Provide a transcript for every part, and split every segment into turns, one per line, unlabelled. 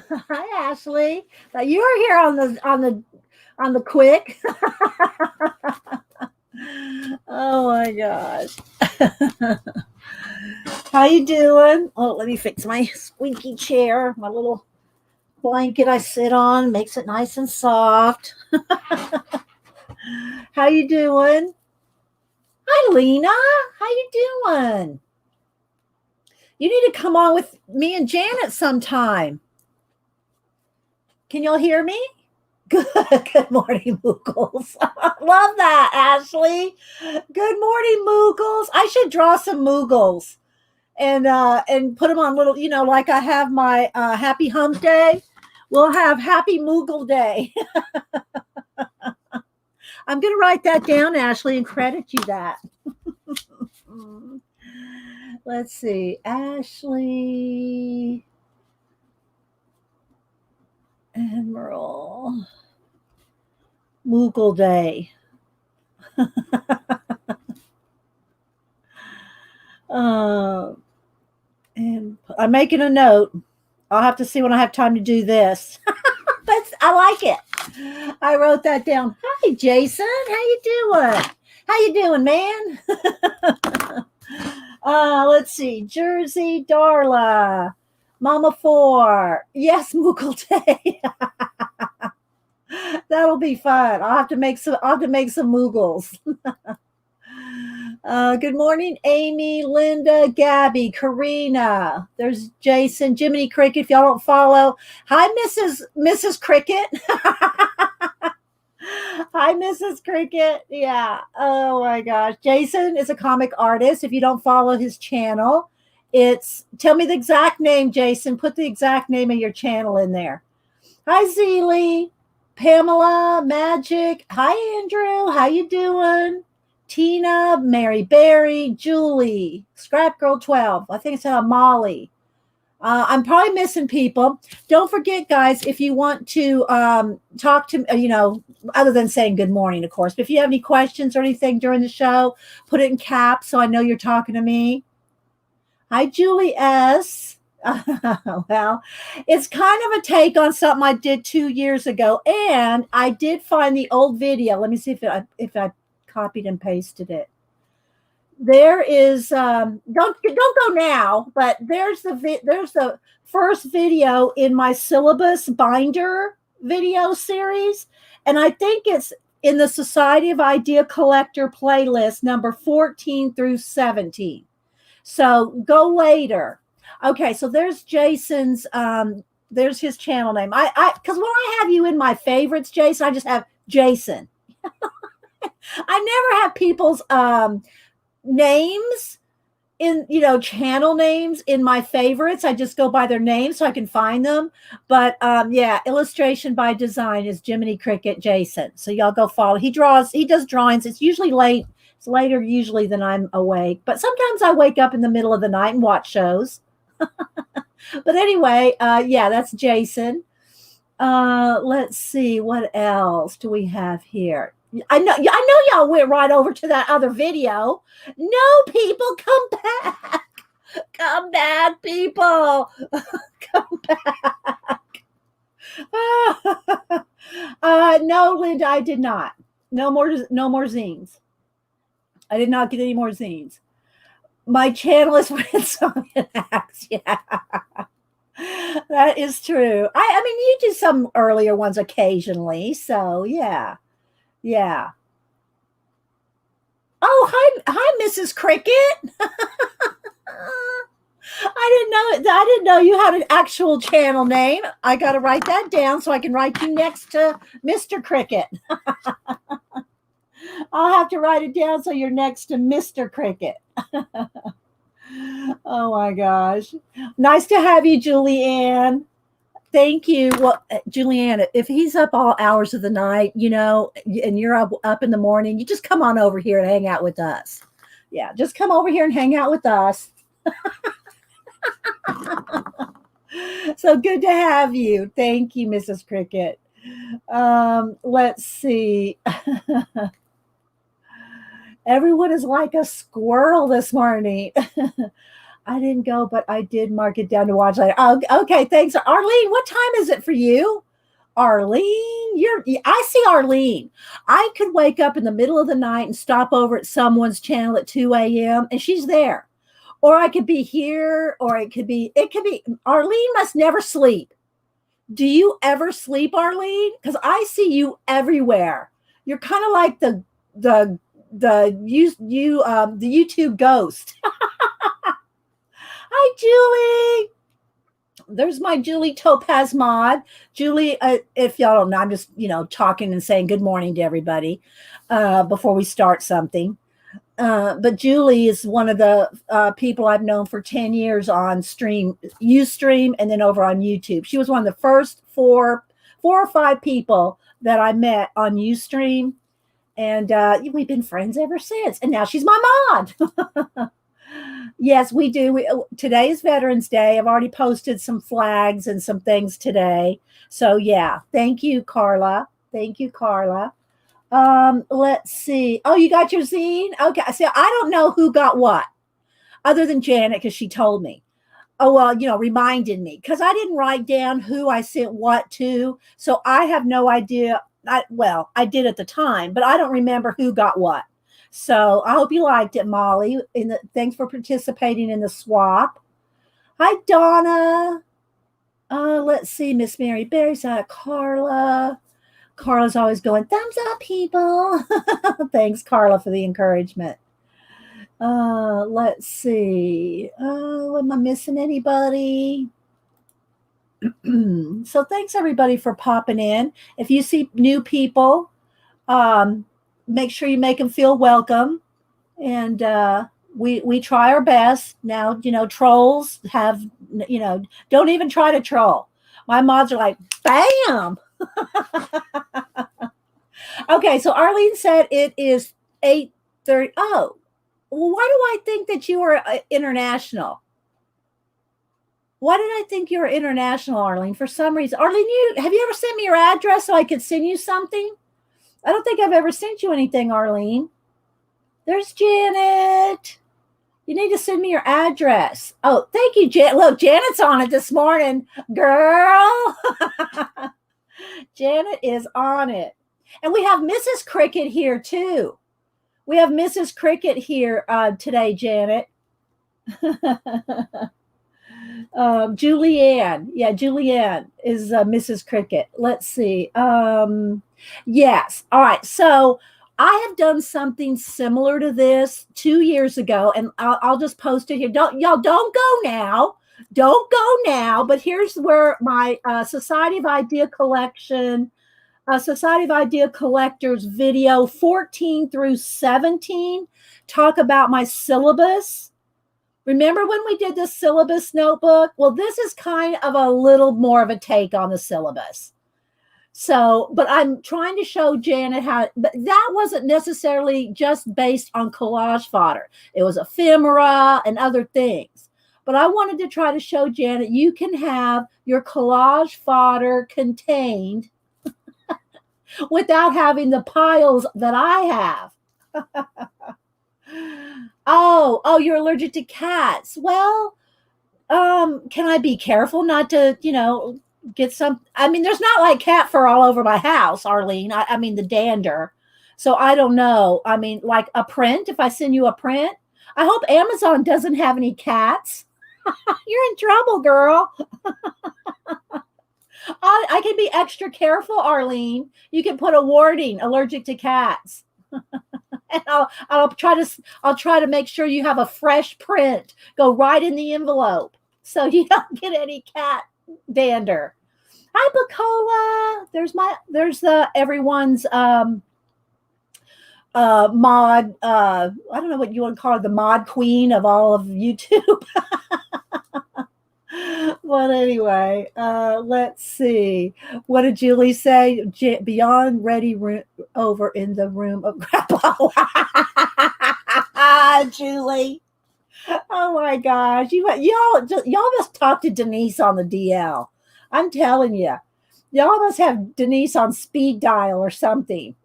Hi, Ashley. But you were here on the quick. Oh my gosh. How you doing? Oh, let me fix my squeaky chair. My little blanket I sit on makes it nice and soft. How you doing? Hi, Lena. How you doing? You need to come on with me and Janet sometime. Can y'all hear me? Good. Good morning, Moogles. Love that, Ashley. Good morning, Moogles. I should draw some Moogles and put them on little, like I have my Happy Hump Day. We'll have Happy Moogle Day. I'm gonna write that down, Ashley, and credit you that. Let's see, Ashley Admiral Moogle Day. uh, and I'm making a note. I'll have to see when I have time to do this. But I like it. I wrote that down. Hi, Jason. How you doing? How you doing, man? Let's see. Jersey Darla. Mama Four. Yes, Moogle Day. That'll be fun. I'll have to make some Moogles. Good morning, Amy, Linda, Gabby, Karina. There's Jason, Jiminy Cricket. If y'all don't follow, hi, Mrs. Cricket. Hi, Mrs. Cricket. Yeah. Oh my gosh, Jason is a comic artist. If you don't follow his channel, it's tell me the exact name, Jason. Put the exact name of your channel in there. Hi, Zeely, Pamela, Magic. Hi, Andrew. How you doing? Tina, Mary Berry, Julie, Scrap Girl 12. I think it's Molly. I'm probably missing people. Don't forget, guys, if you want to talk to, other than saying good morning, of course, but if you have any questions or anything during the show, put it in caps so I know you're talking to me. Hi, Julie S. Well, it's kind of a take on something I did 2 years ago, and I did find the old video. Let me see if I copied and pasted it. There is don't go now, but there's the first video in my syllabus binder video series, and I think it's in the Society of Idea Collector playlist number 14 through 17. So go later. Okay, so there's Jason's there's his channel name. I because when I have you in my favorites, Jason, I just have Jason. I never have people's names in channel names in my favorites. I just go by their names so I can find them. But yeah, illustration by design is Jiminy Cricket Jason. So y'all go follow. He does drawings. It's usually late. It's later usually than I'm awake, but sometimes I wake up in the middle of the night and watch shows. But anyway, yeah, that's Jason. Let's see, what else do we have here? I know y'all went right over to that other video. No, people, come back. Come back, people. Come back. No, Linda, I did not. No more zines. I did not get any more zines. My channel is when song and acts. Yeah. That is true. I mean, you do some earlier ones occasionally, so yeah. Yeah. Oh, hi, Mrs. Cricket. I didn't know you had an actual channel name. I got to write that down so I can write you next to Mr. Cricket. I'll have to write it down so you're next to Mr. Cricket. Oh my gosh. Nice to have you, Julianne. Thank you. Well, Julianne, if he's up all hours of the night, and you're up in the morning, you just come on over here and hang out with us. Yeah, just come over here and hang out with us. So good to have you. Thank you, Mrs. Cricket. Let's see. Everyone is like a squirrel this morning. I didn't go, but I did mark it down to watch later. Oh, okay, thanks. Arlene, what time is it for you? Arlene, I see Arlene. I could wake up in the middle of the night and stop over at someone's channel at 2 a.m. and she's there. Or I could be here, or it could be Arlene must never sleep. Do you ever sleep, Arlene? Because I see you everywhere. You're kind of like the the YouTube ghost. Hi, Julie. There's my Julie Topaz mod. Julie, if y'all don't know, I'm just talking and saying good morning to everybody before we start something. But Julie is one of the people I've known for 10 years on Ustream, and then over on YouTube. She was one of the first four or five people that I met on Ustream, and we've been friends ever since. And now she's my mod. Yes, we do. Today is Veterans Day. I've already posted some flags and some things today. So yeah, thank you, Carla. Thank you, Carla. Let's see. Oh, you got your zine? Okay. See, I don't know who got what, other than Janet, because she told me. Oh, well, reminded me, because I didn't write down who I sent what to. So I have no idea. I did at the time, but I don't remember who got what. So I hope you liked it, Molly. Thanks for participating in the swap. Hi, Donna. Let's see, Miss Mary Berry's Carla. Carla's always going, thumbs up, people. Thanks, Carla, for the encouragement. Let's see. Am I missing anybody? So thanks, everybody, for popping in. If you see new people, make sure you make them feel welcome. And we try our best. Now, trolls have, don't even try to troll. My mods are like, bam. Okay, so Arlene said it is 8:30. Oh, well, why do I think that you are international? Why did I think you were international, Arlene? For some reason, Arlene, have you ever sent me your address so I could send you something? I don't think I've ever sent you anything, Arlene. There's Janet. You need to send me your address. Oh, thank you, Janet. Look, Janet's on it this morning, girl. Janet is on it. And we have Mrs. Cricket here, too. We have Mrs. Cricket here today, Janet. Julianne. Yeah, Julianne is Mrs. Cricket. Let's see. Yes. All right. So I have done something similar to this 2 years ago, and I'll just post it here. Don't go now. Don't go now. But here's where my Society of Idea Collection, Society of Idea Collectors video 14 through 17 talk about my syllabus. Remember when we did the syllabus notebook? Well, this is kind of a little more of a take on the syllabus. So, but I'm trying to show Janet how, but that wasn't necessarily just based on collage fodder. It was ephemera and other things. But I wanted to try to show Janet you can have your collage fodder contained without having the piles that I have. Oh, you're allergic to cats. Well, can I be careful not to, get some? I mean, there's not like cat fur all over my house, Arlene. I mean, the dander. So I don't know. I mean, like a print, if I send you a print, I hope Amazon doesn't have any cats. You're in trouble, girl. I can be extra careful, Arlene. You can put a warning, allergic to cats. And I'll try to make sure you have a fresh print. Go right in the envelope so you don't get any cat dander. Hi, Bacola. There's everyone's mod. I don't know what you want to call her, the mod queen of all of YouTube. But anyway, let's see. What did Julie say? Beyond ready over in the room of grandpa. Julie. Oh my gosh. Y'all must talk to Denise on the DL. I'm telling you. Y'all must have Denise on speed dial or something.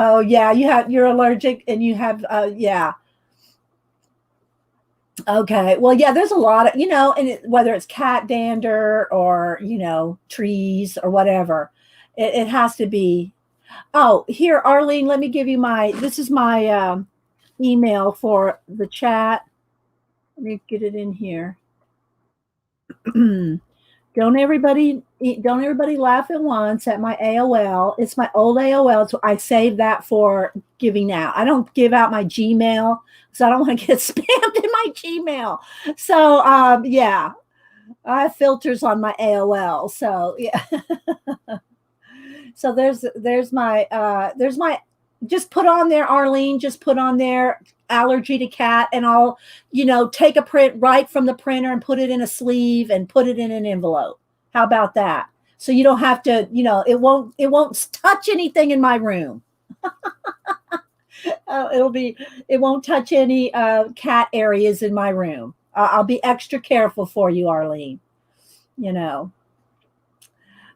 Oh yeah, you're allergic and you have yeah. Okay. Well, yeah, there's a lot of, and whether it's cat dander or, trees or whatever, it has to be. Oh, here, Arlene, let me give you this is my email for the chat. Let me get it in here. Don't everybody laugh at once at my AOL. It's my old AOL, so I saved that for giving out. I don't give out my Gmail, so I don't want to get spammed in my Gmail. So yeah, I have filters on my AOL. So yeah. So there's my just put on there, Arlene, just put on there allergy to cat, and I'll, take a print right from the printer and put it in a sleeve and put it in an envelope. How about that? So you don't have to, it won't touch anything in my room. It won't touch any cat areas in my room. I'll be extra careful for you, Arlene. You know.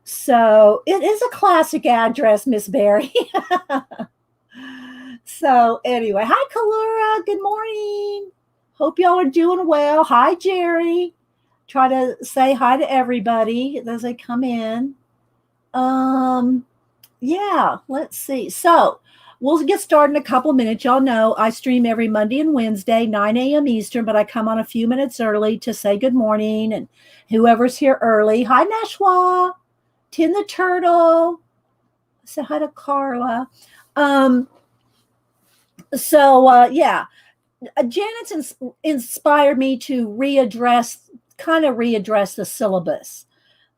So it is a classic address, Miss Barry. So anyway, hi Kalura. Good morning. Hope y'all are doing well. Hi Jerry. Try to say hi to everybody as they come in. Yeah, let's see. So we'll get started in a couple minutes. Y'all know I stream every Monday and Wednesday, 9 a.m. Eastern, but I come on a few minutes early to say good morning and whoever's here early. Hi Nashwa. Tin the Turtle. Say hi to Carla. Yeah, Janet's inspired me to kind of readdress the syllabus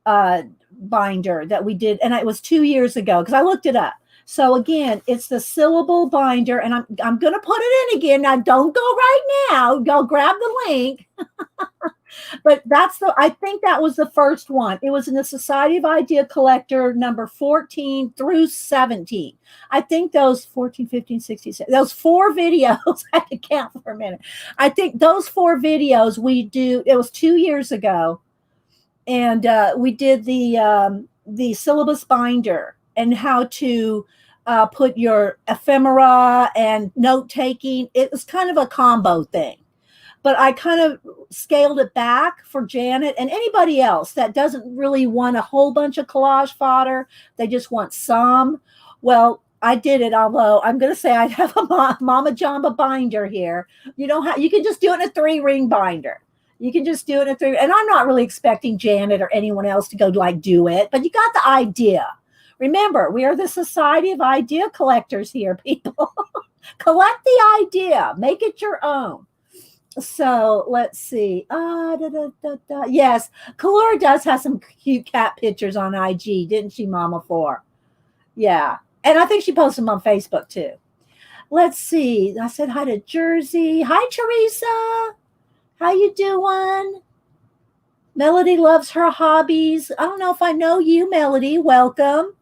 binder that we did, and it was 2 years ago because I looked it up. So again, it's the syllable binder, and I'm going to put it in again. Now, don't go right now. Go grab the link. But I think that was the first one. It was in the Society of Idea Collector number 14 through 17. I think those 14, 15, 16, those 4 videos, I had to count for a minute. I think those 4 videos it was 2 years ago. And we did the syllabus binder and how to put your ephemera and note taking. It was kind of a combo thing. But I kind of scaled it back for Janet and anybody else that doesn't really want a whole bunch of collage fodder. They just want some. Well, I did it, although I'm going to say I have a Mama Jamba binder here. You can just do it in a 3-ring binder. You can just do it in a 3. And I'm not really expecting Janet or anyone else to go do it, but you got the idea. Remember, we are the Society of Idea Collectors here, people. Collect the idea. Make it your own. So let's see. Yes, Kalora does have some cute cat pictures on IG, didn't she, Mama 4? Yeah. And I think she posted them on Facebook too. Let's see. I said hi to Jersey. Hi, Teresa. How you doing? Melody loves her hobbies. I don't know if I know you, Melody. Welcome.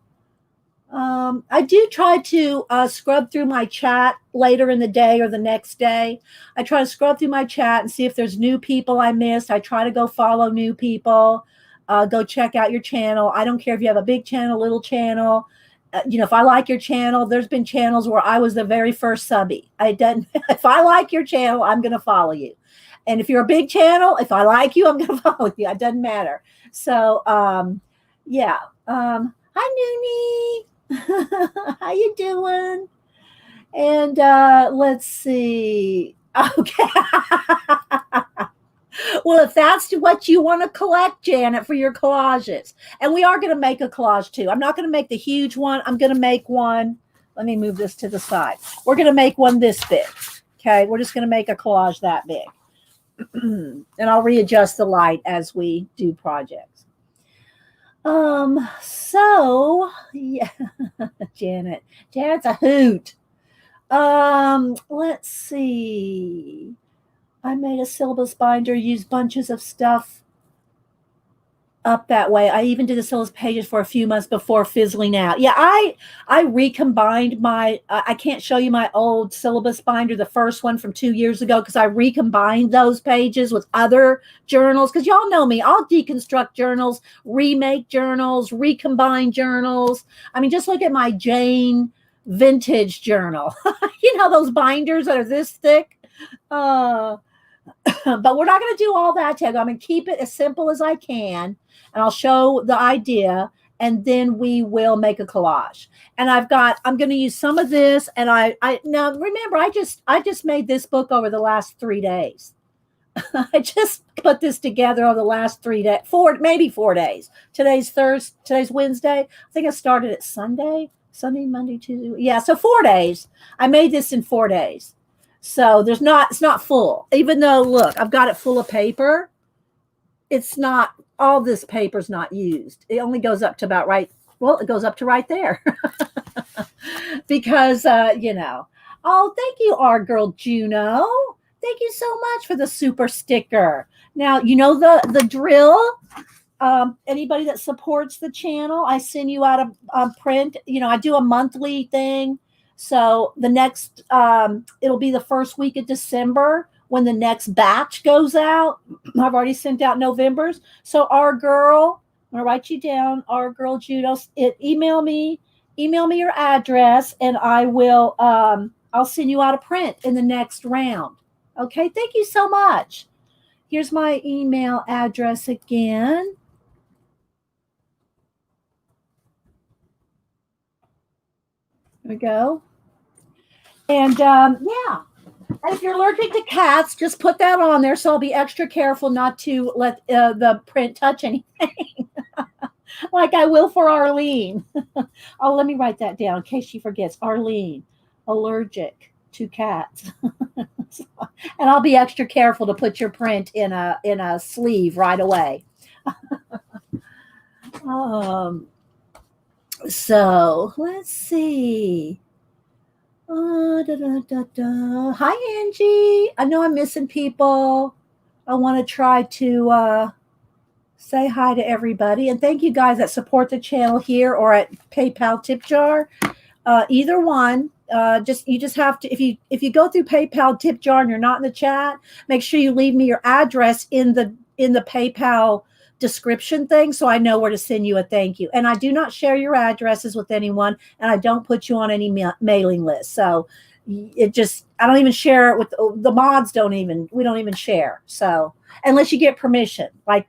I do try to scrub through my chat later in the day or the next day. I try to scrub through my chat and see if there's new people I missed. I try to go follow new people. Go check out your channel. I don't care if you have a big channel, little channel. If I like your channel, there's been channels where I was the very first subby. If I like your channel, I'm going to follow you. And if you're a big channel, if I like you, I'm going to follow you. It doesn't matter. So, yeah. Hi, Noonie. How you doing? And let's see. Okay. Well, if that's what you want to collect, Janet, for your collages, and we are going to make a collage too. I'm not going to make the huge one. I'm going to make one. Let me move this to the side. We're going to make one this big. Okay. We're just going to make a collage that big. And I'll readjust the light as we do projects. So yeah, Janet's a hoot. Let's see. I made a syllabus binder, used bunches of stuff up that way. I even did the syllabus pages for a few months before fizzling out. Yeah, I recombined I can't show you my old syllabus binder, the first one from 2 years ago, because I recombined those pages with other journals. Because y'all know me, I'll deconstruct journals, remake journals, recombine journals. I mean, just look at my Jane vintage journal. You know, those binders that are this thick. Uh, but we're not going to do all that, Ted. I'm going to keep it as simple as I can, and I'll show the idea, and then we will make a collage. And I'm going to use some of this, and I now remember, I just made this book over the last 3 days. I just put this together over the last 3 days, maybe 4 days. Today's Thursday, today's Wednesday. I think I started it Sunday, Monday, Tuesday. Yeah, so 4 days. I made this in 4 days. So it's not full. Even though, look, I've got it full of paper. It's not, all this paper's not used. It only goes up to about right. Well, it goes up to right there. Because, oh, thank you, our girl Juno. Thank you so much for the super sticker. Now, you know the drill. Anybody that supports the channel, I send you out a print. I do a monthly thing. So the next, it'll be the first week of December when the next batch goes out. I've already sent out November's. So our girl, I'm gonna write you down. Our girl Juno, email me your address, and I will. I'll send you out a print in the next round. Okay, thank you so much. Here's my email address again. There we go. And yeah, and if you're allergic to cats, just put that on there. So I'll be extra careful not to let the print touch anything, like I will for Arlene. Oh, let me write that down in case she forgets. Arlene, allergic to cats. And I'll be extra careful to put your print in a sleeve right away. So let's see. Hi, Angie. I know I'm missing people. I want to try to say hi to everybody, and thank you guys that support the channel here or at PayPal tip jar. Either one. You just have to, if you go through PayPal tip jar and you're not in the chat, make sure you leave me your address in the PayPal description thing, so I know where to send you a thank you. And I do not share your addresses with anyone, and I don't put you on any mailing list. So I don't even share it with the mods. We don't even share. So unless you get permission, like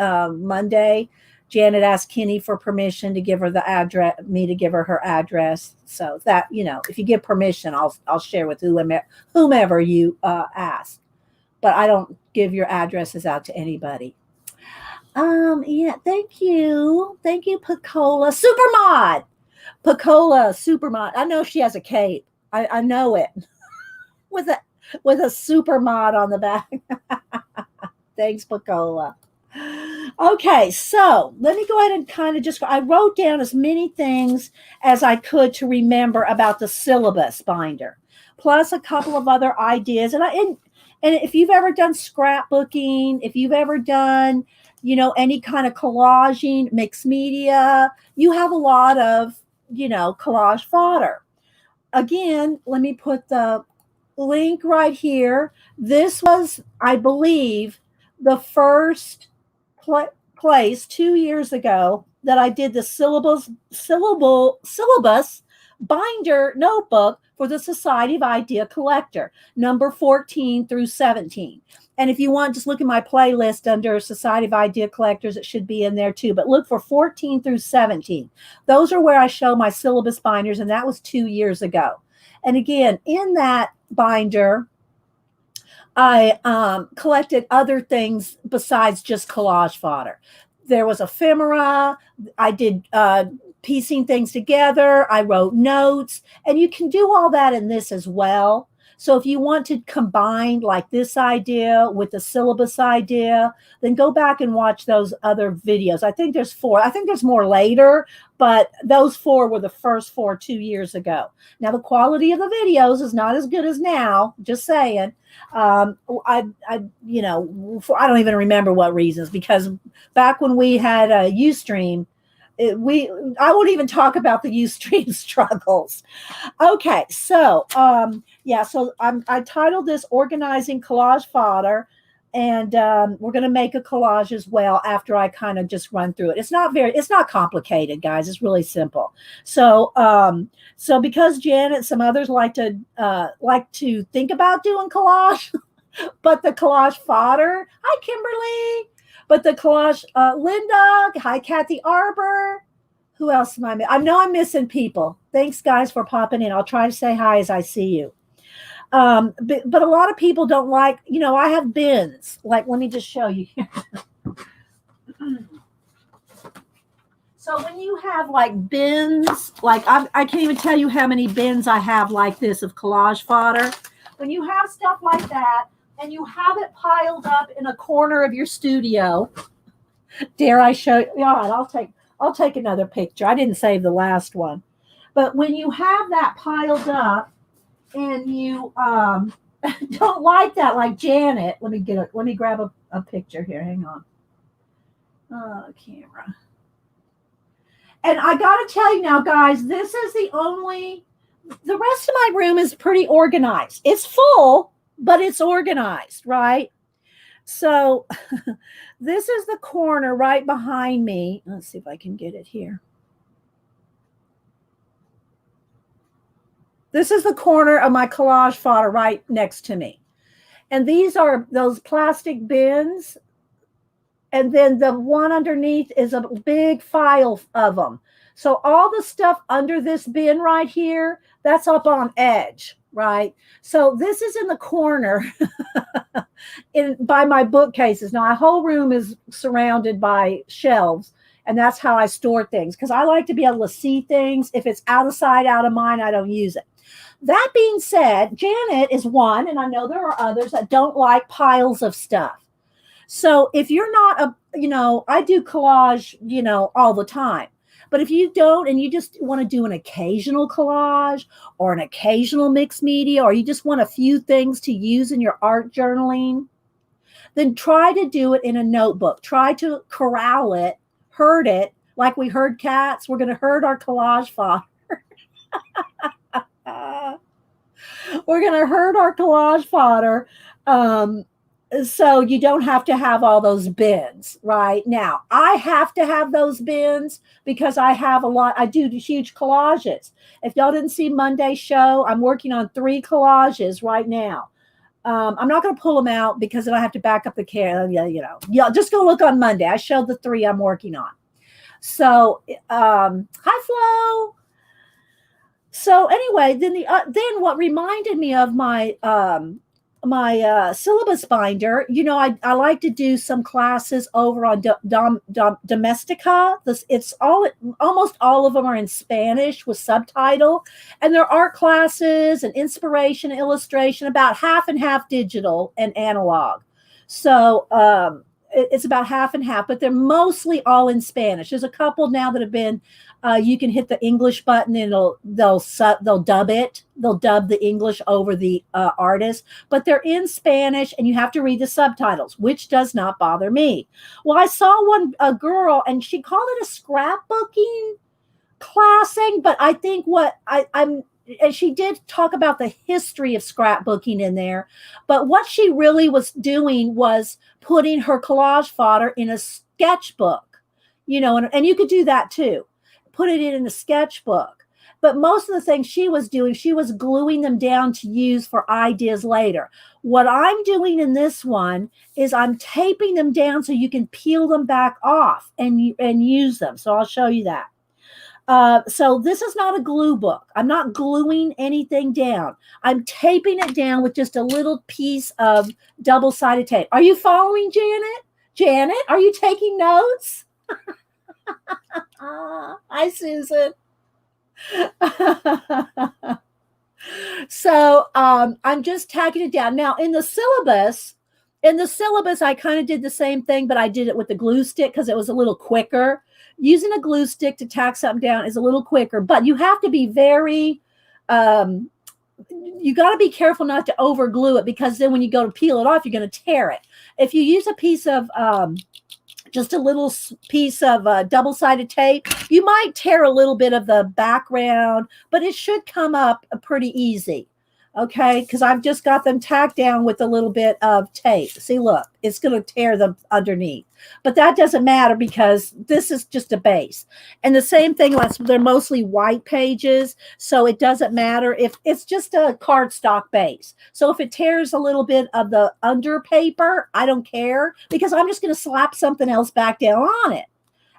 Monday, Janet asked Kenny for permission to give her the address, me to give her her address. So that, if you give permission, I'll share with whomever you ask. But I don't give your addresses out to anybody. Yeah, thank you, Picola Supermod. Picola Supermod. I know she has a cape. I know it with a Supermod on the back. Thanks, Picola. Okay, so let me go ahead and kind of I wrote down as many things as I could to remember about the syllabus binder, plus a couple of other ideas. And if you've ever done scrapbooking, if you've ever done, any kind of collaging, mixed media, you have a lot of, collage fodder. Again, let me put the link right here. This was, I believe, the first place 2 years ago that I did the syllabus binder notebook for the Society of Idea Collector, number 14 through 17. And if you want, just look at my playlist under Society of Idea Collectors. It should be in there too. But look for 14 through 17. Those are where I show my syllabus binders, and that was 2 years ago. And again, in that binder, I collected other things besides just collage fodder. There was ephemera. I did piecing things together. I wrote notes, and you can do all that in this as well. So if you want to combine like this idea with the syllabus idea, then go back and watch those other videos. I think there's 4. I think there's more later, but those 4 were the first 4 2 years ago. Now the quality of the videos is not as good as now, just saying. I don't even remember what reasons, because back when we had Ustream, I won't even talk about the Ustream struggles. Okay, so so I titled this Organizing Collage Fodder. we're going to make a collage as well after I kind of just run through it. It's not complicated, guys. It's really simple. So, so because Janet, some others like to think about doing collage, but the collage fodder. Hi, Kimberly. But the collage, Linda. Hi, Kathy Arbor. Who else am I? I know I'm missing people. Thanks, guys, for popping in. I'll try to say hi as I see you. But a lot of people don't like, I have bins. Like, let me just show you here. So when you have like bins, like I can't even tell you how many bins I have like this of collage fodder. When you have stuff like that and you have it piled up in a corner of your studio, dare I show you? All right, I'll take another picture. I didn't save the last one. But when you have that piled up and you don't like that, like Janet, let me grab a picture here. Hang on. Camera. And I got to tell you now, guys, this is the rest of my room is pretty organized. It's full, but it's organized, right? So this is the corner right behind me. Let's see if I can get it here. This is the corner of my collage fodder right next to me. And these are those plastic bins. And then the one underneath is a big file of them. So all the stuff under this bin right here, that's up on edge, right? So this is in the corner by my bookcases. Now, my whole room is surrounded by shelves, and that's how I store things because I like to be able to see things. If it's out of sight, out of mind, I don't use it. That being said, Janet is one, and I know there are others that don't like piles of stuff. So if you're not I do collage, all the time. But if you don't, and you just want to do an occasional collage or an occasional mixed media, or you just want a few things to use in your art journaling, then try to do it in a notebook. Try to corral it, herd it, like we herd cats. We're going to herd our collage fodder. We're going to herd our collage fodder. So you don't have to have all those bins right now. I have to have those bins because I have a lot. I do huge collages. If y'all didn't see Monday's show, I'm working on 3 collages right now. I'm not going to pull them out because then I have to back up the camera. Yeah, just go look on Monday. I showed the 3 I'm working on. So, hi Flo. So anyway, then what reminded me of my syllabus binder, I like to do some classes over on Domestica. Almost all of them are in Spanish with subtitle, and there are classes and inspiration, illustration, about half and half digital and analog. So it's about half and half, but they're mostly all in Spanish. There's a couple now that have been. You can hit the English button and they'll dub it. They'll dub the English over the artist, but they're in Spanish and you have to read the subtitles, which does not bother me. Well, I saw a girl and she called it a scrapbooking classing, but I think and she did talk about the history of scrapbooking in there, but what she really was doing was putting her collage fodder in a sketchbook, and you could do that too. Put it in a sketchbook. But most of the things she was doing, she was gluing them down to use for ideas later. What I'm doing in this one is I'm taping them down so you can peel them back off and use them. So I'll show you that. So this is not a glue book. I'm not gluing anything down. I'm taping it down with just a little piece of double-sided tape. Are you following, Janet? Janet, are you taking notes? Hi, Susan. So I'm just tagging it down. Now in the syllabus, I kind of did the same thing, but I did it with the glue stick because it was a little quicker. Using a glue stick to tack something down is a little quicker, but you have to be very, you got to be careful not to over glue it because then when you go to peel it off, you're going to tear it. If you use a piece of, just a little piece of double-sided tape, you might tear a little bit of the background, but it should come up pretty easy. Okay, because I've just got them tacked down with a little bit of tape. See, look, it's going to tear them underneath. But that doesn't matter because this is just a base. And the same thing, they're mostly white pages, so it doesn't matter if it's just a cardstock base. So if it tears a little bit of the under paper, I don't care because I'm just going to slap something else back down on it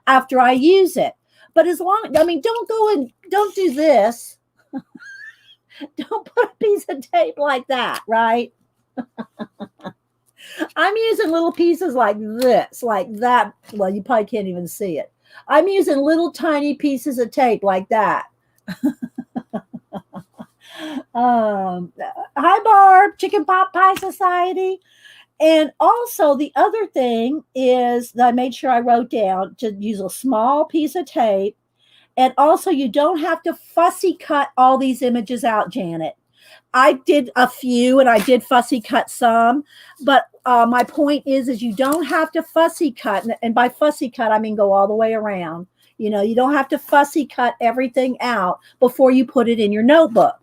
after I use it. But as long, I mean, don't do this. Don't put a piece of tape like that, right? I'm using little pieces like this, like that. Well, you probably can't even see it. I'm using little tiny pieces of tape like that. Hi, Barb, Chicken Pot Pie Society. And also, the other thing is that I made sure I wrote down to use a small piece of tape. And also, you don't have to fussy cut all these images out, Janet. I did a few and I did fussy cut some, but my point is you don't have to fussy cut. And by fussy cut, I mean go all the way around. You know, you don't have to fussy cut everything out before you put it in your notebook.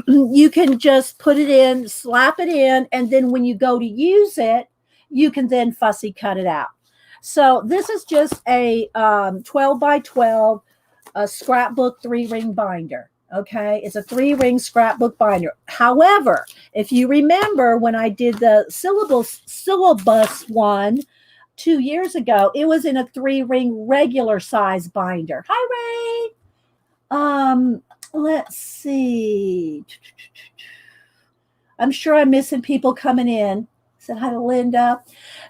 You can just put it in, slap it in, and then when you go to use it, you can then fussy cut it out. So this is just a 12 by 12 scrapbook 3-ring binder. Okay, it's a 3-ring scrapbook binder. However, if you remember when I did the syllabus one 2 years ago, it was in a 3-ring regular size binder. Hi, Ray. Let's see. I'm sure I'm missing people coming in. Said hi to Linda.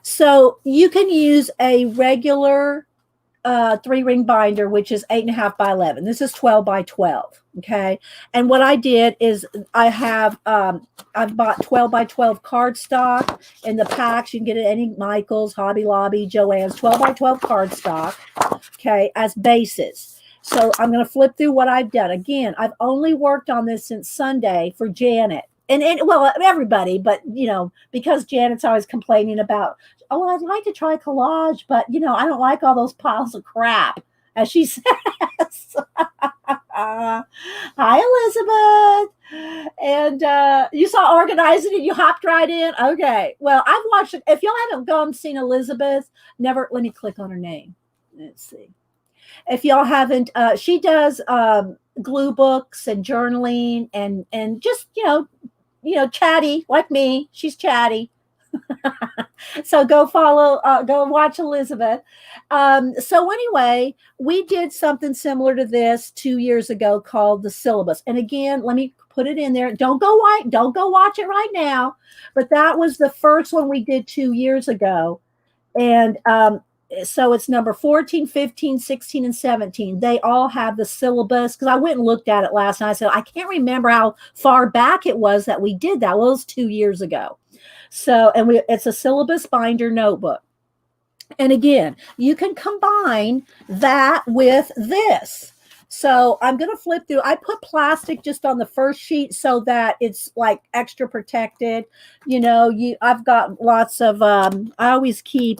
So you can use a regular 3-ring binder, which is 8.5 by 11. This is 12 by 12. Okay. And what I did is I've bought 12 by 12 cardstock in the packs. You can get it at any Michael's, Hobby Lobby, Joann's, 12 by 12 cardstock. Okay. As bases. So I'm going to flip through what I've done. Again, I've only worked on this since Sunday for Janet. And well, everybody, but you know, because Janet's always complaining about, oh, I'd like to try collage, but you know, I don't like all those piles of crap, as she says. Hi, Elizabeth. And you saw organizing and you hopped right in. Okay. Well, I've watched it. If y'all haven't gone seen Elizabeth, never. Let me click on her name. Let's see. If y'all haven't, she does glue books and journaling and just you know, chatty like me. She's chatty. So go follow, go watch Elizabeth. So anyway, we did something similar to this 2 years ago called the syllabus. And again, let me put it in there. Don't go watch it right now. But that was the first one we did 2 years ago. And so it's number 14, 15, 16, and 17. They all have the syllabus because I went and looked at it last night. I said, I can't remember how far back it was that we did that. Well, it was 2 years ago. So, and it's a syllabus binder notebook. And again, you can combine that with this. So I'm going to flip through. I put plastic just on the first sheet so that it's like extra protected. You know, I've got lots of, I always keep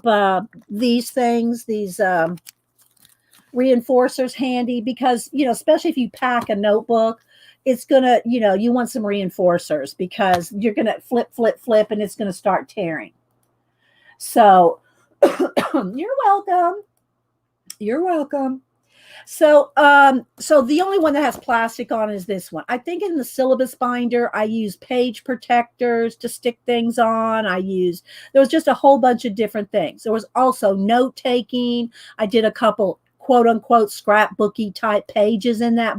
these things, these reinforcers handy because, you know, especially if you pack a notebook, it's going to, you know, you want some reinforcers because you're going to flip, and it's going to start tearing. So you're welcome. You're welcome. So, so the only one that has plastic on is this one. I think in the syllabus binder, I use page protectors to stick things on. There was just a whole bunch of different things. There was also note taking. I did a couple quote unquote scrapbooky type pages in that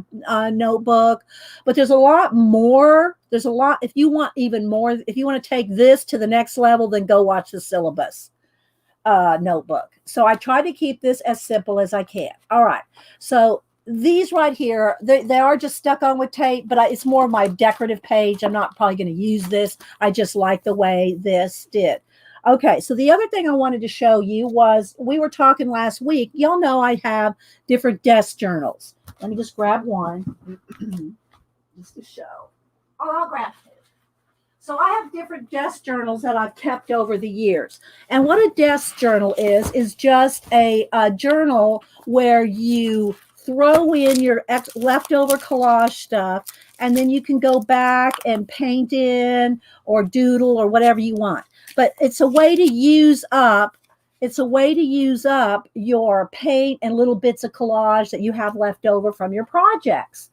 notebook, but there's a lot more. There's a lot. If you want even more, if you want to take this to the next level, then go watch the syllabus notebook. So I try to keep this as simple as I can. All right. So these right here, they are just stuck on with tape, but it's more of my decorative page. I'm not probably going to use this. I just like the way this did. Okay. So the other thing I wanted to show you was we were talking last week. Y'all know I have different desk journals. Let me just grab one just to show. Oh, I'll grab two. So I have different desk journals that I've kept over the years. And what a desk journal is just a journal where you throw in your leftover collage stuff, and then you can go back and paint in or doodle or whatever you want. But it's a way to use up your paint and little bits of collage that you have left over from your projects.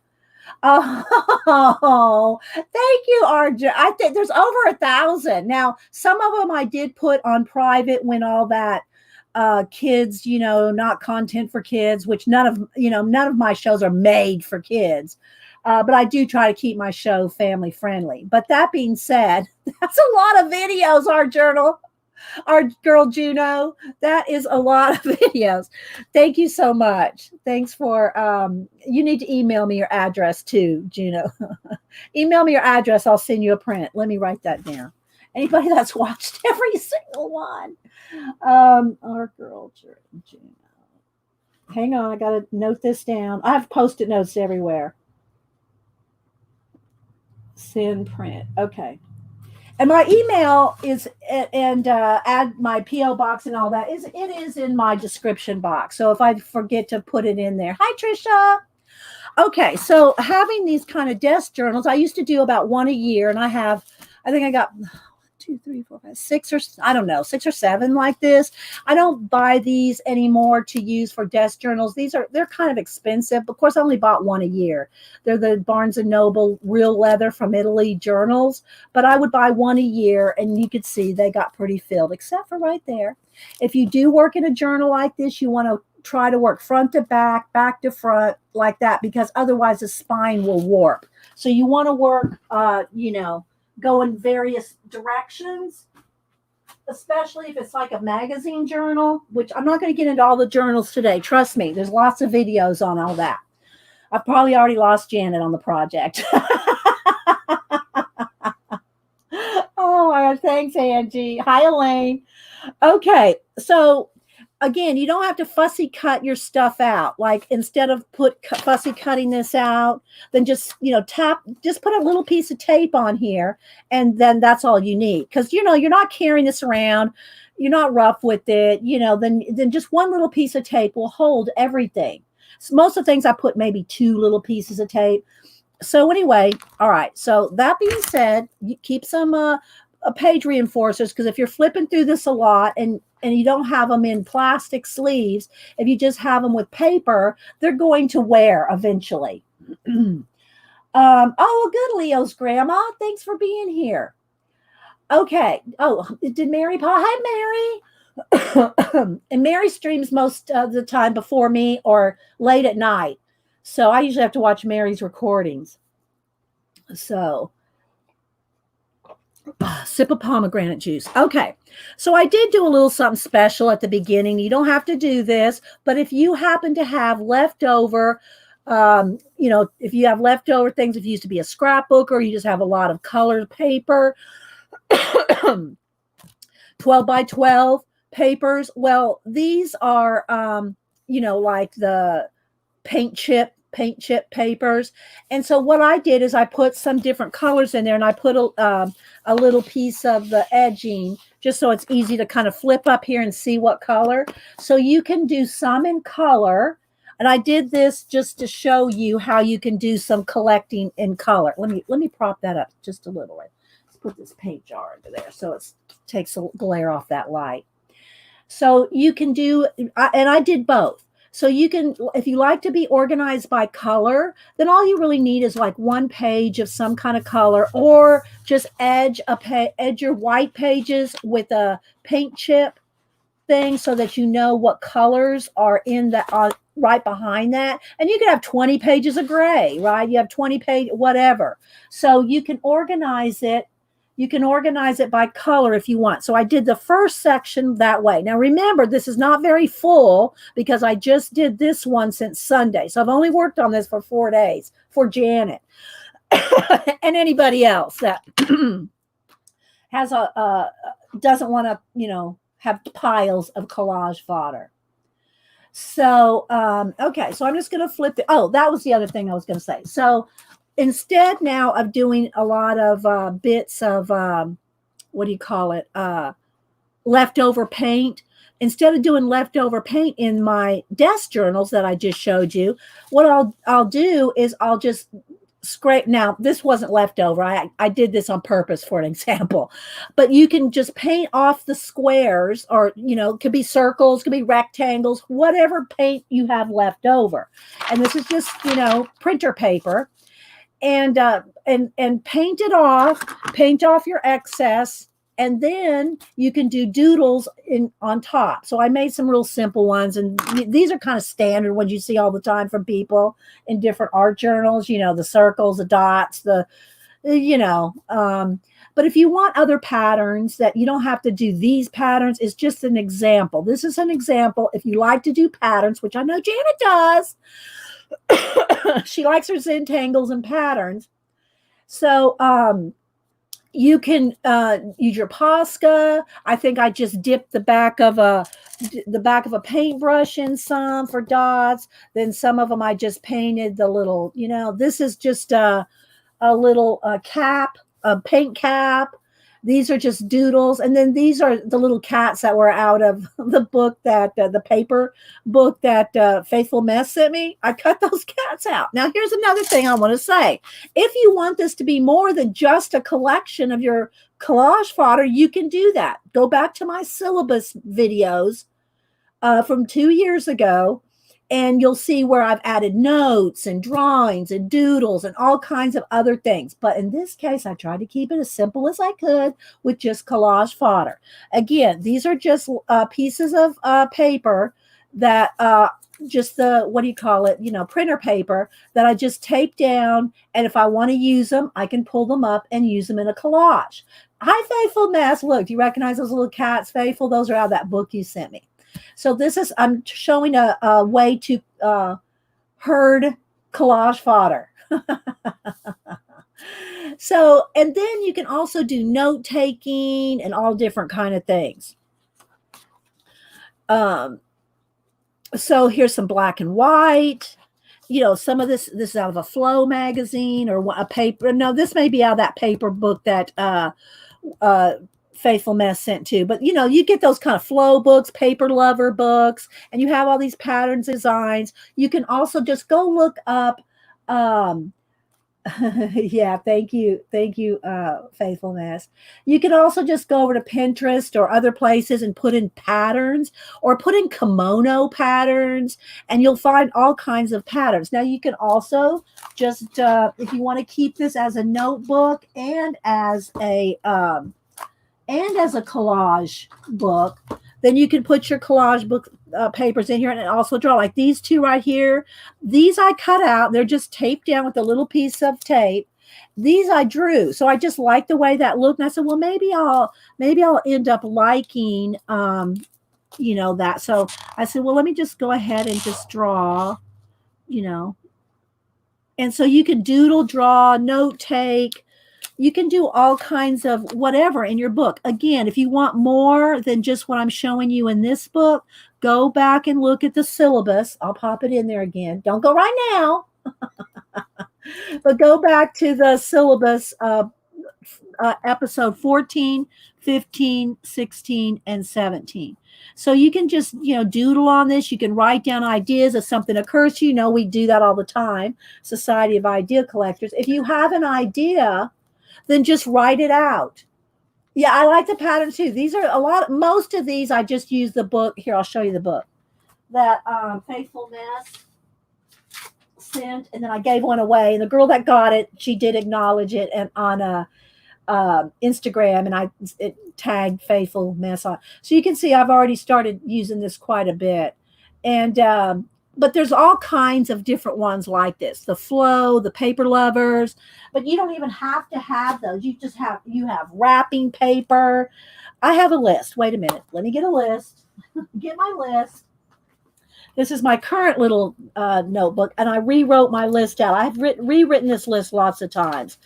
Oh, thank you, RJ. I think there's over 1,000. Now, some of them I did put on private when all that kids, not content for kids, which none of my shows are made for kids. But I do try to keep my show family friendly. But that being said, that's a lot of videos, our girl Juno. That is a lot of videos. Thank you so much. Thanks for, you need to email me your address too, Juno. Email me your address. I'll send you a print. Let me write that down. Anybody that's watched every single one. Our girl Juno. Hang on. I got to note this down. I have Post-it notes everywhere. Send print. Okay. And my email is, and add my P.O. box and all that, it is in my description box. So if I forget to put it in there. Hi, Trisha. Okay, so having these kind of desk journals, I used to do about one a year, and I think I got 2, 3, 4, 5, 6 or 7 like this. I don't buy these anymore to use for desk journals. They're kind of expensive. Of course, I only bought one a year. They're the Barnes and Noble real leather from Italy journals, but I would buy one a year, and you could see they got pretty filled, except for right there. If you do work in a journal like this, you want to try to work front to back, back to front like that, because otherwise the spine will warp. So you want to work, go in various directions, especially if it's like a magazine journal, which I'm not going to get into all the journals today. Trust me, there's lots of videos on all that. I've probably already lost Janet on the project. Oh, my God. Thanks, Angie. Hi, Elaine. Okay, so again, you don't have to fussy cut your stuff out. Like instead of fussy cutting this out, then just, just put a little piece of tape on here, and then that's all you need. Because, you're not carrying this around. You're not rough with it, then just one little piece of tape will hold everything. So most of the things I put maybe 2 little pieces of tape. So anyway, all right. So that being said, you keep some page reinforcers, because if you're flipping through this a lot and you don't have them in plastic sleeves, if you just have them with paper, they're going to wear eventually. Oh, good, Leo's grandma. Thanks for being here. Okay. Oh, did Mary? Hi, Mary. And Mary streams most of the time before me or late at night. So I usually have to watch Mary's recordings. So sip of pomegranate juice. Okay. So I did do a little something special at the beginning. You don't have to do this, but if you happen to have leftover, if you have leftover things, if you used to be a scrapbook or you just have a lot of colored paper, 12 by 12 papers. Well, these are, like the paint chip papers. And so what I did is I put some different colors in there, and I put a little piece of the edging just so it's easy to kind of flip up here and see what color. So you can do some in color. And I did this just to show you how you can do some collecting in color. Let me prop that up just a little bit. Let's put this paint jar into there so it takes a glare off that light. So you can do, and I did both. So you can, if you like to be organized by color, then all you really need is like one page of some kind of color, or just edge your white pages with a paint chip thing so that you know what colors are in the right behind that. And you can have 20 pages of gray, right? You have 20 page, whatever. So you can organize it. You can organize it by color if you want. So I did the first section that way. Now, remember, this is not very full because I just did this one since Sunday. So I've only worked on this for 4 days for Janet and anybody else that has doesn't want to, have piles of collage fodder. So, okay. So I'm just going to flip it. Oh, that was the other thing I was going to say. So instead now of doing a lot of bits of, leftover paint, instead of doing leftover paint in my desk journals that I just showed you, what I'll do is I'll just scrape. Now, this wasn't leftover. I did this on purpose for an example, but you can just paint off the squares, or, it could be circles, could be rectangles, whatever paint you have left over. And this is just, printer paper, and paint off your excess. And then you can do doodles on top. So I made some real simple ones, and these are kind of standard ones you see all the time from people in different art journals, the circles, the dots, but if you want other patterns that you don't have to do these patterns, it's just an example. This is an example. If you like to do patterns, which I know Janet does, she likes her Zentangles and patterns. So, you can use your Posca. I think I just dipped the back of a paintbrush in some for dots. Then some of them I just painted the little, this is just a little cap, a paint cap. These are just doodles. And then these are the little cats that were out of the book that, the paper book that Faithful Mess sent me. I cut those cats out. Now, here's another thing I want to say. If you want this to be more than just a collection of your collage fodder, you can do that. Go back to my syllabus videos from 2 years ago, and you'll see where I've added notes and drawings and doodles and all kinds of other things. But in this case, I tried to keep it as simple as I could with just collage fodder. Again, these are just pieces of paper that just the, what do you call it? Printer paper that I just tape down. And if I want to use them, I can pull them up and use them in a collage. Hi, Faithful Mess. Look, do you recognize those little cats, Faithful? Those are out of that book you sent me. So this is, I'm showing a way to herd collage fodder. So, and then you can also do note taking and all different kind of things. So here's some black and white. Some of this is out of a Flow magazine or a paper. No, this may be out of that paper book that Faithful Mess sent to. But you get those kind of Flow books, Paper Lover books, and you have all these patterns, designs. You can also just go look up yeah, thank you, Faithful Mess. You can also just go over to Pinterest or other places and put in patterns, or put in kimono patterns, and you'll find all kinds of patterns. Now you can also just if you want to keep this as a notebook and as a collage book, then you can put your collage book papers in here and also draw, like these two right here. These I cut out. They're just taped down with a little piece of tape. These I drew. So I just liked the way that looked. And I said, well, maybe I'll end up liking, that. So I said, well, let me just go ahead and just draw, And so you can doodle, draw, note take. You can do all kinds of whatever in your book. Again, if you want more than just what I'm showing you in this book, go back and look at the syllabus. I'll pop it in there again. Don't go right now. But go back to the syllabus, episode 14, 15, 16, and 17. So you can just, doodle on this. You can write down ideas if something occurs to you. We do that all the time, Society of Idea Collectors. If you have an idea, then just write it out. Yeah, I like the pattern too. These are most of these I just use the book. Here, I'll show you the book that Faithful Mess sent, and then I gave one away. And the girl that got it, she did acknowledge it and on Instagram, and it tagged Faithful Mess on. So you can see I've already started using this quite a bit. And but there's all kinds of different ones like this. The Flow, the Paper Lovers, but you don't even have to have those. You have wrapping paper. I have a list. Wait a minute. Let me get a list. Get my list. This is my current little notebook, and I rewrote my list out. I've rewritten this list lots of times.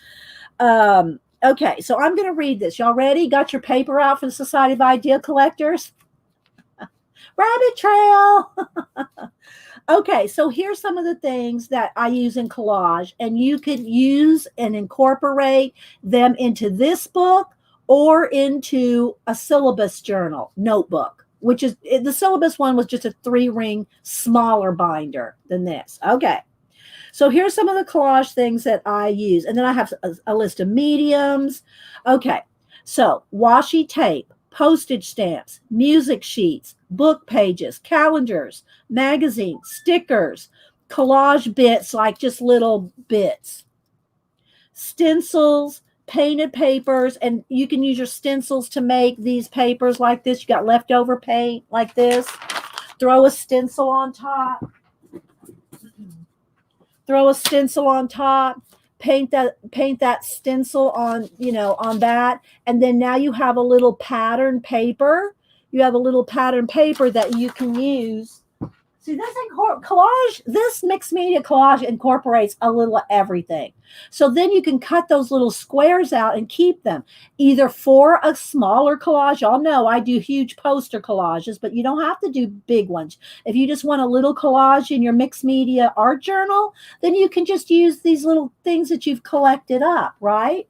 Okay, so I'm going to read this. Y'all ready? Got your paper out for the Society of Idea Collectors? Rabbit trail. Okay, so here's some of the things that I use in collage, and you can use and incorporate them into this book or into a syllabus journal notebook. which is the syllabus one was just a 3-ring smaller binder than this. Okay. So here's some of the collage things that I use. And then I have a list of mediums. Okay. So washi tape, postage stamps, music sheets, book pages, calendars, magazines, stickers, collage bits, like just little bits, stencils, painted papers, and you can use your stencils to make these papers like this. You got leftover paint like this. Throw a stencil on top. Throw a stencil on top. Paint that stencil on, on that. And then now you have a little pattern paper. You have a little pattern paper that you can use. See, this mixed media collage incorporates a little of everything. So then you can cut those little squares out and keep them either for a smaller collage. Y'all know I do huge poster collages, but you don't have to do big ones. If you just want a little collage in your mixed media art journal, then you can just use these little things that you've collected up, right?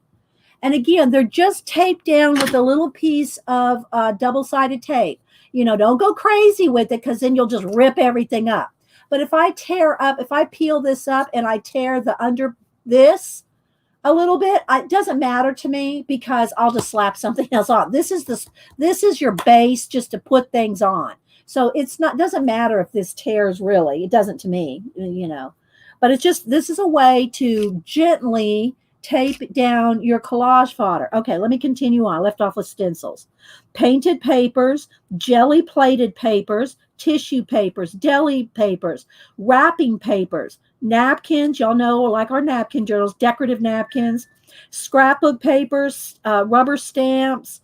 And again, they're just taped down with a little piece of double-sided tape. Don't go crazy with it, because then you'll just rip everything up. But if I peel this up and I tear the under this a little bit, it doesn't matter to me, because I'll just slap something else on. This is your base just to put things on. So doesn't matter if this tears, really. It doesn't to me, But this is a way to gently tape down your collage fodder. Okay, let me continue on. I left off with stencils. Painted papers, jelly plated papers, tissue papers, deli papers, wrapping papers, napkins, y'all know, like our napkin journals, decorative napkins, scrapbook papers, rubber stamps,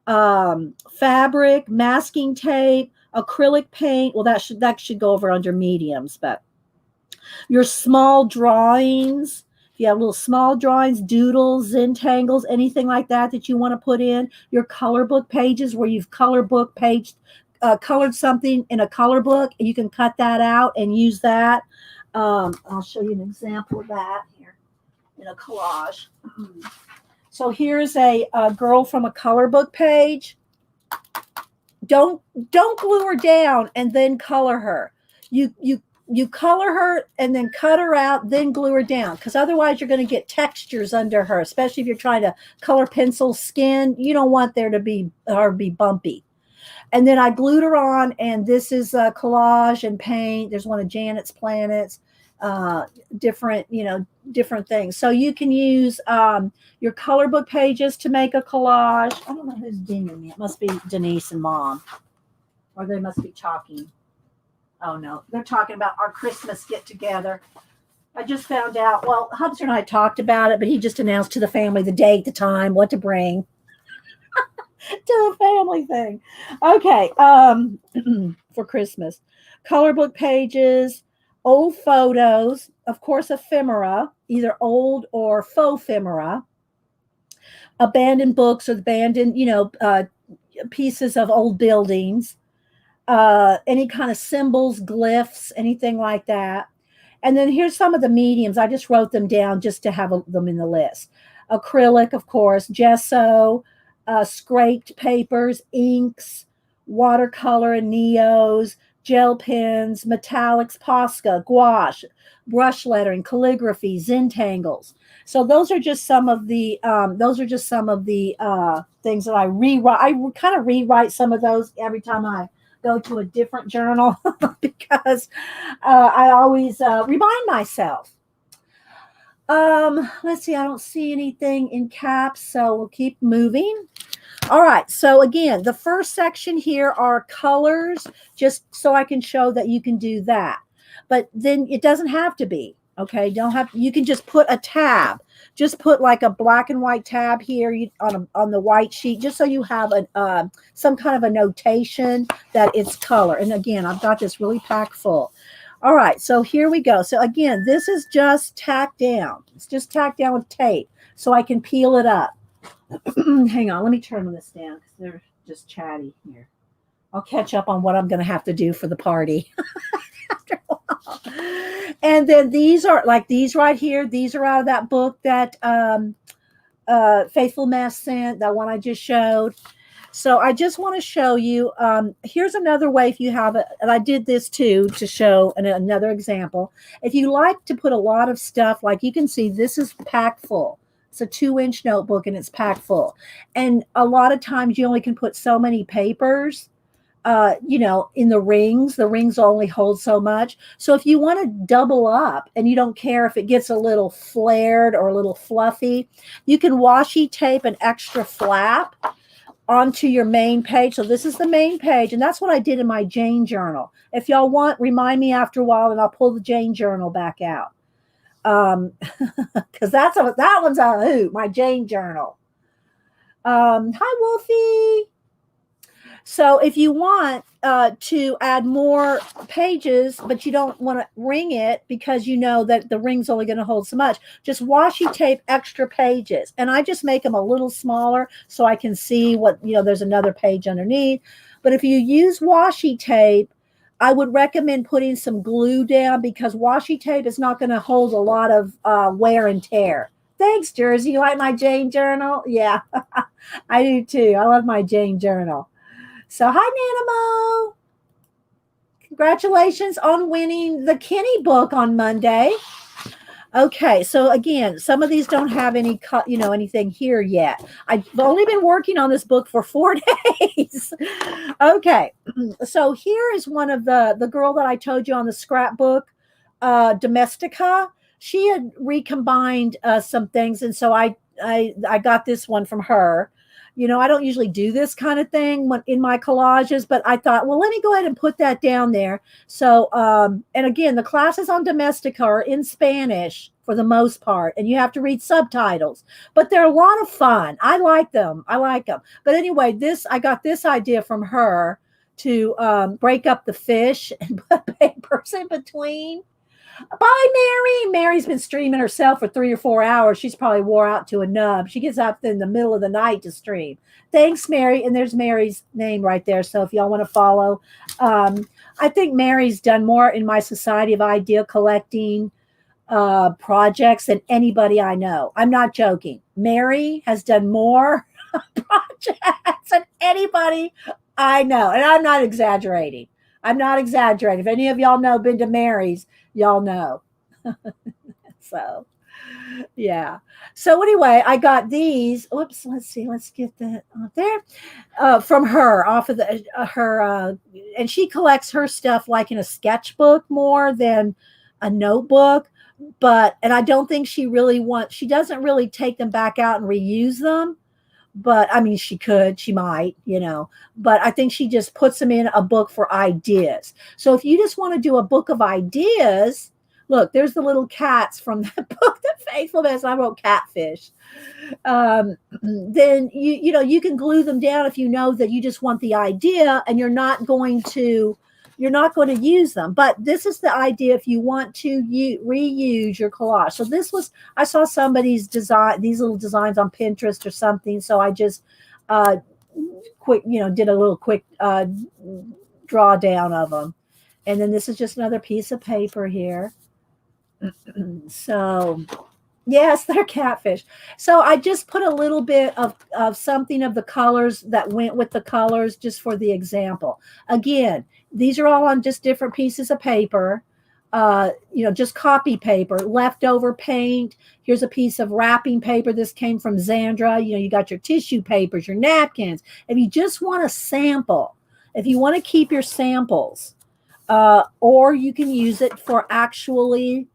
fabric, masking tape, acrylic paint. Well, that should go over under mediums, but your small drawings. If you have little small drawings, doodles, Zentangles, anything like that you want to put in, your color book pages where you've colored something in a color book, and you can cut that out and use that. I'll show you an example of that here in a collage. So here's a girl from a color book page. Don't glue her down and then color her. You color her and then cut her out, then glue her down, because otherwise you're going to get textures under her, especially if you're trying to color pencil skin. You don't want there to be bumpy. And then I glued her on, and this is collage and paint. There's one of Janet's planets, different things. So you can use your color book pages to make a collage. I don't know who's dinging me. It must be Denise and Mom, or they must be talking. Oh, no, they're talking about our Christmas get-together. I just found out, well, Hubster and I talked about it, but he just announced to the family the date, the time, what to bring to the family thing. Okay, for Christmas. Color book pages, old photos, of course, ephemera, either old or faux ephemera, abandoned books or abandoned, pieces of old buildings, any kind of symbols, glyphs, anything like that. And then here's some of the mediums. I just wrote them down just to have them in the list. Acrylic, of course, gesso, scraped papers, inks, watercolor and neos, gel pens, metallics, Posca, gouache, brush lettering, calligraphy, Zentangles. So those are just some of the things that I rewrite. I kind of rewrite some of those every time I go to a different journal because I always remind myself. Let's see, I don't see anything in caps, so we'll keep moving. All right, so again, the first section here are colors, just so I can show that you can do that. But then it doesn't have to be, okay? You can just put a tab. Just put like a black and white tab here on the white sheet, just so you have some kind of a notation that it's color. And again, I've got this really packed full. All right, so here we go. So again, this is just tacked down. It's just tacked down with tape, so I can peel it up. Hang on, let me turn this down because they're just chatty here. I'll catch up on what I'm going to have to do for the party. After a while. And then these are like these right here. These are out of that book that Faithful Mess sent, that one I just showed. So I just want to show you, here's another way if you have it, and I did this too to show another example. If you like to put a lot of stuff, like you can see this is packed full. It's a 2-inch notebook and it's packed full. And a lot of times you only can put so many papers, in the rings only hold so much. So if you want to double up and you don't care if it gets a little flared or a little fluffy, you can washi tape an extra flap onto your main page. So this is the main page, and that's what I did in my Jane journal. If y'all want, remind me after a while, and I'll pull the Jane journal back out. Because that one's a hoot. My Jane journal. Hi, Wolfie. So if you want to add more pages, but you don't want to ring it because you know that the ring's only going to hold so much, just washi tape extra pages. And I just make them a little smaller so I can see what, there's another page underneath. But if you use washi tape, I would recommend putting some glue down because washi tape is not going to hold a lot of wear and tear. Thanks, Jersey. You like my Jane journal? Yeah, I do too. I love my Jane journal. So, hi, Nanamo. Congratulations on winning the Kenny book on Monday. Okay, so again, some of these don't have any, anything here yet. I've only been working on this book for 4 days. Okay, so here is one of the girl that I told you on the scrapbook, Domestica. She had recombined some things, and so I got this one from her. I don't usually do this kind of thing in my collages, but I thought, well, let me go ahead and put that down there. So, and again, the classes on Domestica are in Spanish for the most part, and you have to read subtitles, but they're a lot of fun. I like them. But anyway, I got this idea from her to break up the fish and put papers in between. Bye, Mary. Mary's been streaming herself for 3 or 4 hours. She's probably wore out to a nub. She gets up in the middle of the night to stream. Thanks, Mary. And there's Mary's name right there. So if y'all want to follow, I think Mary's done more in my Society of Idea Collecting projects than anybody I know. I'm not joking. Mary has done more projects than anybody I know. And I'm not exaggerating. If any of y'all know been to Mary's, y'all know. So, yeah. So anyway, I got these. Oops, let's see. Let's get that up there from her off of her. And she collects her stuff like in a sketchbook more than a notebook. And I don't think she doesn't really take them back out and reuse them. But I mean, she might, but I think she just puts them in a book for ideas. So if you just want to do a book of ideas, look, there's the little cats from that book, The Faithfulness. I wrote catfish. Then you can glue them down if you know that you just want the idea and you're not going to use them. But this is the idea if you want to reuse your collage. So I saw somebody's design, these little designs on Pinterest or something. So I just did a little quick drawdown of them. And then this is just another piece of paper here. So yes, they're catfish. So I just put a little bit of something of the colors that went with the colors just for the example. Again, these are all on just different pieces of paper, just copy paper, leftover paint. Here's a piece of wrapping paper. This came from Zandra. You got your tissue papers, your napkins. If you just want to sample, if you want to keep your samples, or you can use it for actually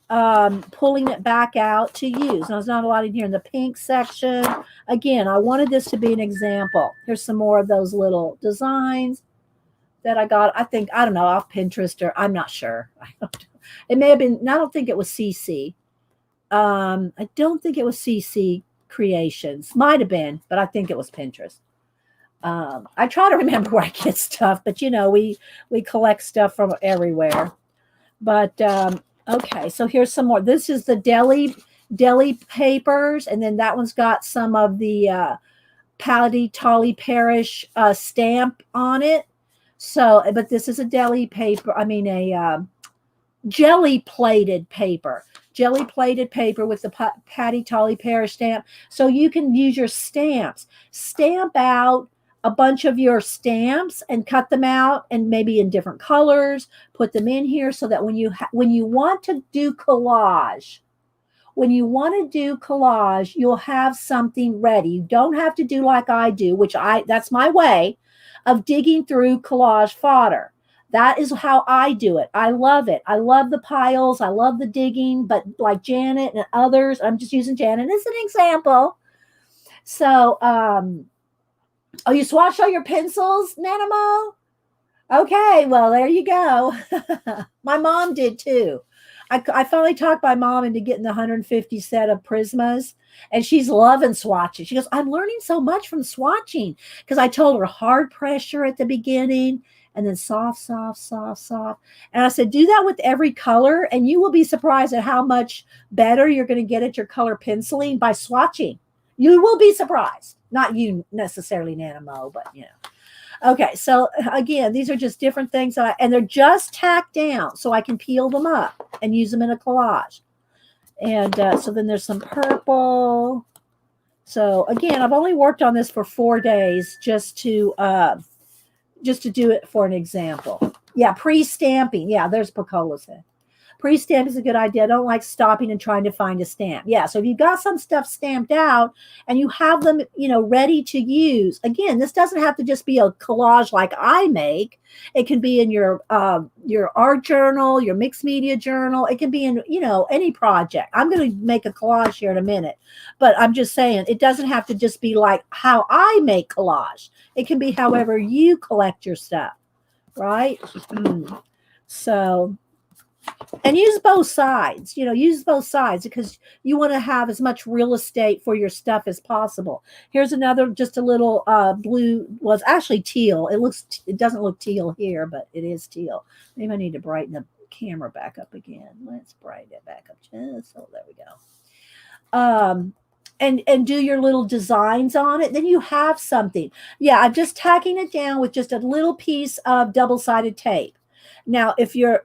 pulling it back out to use. Now, there's not a lot in here in the pink section. Again, I wanted this to be an example. Here's some more of those little designs that I got. I don't know, off Pinterest, or I'm not sure. It may have been, I don't think it was CC. I don't think it was CC Creations. Might have been, but I think it was Pinterest. I try to remember where I get stuff, but we collect stuff from everywhere. But okay, so here's some more. This is the deli papers, and then that one's got some of the Pally Tolly Parish stamp on it. So, but this is a deli paper. I mean, a jelly plated paper with the Patty Tolly Parish stamp. So you can use your stamps. Stamp out a bunch of your stamps and cut them out and maybe in different colors, put them in here so that when you want to do collage, you'll have something ready. You don't have to do like I do, that's my way of digging through collage fodder. That is how I do it. I love it. I love the piles. I love the digging, but like Janet and others, I'm just using Janet as an example. So, oh, you swatched all your pencils, Nanamo? Okay, well, there you go. My mom did too. I finally talked my mom into getting the 150 set of Prismas, and she's loving swatching. She goes, I'm learning so much from swatching, because I told her hard pressure at the beginning and then soft, soft, soft, soft. And I said, do that with every color, and you will be surprised at how much better you're going to get at your color penciling by swatching. You will be surprised. Not you necessarily, Nanamo, but you know. Okay, so again, these are just different things, and they're just tacked down so I can peel them up and use them in a collage. And so then there's some purple. So again, I've only worked on this for 4 days just to do it for an example. Yeah, pre-stamping. Yeah, there's Picola's head. Pre-stamp is a good idea. I don't like stopping and trying to find a stamp. Yeah, so if you've got some stuff stamped out and you have them, ready to use. Again, this doesn't have to just be a collage like I make. It can be in your art journal, your mixed media journal. It can be in, any project. I'm going to make a collage here in a minute, but I'm just saying it doesn't have to just be like how I make collage. It can be however you collect your stuff, right? So... and use both sides, use both sides because you want to have as much real estate for your stuff as possible. Here's another, just a little blue, well, it's actually teal. It doesn't look teal here, but it is teal. Maybe I need to brighten the camera back up again. Let's brighten it back up just so there we go. And do your little designs on it. Then you have something. Yeah, I'm just tacking it down with just a little piece of double-sided tape. Now, if you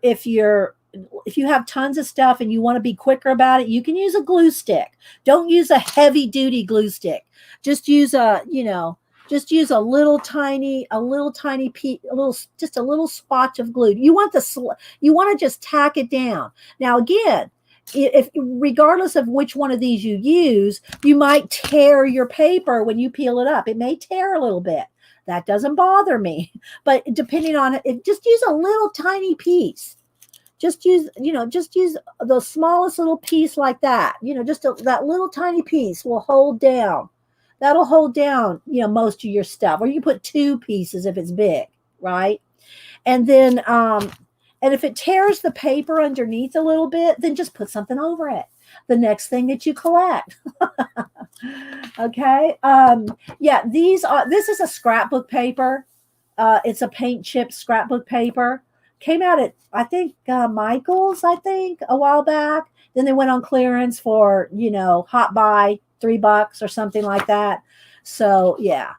have tons of stuff and you want to be quicker about it, you can use a glue stick. Don't use a heavy duty glue stick. Just use a little tiny piece, just a little spotch of glue. You want to just tack it down. Now, again, if regardless of which one of these you use, you might tear your paper when you peel it up. It may tear a little bit. That doesn't bother me. But depending on it, just use a little tiny piece. Just use the smallest little piece like that. That little tiny piece will hold down. That'll hold down, most of your stuff. Or you put 2 pieces if it's big, right? And then, and if it tears the paper underneath a little bit, then just put something over it. The next thing that you collect. Okay. Yeah, this is a scrapbook paper. It's a paint chip scrapbook paper. Came out at, I think, Michael's, a while back. Then they went on clearance for, hot buy, $3 or something like that. So, yeah.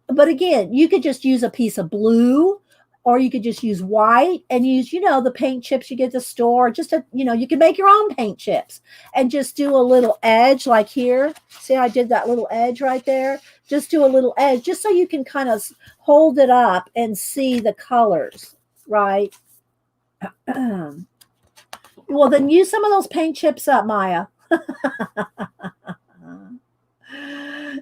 But again, you could just use a piece of blue, or you could just use white and use, the paint chips you get at the store. You can make your own paint chips and just do a little edge like here. See, I did that little edge right there. Just do a little edge just so you can kind of hold it up and see the colors, right? Well, then use some of those paint chips up, Maya.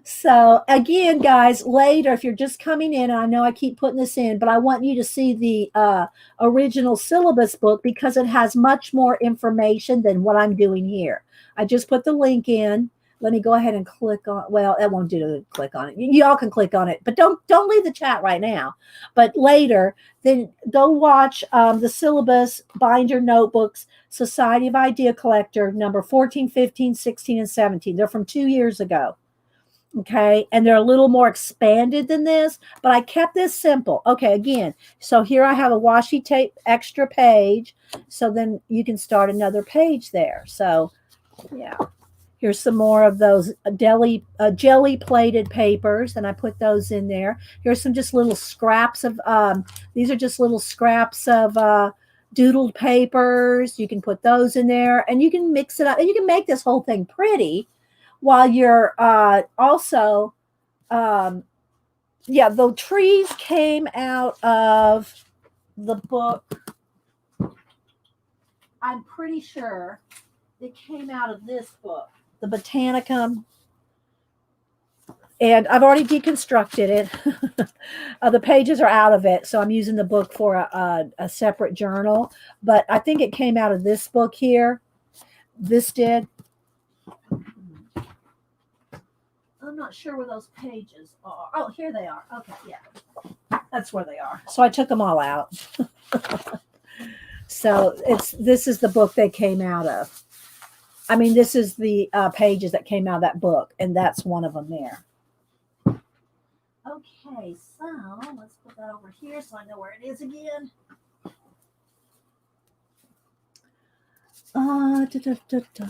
So again, guys, later, if you're just coming in, I know I keep putting this in, but I want you to see the original syllabus book because it has much more information than what I'm doing here. I just put the link in. Let me go ahead and click on, well, that won't do to click on it. Y'all can click on it, but don't leave the chat right now. But later, then go watch the syllabus, Binder Notebooks, Society of Idea Collector, number 14, 15, 16, and 17. They're from 2 years ago. Okay, and they're a little more expanded than this, but I kept this simple. Okay, again, so here I have a washi tape extra page, so then you can start another page there. So, yeah. Here's some more of those jelly plated papers, and I put those in there. Here's some just little scraps of, these are just little scraps of doodled papers. You can put those in there, and you can mix it up, and you can make this whole thing pretty while you're also Yeah, the trees came out of the book. I'm pretty sure it came out of this book, the Botanicum, and I've already deconstructed it. The pages are out of it, so I'm using the book for a separate journal. But I think it came out of this book here. This did. I'm not sure where those pages are. Oh, here they are. Okay, yeah, that's where they are. So I took them all out. So this is the book they came out of. I mean, this is the pages that came out of that book, and that's one of them there. Okay, so let's put that over here so I know where it is again. Da, da, da.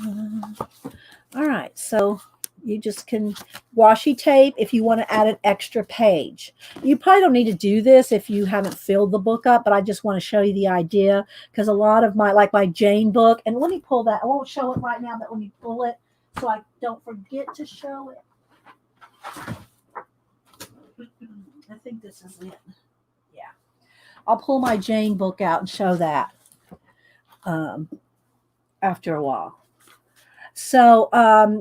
All right, so you just can washi tape if you want to add an extra page. You probably don't need to do this if you haven't filled the book up, but I just want to show you the idea because a lot of my Jane book, and let me pull that. I won't show it right now, but let me pull it so I don't forget to show it. I think this is it. Yeah. I'll pull my Jane book out and show that after a while. So,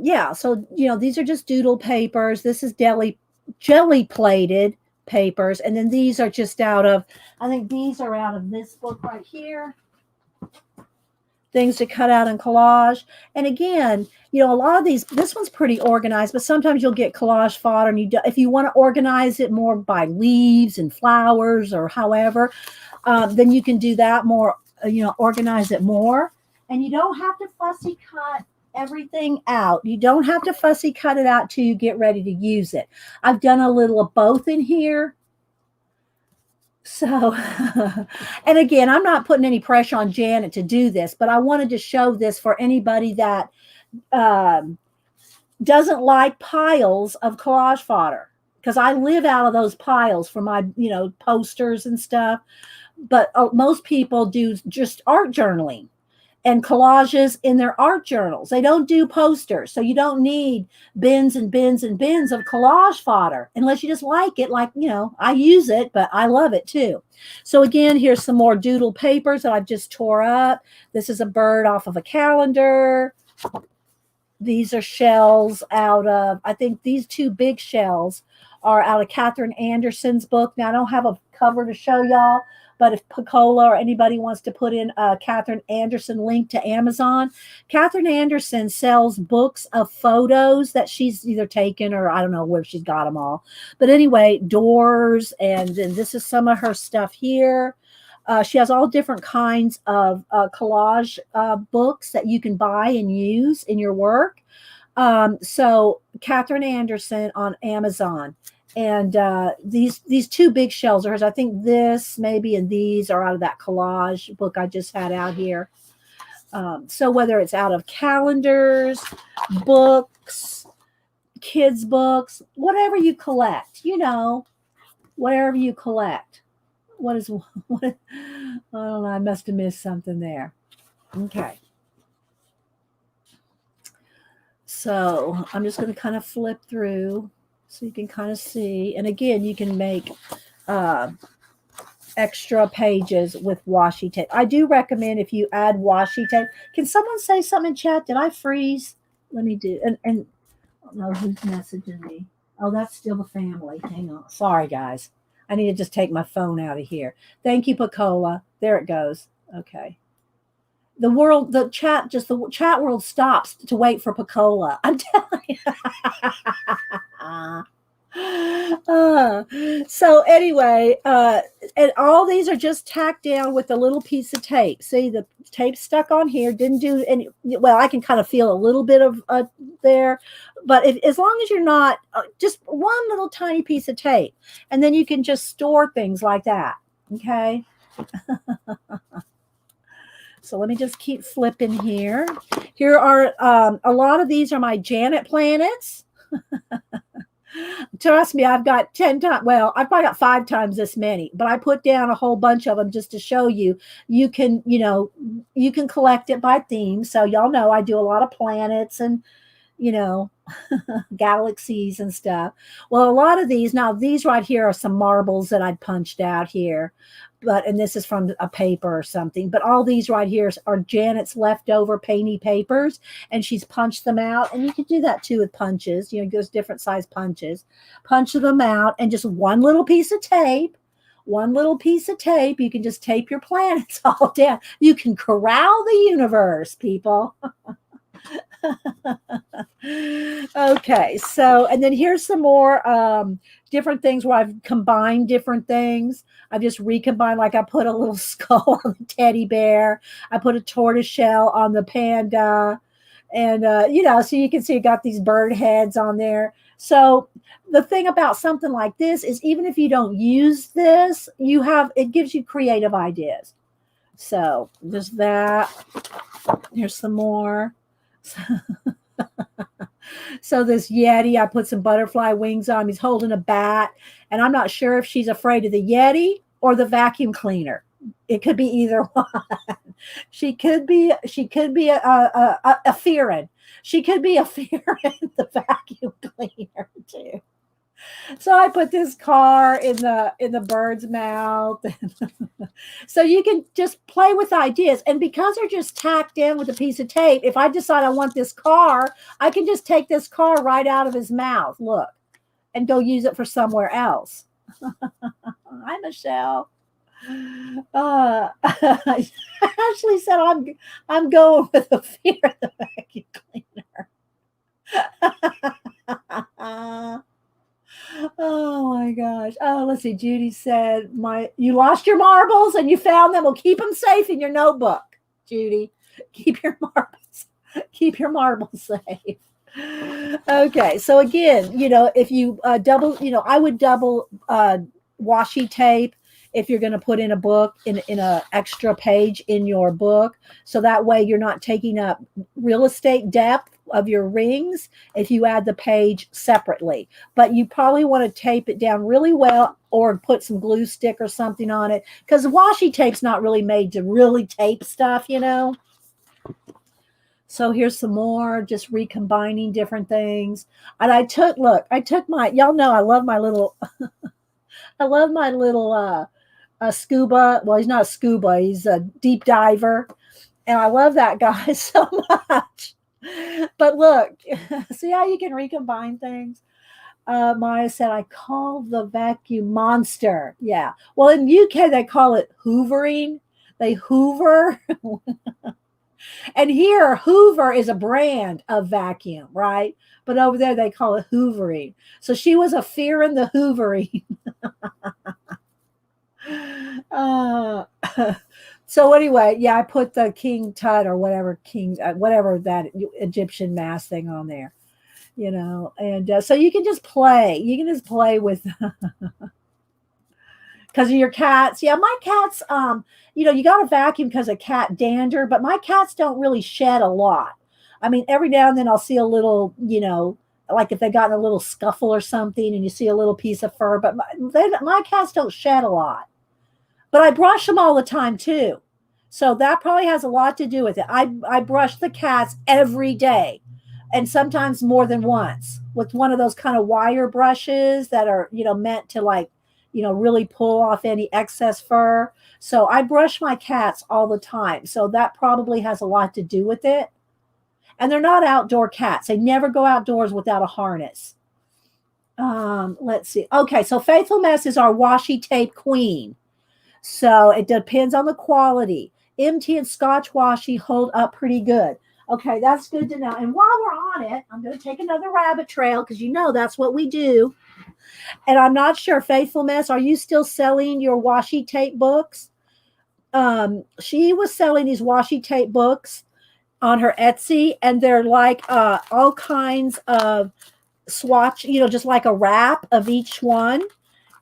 yeah. So, these are just doodle papers. This is jelly plated papers. And then these are just I think these are out of this book right here. Things to cut out in collage. And again, a lot of this one's pretty organized, but sometimes you'll get collage fodder, and if you want to organize it more by leaves and flowers or however, then you can do that more, organize it more. And you don't have to fussy cut everything out. You don't have to fussy cut it out till you get ready to use it. I've done a little of both in here. So, and again, I'm not putting any pressure on Janet to do this, but I wanted to show this for anybody that doesn't like piles of collage fodder, because I live out of those piles for my, posters and stuff. But most people do just art journaling and collages in their art journals. They don't do posters. So you don't need bins and bins and bins of collage fodder unless you just like it. Like, I use it, but I love it too. So again, here's some more doodle papers that I've just tore up. This is a bird off of a calendar. These are shells out of, I think these two big shells are out of Catherine Anderson's book. Now, I don't have a cover to show y'all, but if Picola or anybody wants to put in a Catherine Anderson link to Amazon, Catherine Anderson sells books of photos that she's either taken or I don't know where she's got them all. But anyway, doors, and then this is some of her stuff here. She has all different kinds of collage books that you can buy and use in your work. So Catherine Anderson on Amazon. And these two big shells are hers. I think this maybe and these are out of that collage book I just had out here. So whether it's out of calendars, books, kids' books, whatever you collect, whatever you collect. What? I don't know. I must have missed something there. Okay. So I'm just going to kind of flip through so you can kind of see. And again, you can make extra pages with washi tape. I do recommend if you add washi tape. Can someone say something in chat? Did I freeze? Let me do. And I don't know who's messaging me. Oh, that's still the family. Hang on. Sorry, guys. I need to just take my phone out of here. Thank you, Picola. There it goes. Okay. The chat world stops to wait for Picola. I'm telling you. So anyway, and all these are just tacked down with a little piece of tape. See, the tape stuck on here. Didn't do any. Well, I can kind of feel a little bit of there, but as long as you're not just one little tiny piece of tape, and then you can just store things like that. Okay. So let me just keep flipping here. Here are a lot of these are my Janet planets. Trust me, I've got 10 times. Well, I've probably got 5 times this many, but I put down a whole bunch of them just to show you. You can collect it by theme. So y'all know I do a lot of planets and, you know, galaxies and stuff. Well, a lot of these, now these right here are some marbles that I'd punched out here. But, and this is from a paper or something, but all these right here are Janet's leftover painty papers, and she's punched them out. And you can do that too with punches, you know, there's different size punches, punch them out, and just one little piece of tape, you can just tape your planets all down. You can corral the universe, people. Okay, so, and then here's some more different things where I've combined different things. I've just recombined, like I put a little skull on the teddy bear, I put a tortoise shell on the panda, and you know, so you can see I got these bird heads on there. So the thing about something like this is, even if you don't use this, you have, it gives you creative ideas. So there's that. Here's some more. So this Yeti, I put some butterfly wings on him. He's holding a bat, and I'm not sure if she's afraid of the Yeti or the vacuum cleaner. It could be either one. She could be a fearing. She could be a fearing the vacuum cleaner too. So I put this car in the bird's mouth. So you can just play with ideas. And because they're just tacked in with a piece of tape, if I decide I want this car, I can just take this car right out of his mouth, look, and go use it for somewhere else. Hi, Michelle. Ashley said I'm going with the fear of the vacuum cleaner. Oh my gosh. Oh, let's see. Judy said, you lost your marbles and you found them. Well, keep them safe in your notebook, Judy. Keep your marbles safe. Okay. So again, you know, if you double, you know, I would double washi tape if you're going to put in a book, in a extra page in your book. So that way you're not taking up real estate depth of your rings if you add the page separately. But you probably want to tape it down really well, or put some glue stick or something on it, because washi tape's not really made to really tape stuff, you know. So here's some more, just recombining different things. And I took my, y'all know I love my little scuba. Well, he's not a scuba, he's a deep diver. And I love that guy so much. But look, see how you can recombine things? Maya said, I call the vacuum monster. Yeah. Well, in UK, they call it hoovering. They hoover. And here, Hoover is a brand of vacuum, right? But over there, they call it hoovering. So she was a fear in the hoovering. So anyway, yeah, I put the King Tut or whatever whatever that Egyptian mask thing on there, you know, and so you can just play. You can just play with because of your cats. Yeah, my cats, you know, you got to vacuum because of cat dander, but my cats don't really shed a lot. I mean, every now and then I'll see a little, you know, like if they got in a little scuffle or something, and you see a little piece of fur. But my cats don't shed a lot. But I brush them all the time too. So that probably has a lot to do with it. I brush the cats every day, and sometimes more than once, with one of those kind of wire brushes that are, you know, meant to, like, you know, really pull off any excess fur. So I brush my cats all the time. So that probably has a lot to do with it. And they're not outdoor cats. They never go outdoors without a harness. Let's see. Okay, so Faithful Mess is our washi tape queen. So it depends on the quality. MT and Scotch washi hold up pretty good. Okay, that's good to know. And while we're on it, I'm going to take another rabbit trail, because you know that's what we do. And I'm not sure, Faithful Mess, are you still selling your washi tape books? She was selling these washi tape books on her Etsy, and they're like all kinds of swatch, you know, just like a wrap of each one.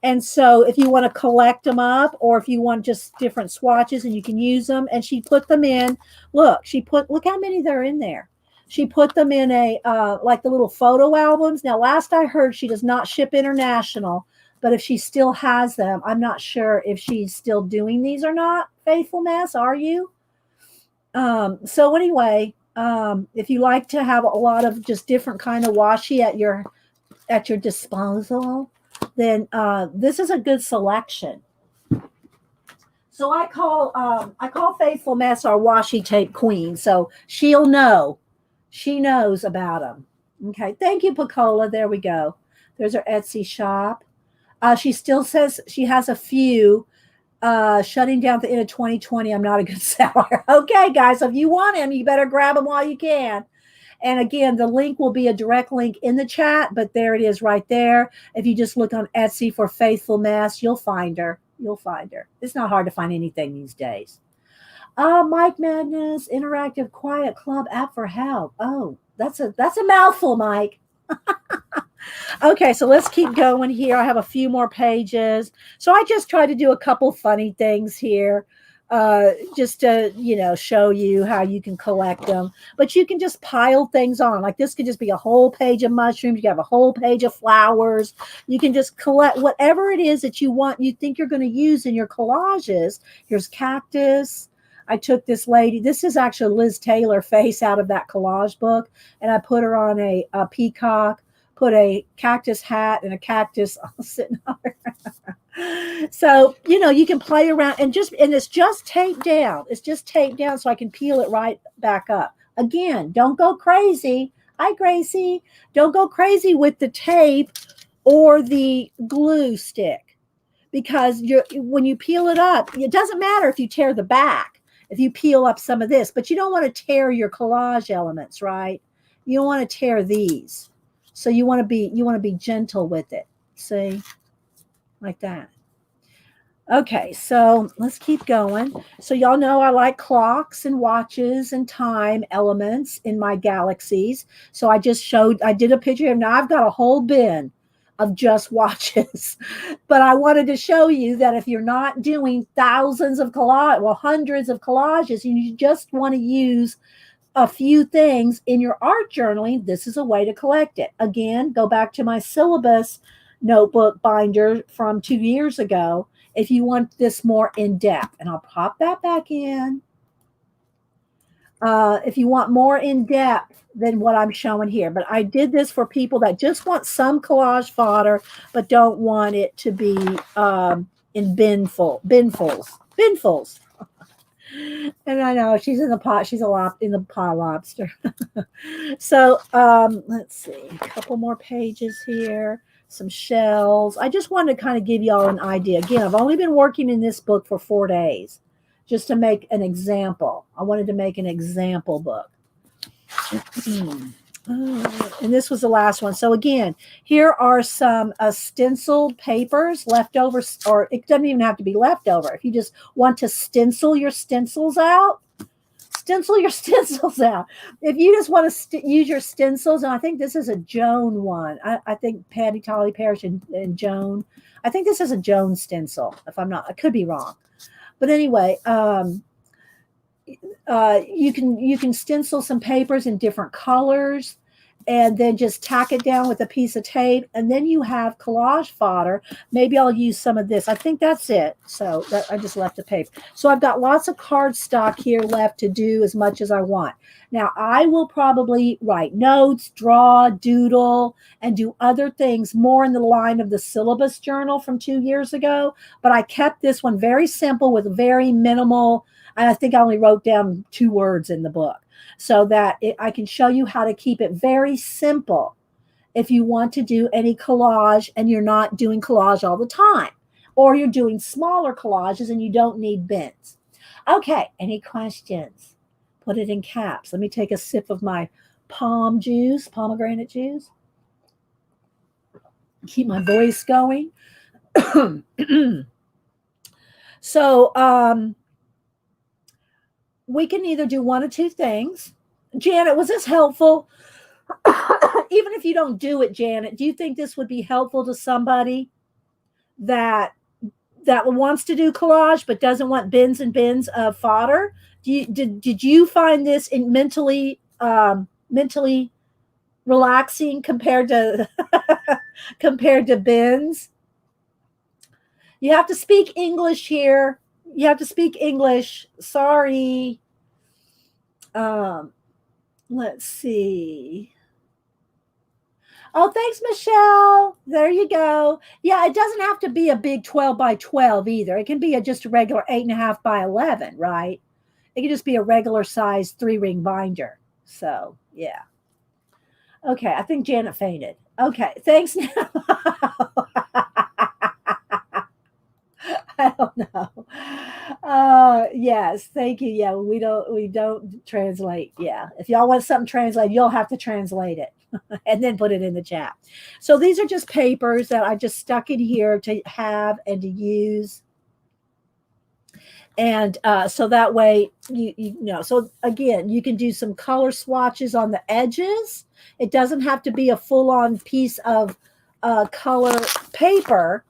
And so if you want to collect them up, or if you want just different swatches and you can use them, and she put them in, look how many there are in there. She put them in a, like the little photo albums. Now, last I heard, she does not ship international, but if she still has them, I'm not sure if she's still doing these or not. Faithful Mess, are you? So anyway, If you like to have a lot of just different kind of washi at your disposal, then this is a good selection. So I call Faithful Mess our washi tape queen. So she'll know. She knows about them. Okay. Thank you, Pacola. There we go. There's her Etsy shop. She still says she has a few shutting down at the end of 2020. I'm not a good seller. Okay, guys. If you want him, you better grab them while you can. And again, the link will be a direct link in the chat, but there it is right there. If you just look on Etsy for Faithful Mess, you'll find her. You'll find her. It's not hard to find anything these days. Mike Madness, Interactive Quiet Club app for help. Oh, that's a mouthful, Mike. Okay, so let's keep going here. I have a few more pages. So I just tried to do a couple funny things here. Just to show you how you can collect them, but you can just pile things on. Like this could just be a whole page of mushrooms. You can have a whole page of flowers. You can just collect whatever it is that you want, you think you're going to use in your collages. Here's cactus. I took this lady, this is actually Liz Taylor face out of that collage book, and I put her on a peacock, put a cactus hat and a cactus sitting on her. So, you can play around and it's just taped down. It's just taped down so I can peel it right back up. Again, don't go crazy. Hi, Gracie. Don't go crazy with the tape or the glue stick, because when you peel it up, it doesn't matter if you tear the back, if you peel up some of this, but you don't want to tear your collage elements, right? You don't want to tear these. So you want to be gentle with it. See? Like that. Okay, so let's keep going. So y'all know I like clocks and watches and time elements in my galaxies. So I did a picture, and now I've got a whole bin of just watches. But I wanted to show you that if you're not doing hundreds of collages, and you just want to use a few things in your art journaling, this is a way to collect it. Again, go back to my syllabus notebook binder from 2 years ago if you want this more in depth, and I'll pop that back in. If you want more in depth than what I'm showing here, but I did this for people that just want some collage fodder but don't want it to be in binfuls. And I know she's in the pot. She's in the pot lobster. So let's see, a couple more pages here. Some shells. I just wanted to kind of give y'all an idea. Again, I've only been working in this book for 4 days, just to make an example. I wanted to make an example book. And this was the last one. So again, here are some stenciled papers, leftovers, or it doesn't even have to be leftover. If you just want to stencil your stencils out, stencil your stencils out. If you just want to use your stencils, and I think this is a Joan one. I think Patty Tolly Parrish and Joan. I think this is a Joan stencil. If I'm not, I could be wrong. But anyway, you can stencil some papers in different colors, and then just tack it down with a piece of tape, and then you have collage fodder. Maybe I'll use some of this. I think that's it. So I just left the paper. So I've got lots of cardstock here left to do as much as I want. Now I will probably write notes, draw, doodle, and do other things more in the line of the syllabus journal from 2 years ago. But I kept this one very simple with very minimal. I think I only wrote down 2 words in the book, so that I can show you how to keep it very simple if you want to do any collage and you're not doing collage all the time, or you're doing smaller collages and you don't need bins. Okay, any questions? Put it in caps. Let me take a sip of my pomegranate juice. Keep my voice going. So, we can either do one of 2 things. Janet, was this helpful? Even if you don't do it, Janet, do you think this would be helpful to somebody that wants to do collage but doesn't want bins and bins of fodder? Did you find this mentally relaxing compared to compared to bins? You have to speak English here. You have to speak English. Sorry. Let's see. Oh, thanks, Michelle. There you go. Yeah, it doesn't have to be a big 12 by 12 either. It can be just a regular 8.5 by 11, right? It can just be a regular size 3-ring binder. So, yeah. Okay, I think Janet fainted. Okay, thanks now. I don't know. Yes, thank you. Yeah, we don't translate. Yeah, if y'all want something translated, you'll have to translate it and then put it in the chat. So these are just papers that I just stuck in here to have and to use, and so that way you know. So again, you can do some color swatches on the edges. It doesn't have to be a full on piece of color paper.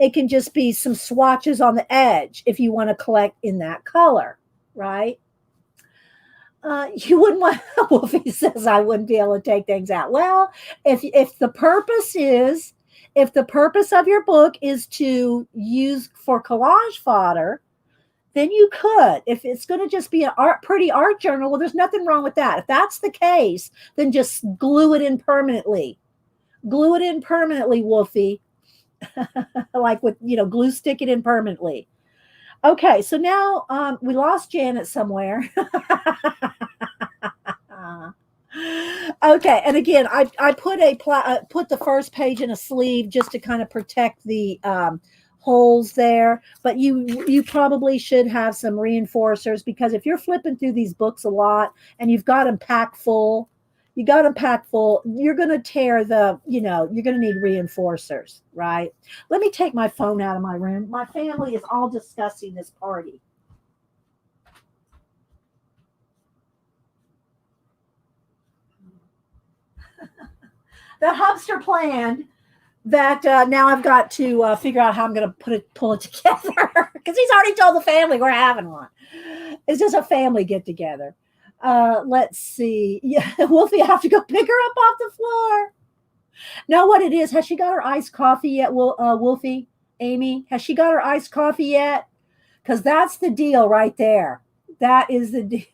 It can just be some swatches on the edge if you want to collect in that color, right? You wouldn't want. Wolfie says I wouldn't be able to take things out. Well, if the purpose is, if the purpose of your book is to use for collage fodder, then you could. If it's going to just be an pretty art journal, well, there's nothing wrong with that. If that's the case, then just glue it in permanently. Glue it in permanently, Wolfie. Like with, glue stick it in permanently. Okay, so now we lost Janet somewhere. Okay, and again, I put put the first page in a sleeve just to kind of protect the holes there. But you probably should have some reinforcers, because if you're flipping through these books a lot and you've got them packed full, you're going to tear you're going to need reinforcers, right? Let me take my phone out of my room. My family is all discussing this party. The hubster planned that now I've got to figure out how I'm going to pull it together, because he's already told the family we're having one. It's just a family get together. Let's see. Yeah, Wolfie, I have to go pick her up off the floor. Now, what it is? Has she got her iced coffee yet, Wolfie? Amy, has she got her iced coffee yet? Because that's the deal right there. That is the deal.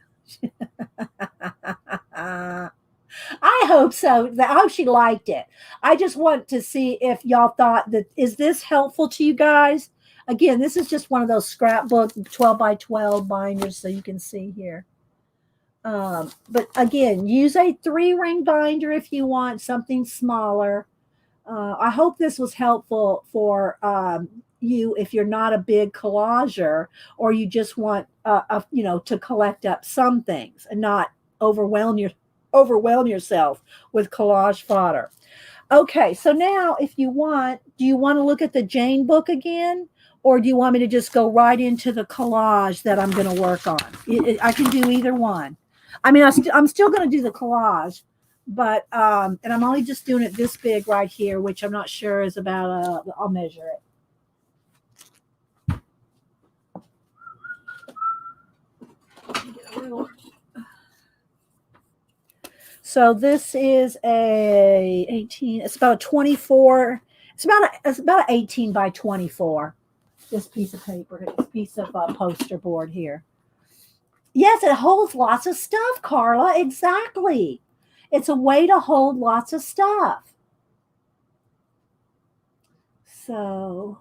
I hope so. I hope she liked it. I just want to see if y'all thought that, is this helpful to you guys? Again, this is just one of those scrapbook 12 by 12 binders, so you can see here. But again, use a 3-ring binder if you want something smaller. I hope this was helpful for you if you're not a big collager, or you just want to collect up some things and not overwhelm yourself with collage fodder. Okay, so now if you want, do you want to look at the Jane book again? Or do you want me to just go right into the collage that I'm going to work on? I can do either one. I mean, I'm still going to do the collage, but and I'm only just doing it this big right here, which I'm not sure is about. I'll measure it. So this is a 18. It's about a 24. It's about an 18 by 24. This piece of paper, this piece of poster board here. Yes, it holds lots of stuff, Carla. Exactly. It's a way to hold lots of stuff. So,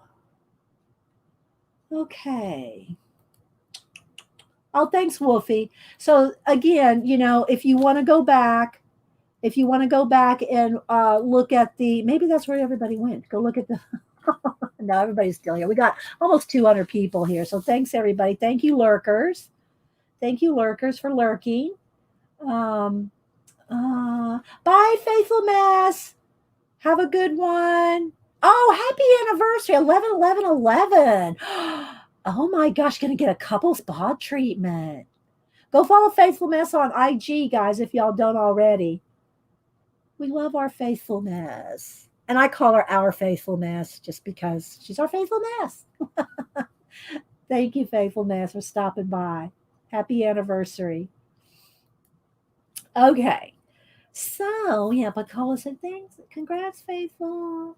okay. Oh, thanks, Wolfie. So again, if you want to go back, and look at maybe that's where everybody went. Go look at the. No, everybody's still here. We got almost 200 people here. So thanks, everybody. Thank you, lurkers. Thank you, lurkers, for lurking. Bye, Faithful Mass. Have a good one. Oh, happy anniversary, 11/11/11. Oh my gosh, gonna get a couple spa treatment. Go follow Faithful Mass on IG, guys, if y'all don't already. We love our Faithful Mass. And I call her our Faithful Mass just because she's our Faithful Mass. Thank you, Faithful Mass, for stopping by. Happy anniversary. Okay. So, yeah, but Cola said, thanks. Congrats, Faithful.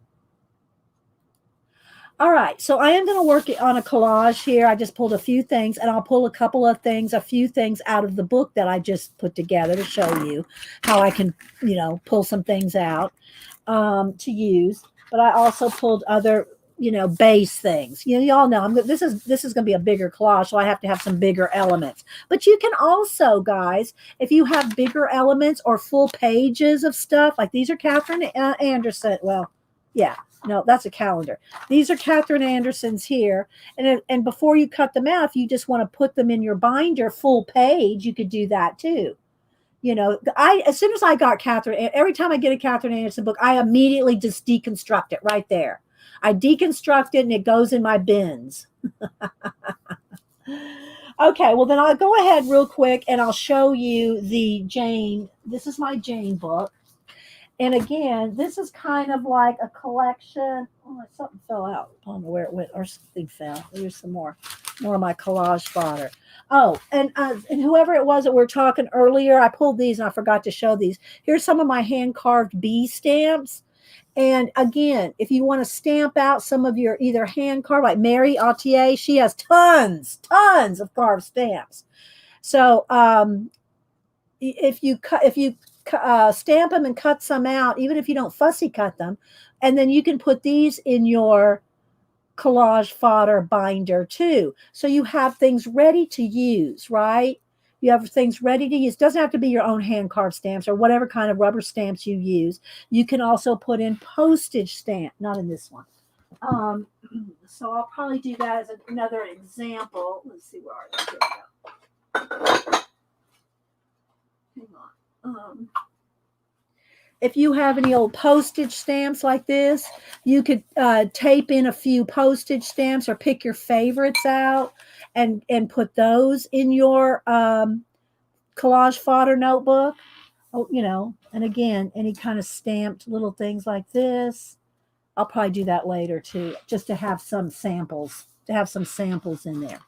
All right, so I am going to work on a collage here. I just pulled a few things, and I'll pull a few things out of the book that I just put together to show you how I can, pull some things out to use. But I also pulled other, base things. Y'all know this is going to be a bigger collage, so I have to have some bigger elements. But you can also, guys, if you have bigger elements or full pages of stuff, like these are Catherine Anderson. Well, yeah, no, that's a calendar. These are Catherine Anderson's here. And before you cut them out, if you just want to put them in your binder full page, you could do that too. I as soon as I got Catherine, every time I get a Catherine Anderson book, I immediately just deconstruct it right there. I deconstruct it and it goes in my bins. Okay, well then I'll go ahead real quick and I'll show you the Jane. This is my Jane book. And again, this is kind of like a collection. Oh, something fell out. I don't know where it went, or something fell. There's some more of my collage fodder. Oh, and whoever it was that we were talking earlier, I pulled these and I forgot to show these. Here's some of my hand carved bee stamps. And again, if you want to stamp out some of your either hand carved, like Mary Autier, she has tons of carved stamps. So if you stamp them and cut some out, even if you don't fussy cut them, and then you can put these in your collage fodder binder too. So you have things ready to use, right? You have things ready to use. It doesn't have to be your own hand carved stamps or whatever kind of rubber stamps you use. You can also put in postage stamp, not in this one. So I'll probably do that as another example. Let's see, where are they? Here we go. Hang on. If you have any old postage stamps like this, you could tape in a few postage stamps or pick your favorites out and put those in your collage fodder notebook. Oh, and again, any kind of stamped little things like this. I'll probably do that later too, just to have some samples, in there.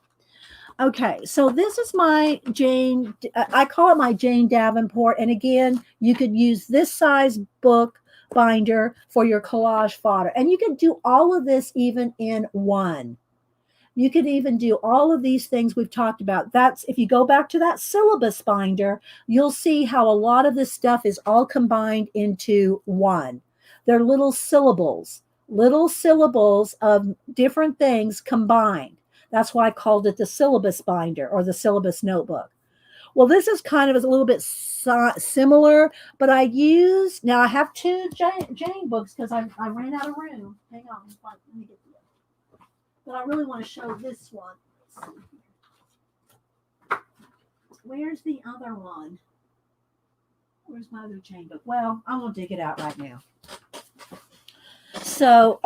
Okay, so this is my Jane, I call it my Jane Davenport. And again, you could use this size book binder for your collage fodder. And you could do all of this even in one. You could even do all of these things we've talked about. That's, if you go back to that syllabus binder, you'll see how a lot of this stuff is all combined into one. They're little syllables of different things combined. That's why I called it the syllabus binder or the syllabus notebook. Well, this is kind of a little bit similar, but I have two Jane books because I ran out of room. Hang on, let me get the other. But I really want to show this one. Where's the other one? Where's my other Jane book? Well, I'm going to dig it out right now. So,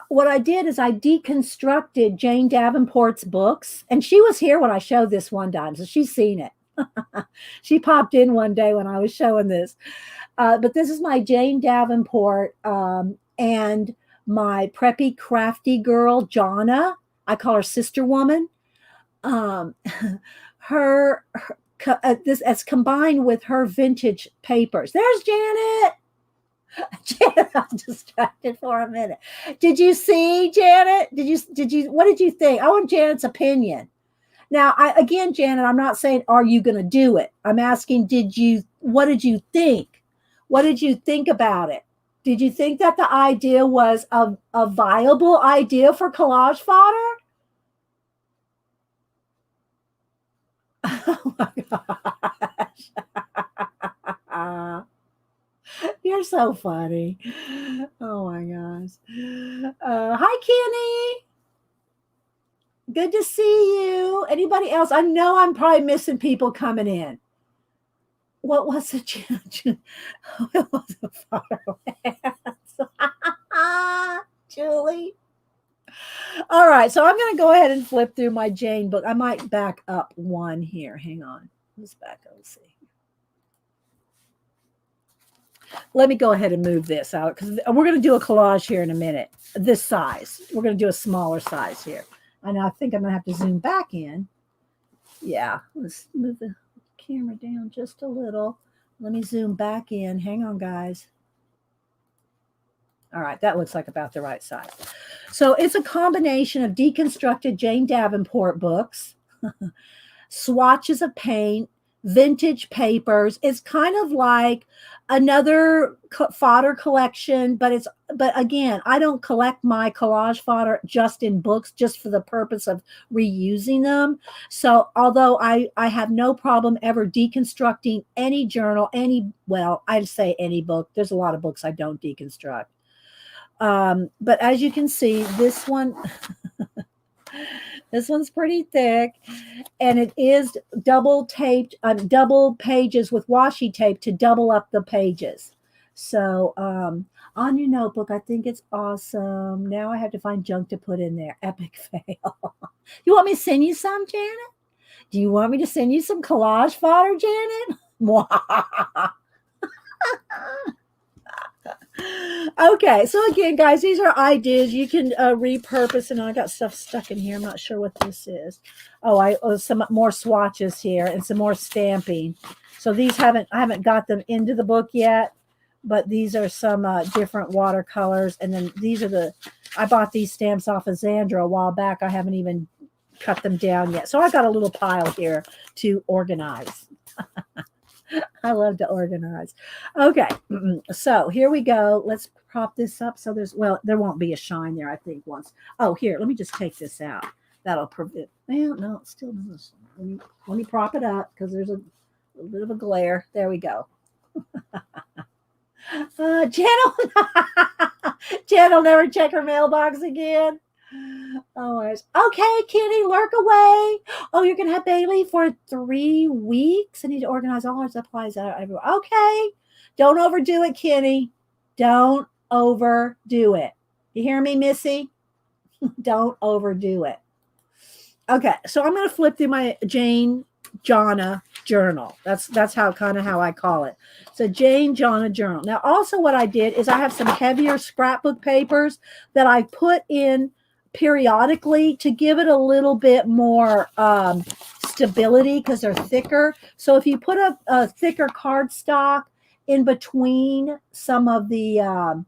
what I did is I deconstructed Jane Davenport's books, and she was here when I showed this one time, so she's seen it. She popped in one day when I was showing this. But this is my Jane Davenport and my preppy, crafty girl, Jonna. I call her Sister Woman. This as combined with her vintage papers. There's Janet. Janet, I'm distracted for a minute. Did you see, Janet? What did you think? I want Janet's opinion. Now, Janet, I'm not saying, are you going to do it? I'm asking, what did you think? What did you think about it? Did you think that the idea was a viable idea for collage fodder? Oh my gosh. You're so funny. Oh my gosh. Hi, Kenny. Good to see you. Anybody else? I know I'm probably missing people coming in. What was it? It wasn't Julie. All right, so I'm going to go ahead and flip through my Jane book. I might back up one here. Hang on. Let's back up. Let's see. Let me go ahead and move this out because we're going to do a collage here in a minute. This size. We're going to do a smaller size here. And I think I'm going to have to zoom back in. Yeah, let's move the camera down just a little. Let me zoom back in. Hang on, guys. All right, that looks like about the right size. So it's a combination of deconstructed Jane Davenport books, swatches of paint, vintage papers. It's kind of like another fodder collection, but again, I don't collect my collage fodder just in books, just for the purpose of reusing them. So although I have no problem ever deconstructing any journal, well, I'd say any book. There's a lot of books I don't deconstruct. But as you can see, this one, this one's pretty thick, and it is double taped, double pages with washi tape to double up the pages. So on your notebook, I think it's awesome. Now I have to find junk to put in there. Epic fail. You want me to send you some, Janet? Do you want me to send you some collage fodder, Janet? Okay, so again, guys, these are ideas you can repurpose, and I got stuff stuck in here. I'm not sure what this is. Oh, some more swatches here and some more stamping. So these I haven't got them into the book yet, but these are some different watercolors, and then these are I bought these stamps off of Zandra a while back. I haven't even cut them down yet, so I got a little pile here to organize. I love to organize. Okay, so here we go. Let's prop this up. So there won't be a shine there, I think, once. Oh, here, let me just take this out. That'll prevent. Well, no, it still does. Let me prop it up because there's a bit of a glare. There we go. Jen will never check her mailbox again. Always. Okay, Kitty, lurk away. Oh, you're gonna have Bailey for 3 weeks. I need to organize all our supplies out everywhere. Okay. Don't overdo it, Kitty. Don't overdo it. You hear me, Missy? Don't overdo it. Okay, so I'm gonna flip through my Jane Jonna journal. That's how I call it. So Jane Jonna journal. Now, also what I did is I have some heavier scrapbook papers that I put in periodically to give it a little bit more stability because they're thicker. So if you put a thicker cardstock in between some of the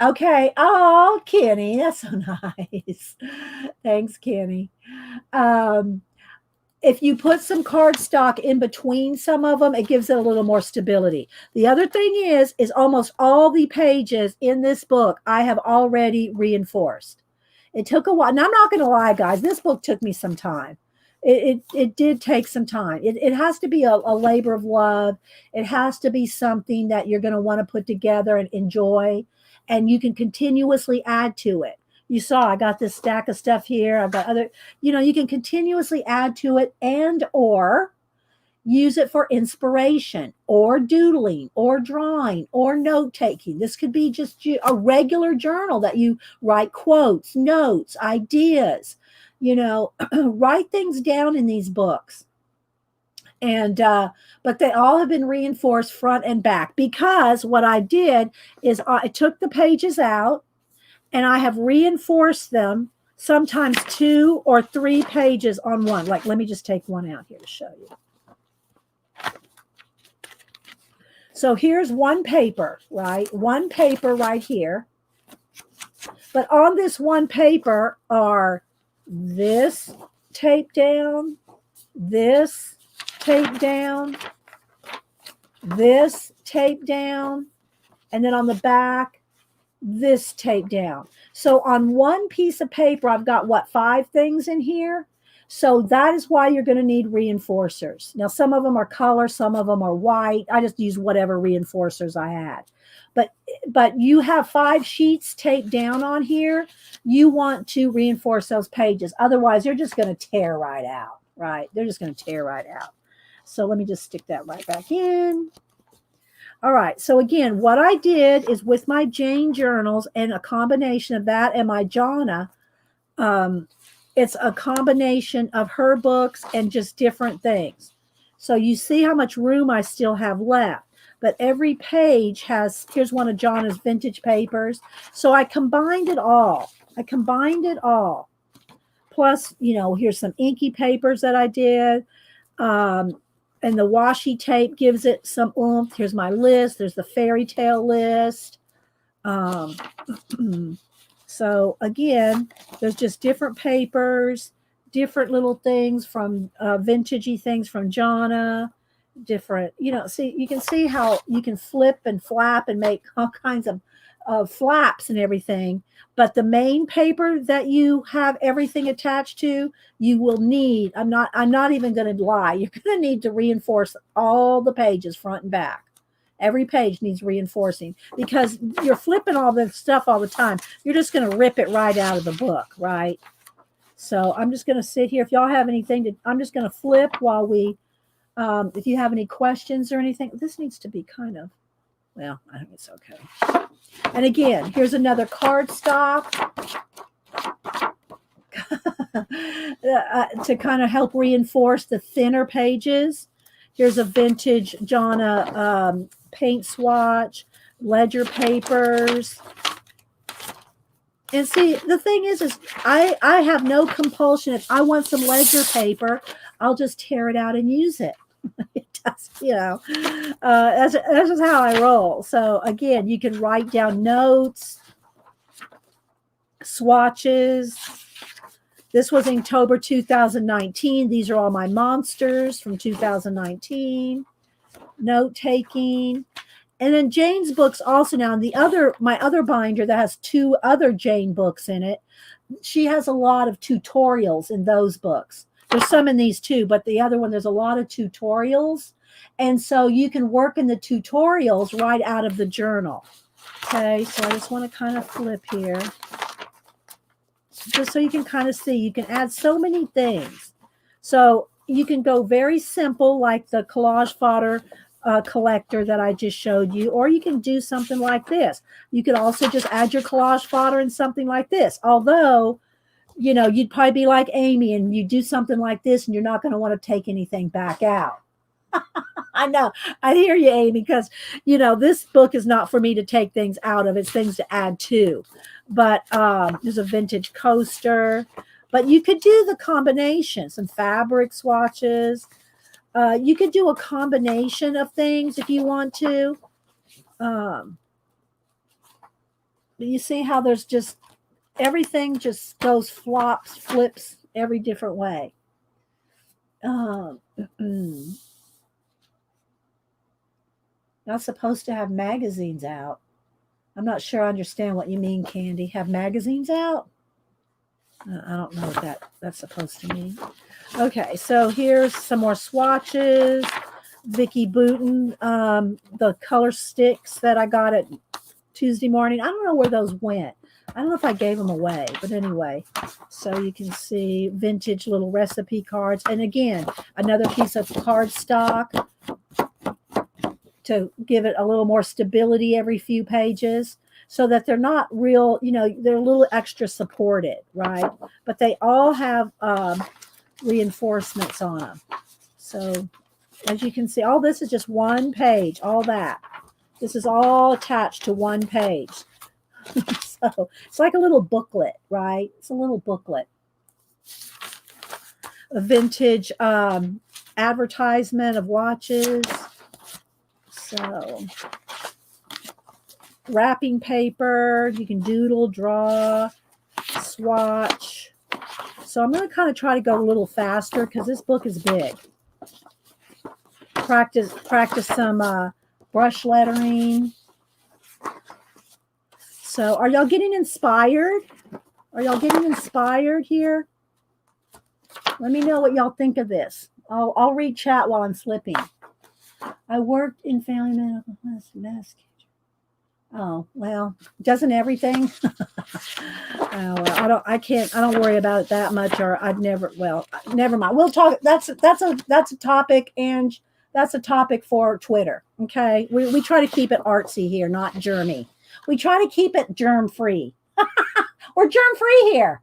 okay, oh, Kenny, that's so nice. Thanks, Kenny. If you put some cardstock in between some of them, it gives it a little more stability. The other thing is almost all the pages in this book I have already reinforced. It took a while. And I'm not going to lie, guys. This book took me some time. It did take some time. It has to be a labor of love. It has to be something that you're going to want to put together and enjoy. And you can continuously add to it. You saw I got this stack of stuff here. I've got other, you can continuously add to it and or use it for inspiration or doodling or drawing or note taking. This could be just a regular journal that you write quotes, notes, ideas, write things down in these books. And but they all have been reinforced front and back because what I did is I took the pages out and I have reinforced them, sometimes 2 or 3 pages on one. Like, let me just take one out here to show you. So here's one paper, right? One paper right here. But on this one paper are this taped down, this taped down, this taped down, and then on the back, this tape down. So on one piece of paper, I've got 5 things in here. So that is why you're going to need reinforcers. Now, some of them are color, some of them are white. I just use whatever reinforcers I had. But you have 5 sheets taped down on here. You want to reinforce those pages. Otherwise, they're just going to tear right out, right? They're just going to tear right out. So let me just stick that right back in. All right, so again, what I did is with my Jane journals and a combination of that and my Jonna, it's a combination of her books and just different things. So you see how much room I still have left, but every page here's one of Jonna's vintage papers. So I combined it all. Plus, here's some inky papers that I did. And the washi tape gives it some oomph. Here's my list. There's the fairy tale list. Um, so again, there's just different papers, different little things from vintagey things from Jonna, different, see, you can see how you can flip and flap and make all kinds of flaps and everything. But the main paper that you have everything attached to, you will need, I'm not even going to lie, you're going to need to reinforce all the pages front and back. Every page needs reinforcing because you're flipping all this stuff all the time. You're just going to rip it right out of the book, right? So I'm just going to sit here. If y'all have anything I'm just going to flip while we, if you have any questions or anything. This needs to be kind of, well, I think it's okay. And again, here's another cardstock to kind of help reinforce the thinner pages. Here's a vintage Jonna paint swatch, ledger papers. And see, the thing is I have no compulsion. If I want some ledger paper, I'll just tear it out and use it. It does, that's just how I roll. So again, you can write down notes, swatches. This was October 2019. These are all my monsters from 2019. Note taking. And then Jane's books also now. My other binder that has 2 other Jane books in it, she has a lot of tutorials in those books. There's some in these too, but the other one, there's a lot of tutorials. And so you can work in the tutorials right out of the journal. Okay, so I just want to kind of flip here. Just so you can kind of see, you can add so many things. So you can go very simple, like the Collage Fodder collector that I just showed you, or you can do something like this. You could also just add your Collage Fodder in something like this. Although, you'd probably be like Amy and you do something like this and you're not going to want to take anything back out. I know. I hear you, Amy, because, this book is not for me to take things out of. It's things to add to. But there's a vintage coaster. But you could do the combination, some fabric swatches. You could do a combination of things if you want to. You see how there's just everything just goes flops, flips every different way. Not supposed to have magazines out. I'm not sure I understand what you mean, Candy. Have magazines out? I don't know what that's supposed to mean. Okay, so here's some more swatches. Vicky Booten, the color sticks that I got at Tuesday morning. I don't know where those went. I don't know if I gave them away, but anyway. So you can see vintage little recipe cards. And again, another piece of cardstock to give it a little more stability every few pages so that they're not real, they're a little extra supported, right? But they all have reinforcements on them. So as you can see, all this is just one page, all that. This is all attached to one page. So it's like a little booklet, right? It's a little booklet. A vintage advertisement of watches. So wrapping paper, you can doodle, draw, swatch. So I'm going to kind of try to go a little faster because this book is big. Practice some brush lettering. So are y'all getting inspired? Are y'all getting inspired here? Let me know what y'all think of this. I'll read chat while I'm flipping. I worked in family medical mass. Oh, well, doesn't everything? I don't worry about it that much, or never mind. We'll talk. That's a topic, and that's a topic for Twitter. Okay. We try to keep it artsy here, not germy. We try to keep it germ free. We're germ free here.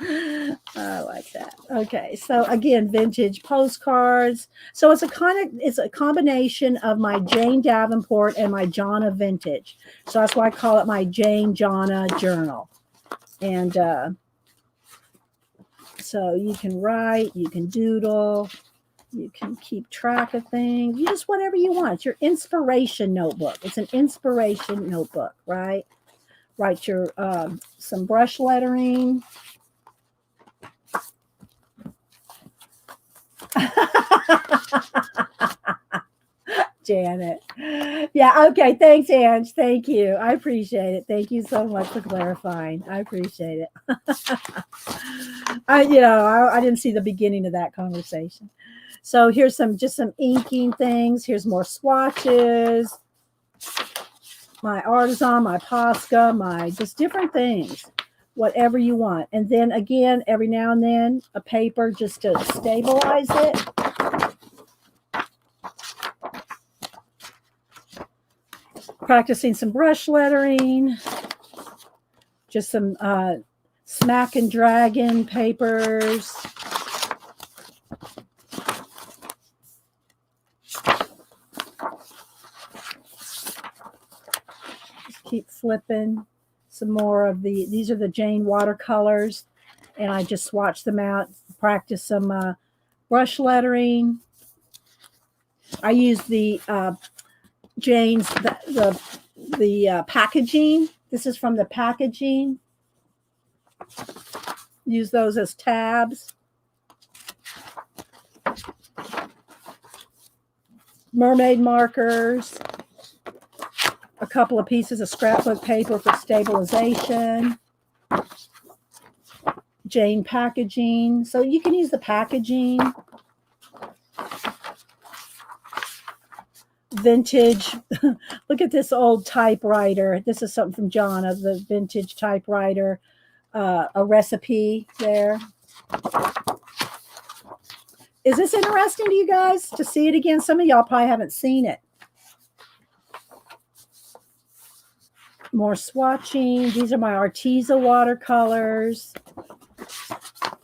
I like that. Okay, so again, vintage postcards. So it's a combination of my Jane Davenport and my Jonna vintage. So that's why I call it my Jane Jonna journal. And so you can write, you can doodle. You can keep track of things. You just whatever you want. It's your inspiration notebook. It's an inspiration notebook, right? Write your some brush lettering. Janet. Yeah, okay. Thanks, Ange. Thank you. I appreciate it. Thank you so much for clarifying. I appreciate it. I didn't see the beginning of that conversation. So here's just some inking things. Here's more swatches. My artisan, my Posca, my just different things. Whatever you want. And then again, every now and then, a paper just to stabilize it. Practicing some brush lettering, just some Smack and Dragon papers. Just keep flipping some more of these are the Jane watercolors, and I just swatch them out, practice some brush lettering. I use the Jane's the packaging. This is from the packaging. Use those as tabs. Mermaid markers. A couple of pieces of scrapbook paper for stabilization. Jane packaging. So you can use the packaging. Vintage. Look at this old typewriter. This is something from Jonna, the vintage typewriter. A recipe there. Is this interesting to you guys to see it again? Some of y'all probably haven't seen it. More swatching. These are my Arteza watercolors.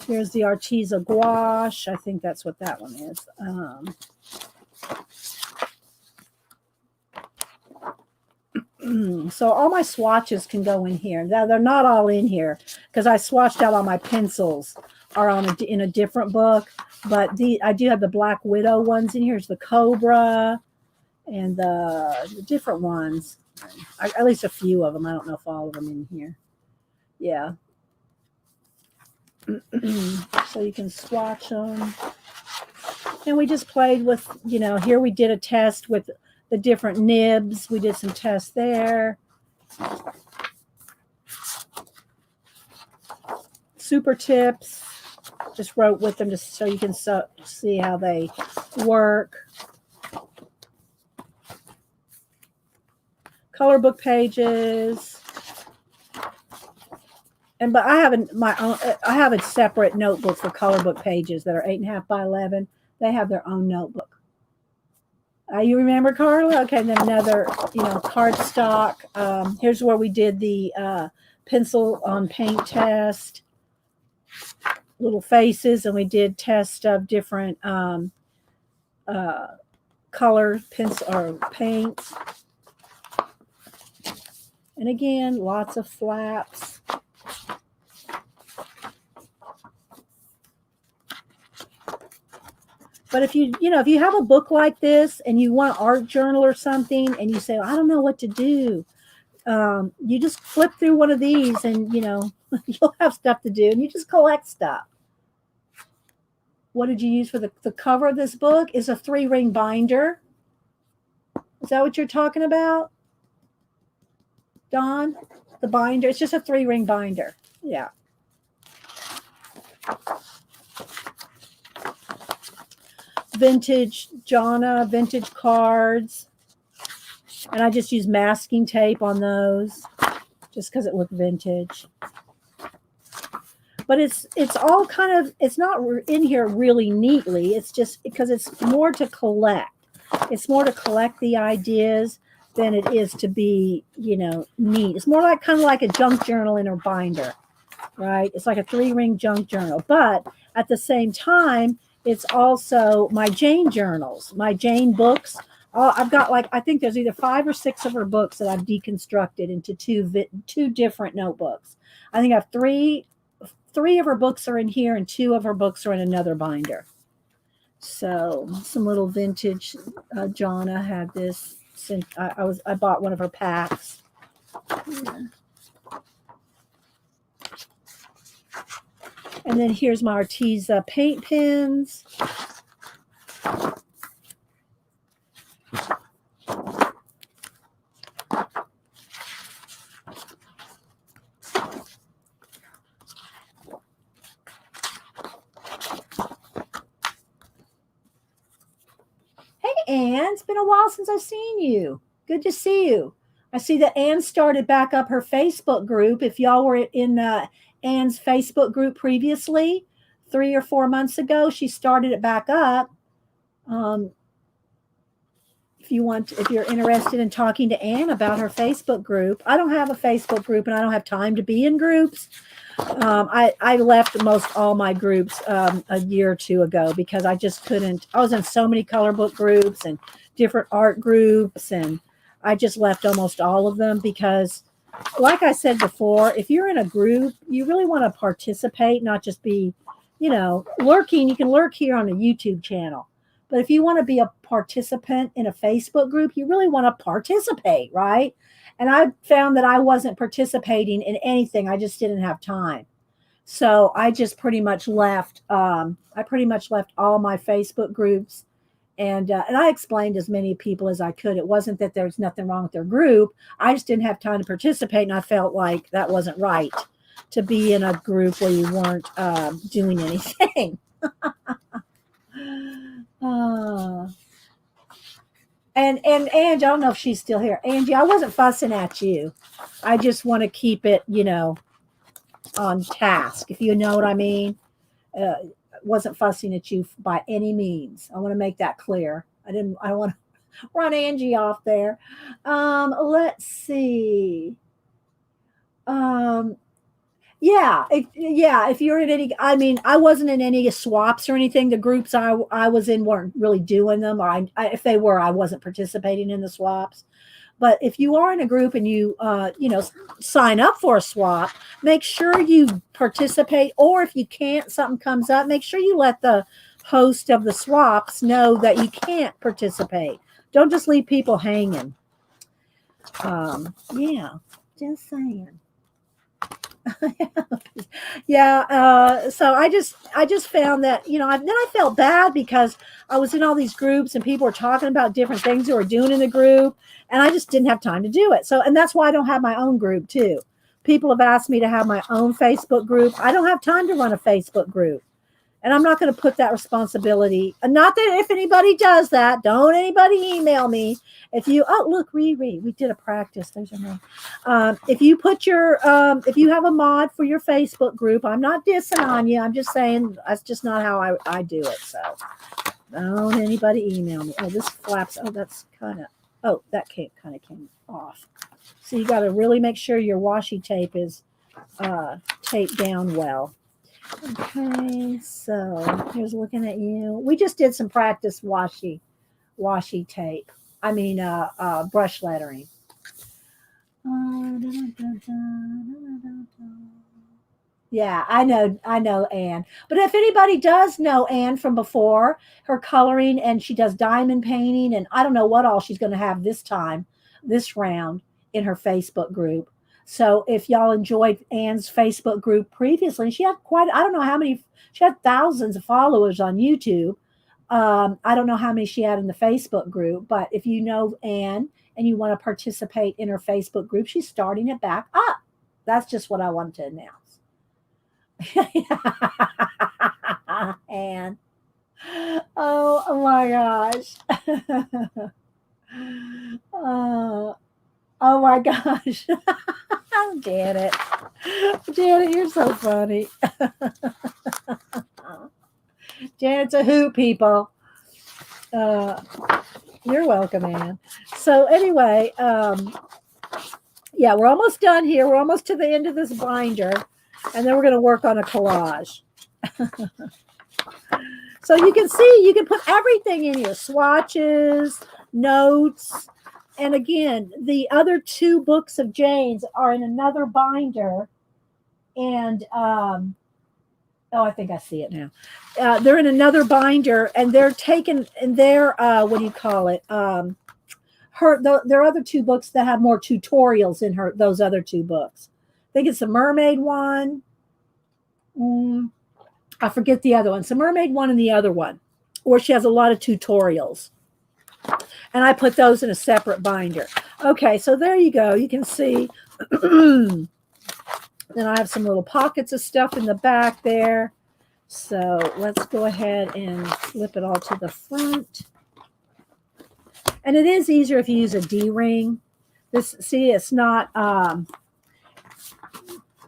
Here's the Arteza gouache. I think that's what that one is. So all my swatches can go in here. Now they're not all in here because I swatched out all my pencils are in a different book. But I do have the Black Widow ones in here. Here's the Cobra and the different ones. At least a few of them. I don't know if all of them in here. Yeah. So you can swatch them. And we just played with, here we did a test with the different nibs. We did some tests there. Super tips. Just wrote with them just so you can see how they work. Color book pages. But I have a separate notebook for color book pages that are 8.5 by 11. They have their own notebook. You remember, Carla? Okay, and then another, cardstock. Here's where we did the pencil on paint test, little faces, and we did test of different color pencil or paints. And again, lots of flaps. But if you have a book like this and you want an art journal or something and you say, I don't know what to do, you just flip through one of these and, you'll have stuff to do and you just collect stuff. What did you use for the cover of this book? Is a 3-ring binder. Is that what you're talking about, Dawn? The binder. It's just a 3-ring binder. Yeah. Vintage Jonna, vintage cards. And I just use masking tape on those just because it looked vintage. But it's all kind of, it's not in here really neatly. It's just because it's more to collect. It's more to collect the ideas than it is to be, neat. It's more like kind of like a junk journal in a binder, right? It's like a 3-ring junk journal. But at the same time, it's also my Jane journals, my Jane books. I've got I think there's either 5 or 6 of her books that I've deconstructed into two different notebooks. I think I have three of her books are in here and 2 of her books are in another binder. So some little vintage. Jonna had this since I bought one of her packs. Yeah. And then here's my Arteza paint pens. Hey, Ann, it's been a while since I've seen you. Good to see you. I see that Ann started back up her Facebook group. If y'all were in Ann's Facebook group previously, 3 or 4 months ago, she started it back up. Um, if you're interested in talking to Ann about her Facebook group, I don't have a Facebook group and I don't have time to be in groups. I left most all my groups a year or two ago because I just couldn't. I was in so many color book groups and different art groups, and I just left almost all of them because, like I said before, if you're in a group, you really want to participate, not just be, lurking. You can lurk here on a YouTube channel. But if you want to be a participant in a Facebook group, you really want to participate, right? And I found that I wasn't participating in anything. I just didn't have time. So I just pretty much left. I pretty much left all my Facebook groups, and I explained as many people as I could. It wasn't that there's nothing wrong with their group. I just didn't have time to participate, and I felt like that wasn't right to be in a group where you weren't doing anything. And Angie, I don't know if she's still here. Angie, I wasn't fussing at you. I just want to keep it, on task, if you know what I mean. Wasn't fussing at you by any means. I want to make that clear. I don't want to run Angie off there. Let's see. If you're in any, I mean, I wasn't in any swaps or anything. The groups I was in weren't really doing them, or if they were, I wasn't participating in the swaps. But if you are in a group and you sign up for a swap, make sure you participate. Or if you can't, something comes up, make sure you let the host of the swaps know that you can't participate. Don't just leave people hanging. Just saying. So I just found that then I felt bad because I was in all these groups and people were talking about different things they were doing in the group, and I just didn't have time to do it. So, and that's why I don't have my own group too. People have asked me to have my own Facebook group. I don't have time to run a Facebook group, and I'm not going to put that responsibility. Not that if anybody does that, don't anybody email me. If you look, Riri, we did a practice. There's your name. If you put your if you have a mod for your Facebook group, I'm not dissing on you. I'm just saying that's just not how I do it. So don't anybody email me. Oh, this flaps. Oh, that's kind of. That kind of came off. So you got to really make sure your washi tape is taped down well. Okay, so here's looking at you. We just did some practice washi tape. I mean, brush lettering. Yeah, I know Anne. But if anybody does know Anne from before, her coloring, and she does diamond painting, and I don't know what all she's going to have this round in her Facebook group. So if y'all enjoyed Anne's Facebook group previously, she had I don't know how many, she had thousands of followers on YouTube. I don't know how many she had in the Facebook group, but if you know Anne and you want to participate in her Facebook group, she's starting it back up. That's just what I wanted to announce. Anne. Oh my gosh. Oh my gosh. Janet, you're so funny. Janet's a hoot, people. You're welcome, Anne. So anyway, we're almost done here. We're almost to the end of this binder, and then we're going to work on a collage. So you can see, you can put everything in here: swatches, notes. And again, the other 2 books of Jane's are in another binder. And Oh, I think I see it now. They're in another binder, and they're taken, and they're what do you call it? There are other two books that have more tutorials in her. Those other two books. I think it's the mermaid one. Mm, I forget the other one. It's the mermaid one and the other one, where she has a lot of tutorials. And I put those in a separate binder. Okay, so there you go. You can see. Then I have some little pockets of stuff in the back there. So let's go ahead and flip it all to the front. And it is easier if you use a D-ring. See, it's not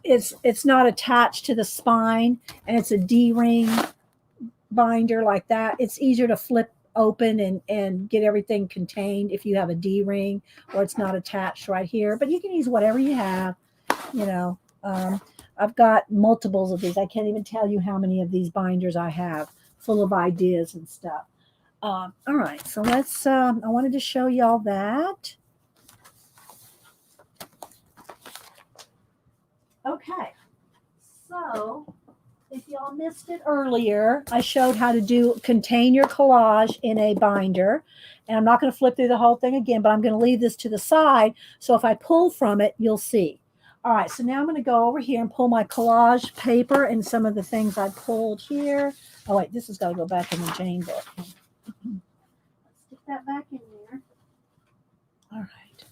it's not attached to the spine, and it's a D-ring binder like that. It's easier to flip open and get everything contained if you have a D-ring or it's not attached right here. But you can use whatever you have, you know. I've got multiples of these. I can't even tell you how many of these binders I have full of ideas and stuff. All right, so let's, I wanted to show y'all that. Okay, so if y'all missed it earlier, I showed how to contain your collage in a binder. And I'm not going to flip through the whole thing again, but I'm going to leave this to the side. So if I pull from it, you'll see. All right, so now I'm going to go over here and pull my collage paper and some of the things I pulled here. Oh, wait, this has got to go back in the Jane book. Let's stick that back in there. All right.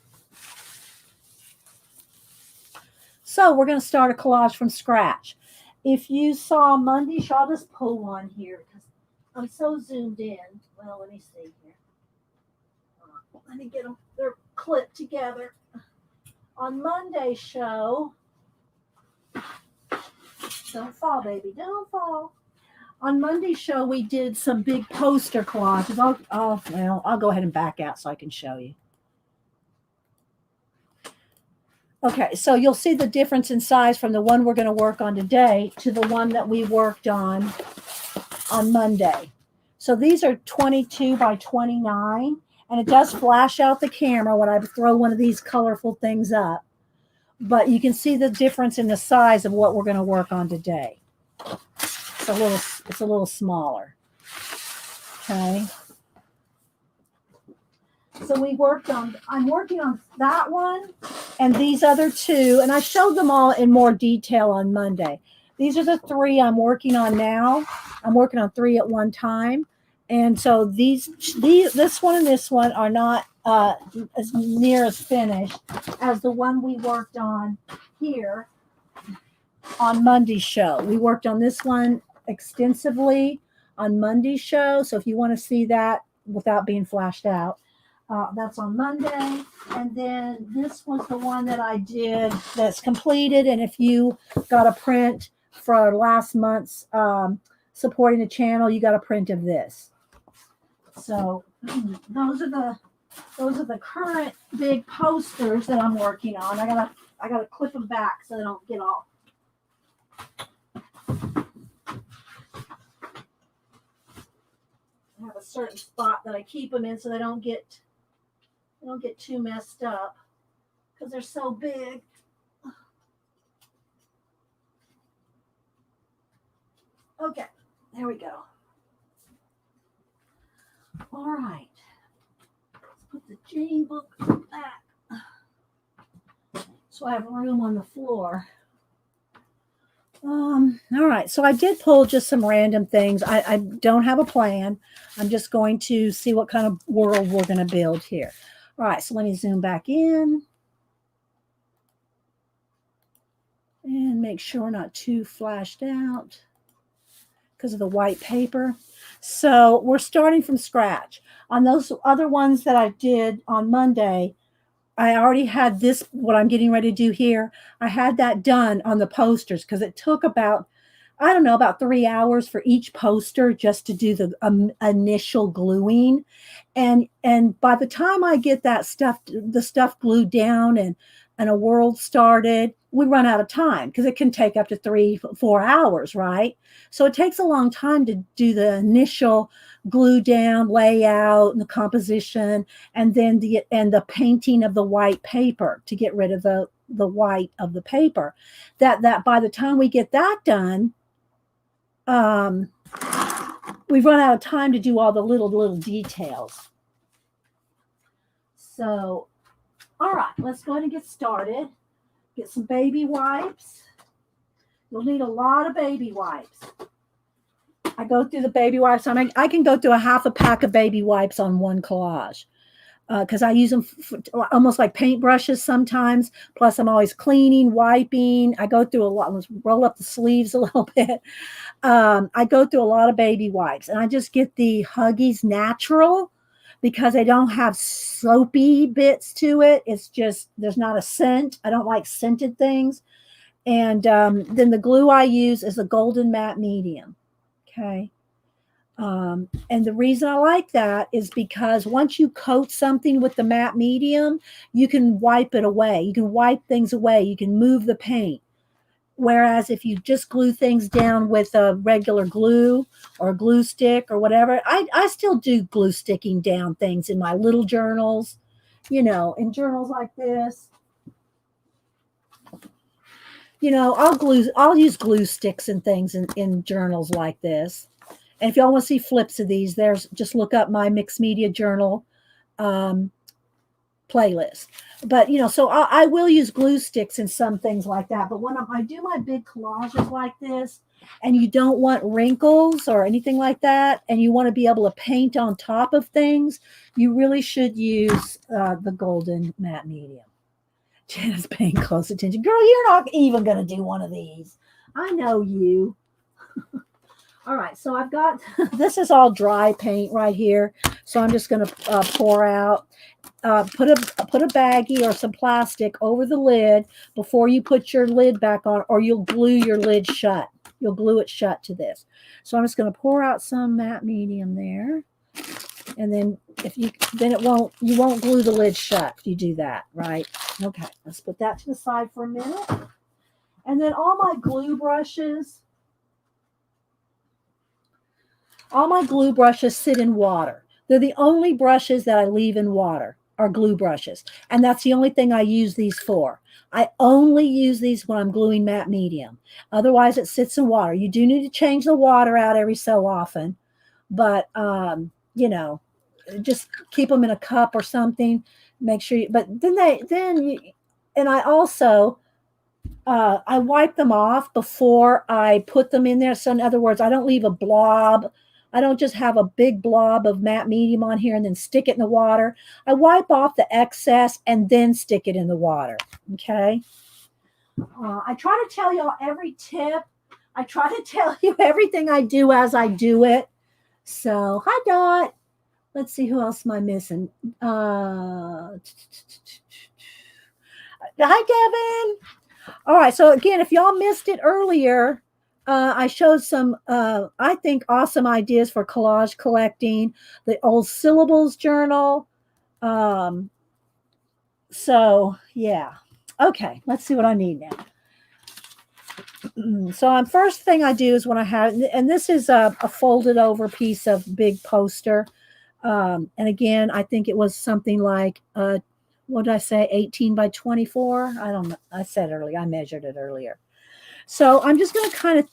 So we're going to start a collage from scratch. If you saw Monday, I'll just pull one here because I'm so zoomed in. Well, let me see here. Let me get them. They're clipped together. On Monday's show, don't fall, baby, don't fall. On Monday's show, we did some big poster collages. I'll go ahead and back out so I can show you. Okay, so you'll see the difference in size from the one we're going to work on today to the one that we worked on Monday. So these are 22 by 29. And it does flash out the camera when I throw one of these colorful things up. But you can see the difference in the size of what we're going to work on today. It's a little smaller. Okay. So I'm working on that one and these other two. And I showed them all in more detail on Monday. These are the three I'm working on now. I'm working on three at one time. And so this one and this one are not as near as finished as the one we worked on here on Monday's show. We worked on this one extensively on Monday's show. So if you want to see that without being flashed out, that's on Monday. And then this was the one that I did that's completed. And if you got a print for last month's supporting the channel, you got a print of this. So those are the current big posters that I'm working on. I gotta clip them back so they don't get all. I have a certain spot that I keep them in so they don't get too messed up because they're so big. Okay, there we go. All right, let's put the Jane book back so I have room on the floor. All right, so I did pull just some random things. I don't have a plan. I'm just going to see what kind of world we're going to build here. All right, so let me zoom back in and make sure we're not too flashed out because of the white paper. So we're starting from scratch. On those other ones that I did on Monday, I already had this, what I'm getting ready to do here. I had that done on the posters because it took about 3 hours for each poster just to do the initial gluing. And by the time I get the stuff glued down and a world started, we run out of time because it can take up to 3-4 hours, right? So it takes a long time to do the initial glue down, layout, and the composition, and then the painting of the white paper to get rid of the white of the paper. That by the time we get that done, we've run out of time to do all the little details. So, all right, let's go ahead and get started. Get some baby wipes. You'll need a lot of baby wipes. I go through the baby wipes. I can go through a half a pack of baby wipes on one collage because I use them almost like paintbrushes sometimes. Plus, I'm always cleaning, wiping. I go through a lot. Let's roll up the sleeves a little bit. I go through a lot of baby wipes, and I just get the Huggies Natural because they don't have soapy bits to it. It's just, there's not a scent. I don't like scented things. And then the glue I use is a Golden Matte Medium. Okay. And the reason I like that is because once you coat something with the matte medium, you can wipe it away. You can wipe things away. You can move the paint. Whereas if you just glue things down with a regular glue or a glue stick or whatever, I still do glue sticking down things in my little journals, in journals like this. I'll use glue sticks and things in journals like this. And if y'all want to see flips of these, just look up my mixed media journal playlist. But, so I will use glue sticks and some things like that. But when I do my big collages like this, and you don't want wrinkles or anything like that, and you want to be able to paint on top of things, you really should use the Golden Matte Medium. Janice paying close attention. Girl, you're not even going to do one of these. I know you. All right, so I've got, this is all dry paint right here. So I'm just going to pour out, put a baggie or some plastic over the lid before you put your lid back on, or you'll glue your lid shut. You'll glue it shut to this. So I'm just going to pour out some matte medium there. And then you won't glue the lid shut if you do that, right? Okay, let's put that to the side for a minute. And then all my glue brushes sit in water. They're the only brushes that I leave in water are glue brushes. And that's the only thing I use these for. I only use these when I'm gluing matte medium. Otherwise, it sits in water. You do need to change the water out every so often. But, just keep them in a cup or something. Make sure and I also, I wipe them off before I put them in there. So in other words, I don't leave a blob. I don't just have a big blob of matte medium on here and then stick it in the water. I wipe off the excess and then stick it in the water. Okay. I try to tell y'all every tip. I try to tell you everything I do as I do it. So, hi, Dot. Let's see, who else am I missing? Hi, Devin. All right. So again, if y'all missed it earlier, I showed some, I think, awesome ideas for collage collecting, the old syllables journal. So yeah. Okay. Let's see what I need now. So first thing I do is when I have, and this is a folded over piece of big poster. And again, I think it was something like, what did I say? 18 by 24. I don't know. I said earlier, I measured it earlier. So I'm just going to kind of,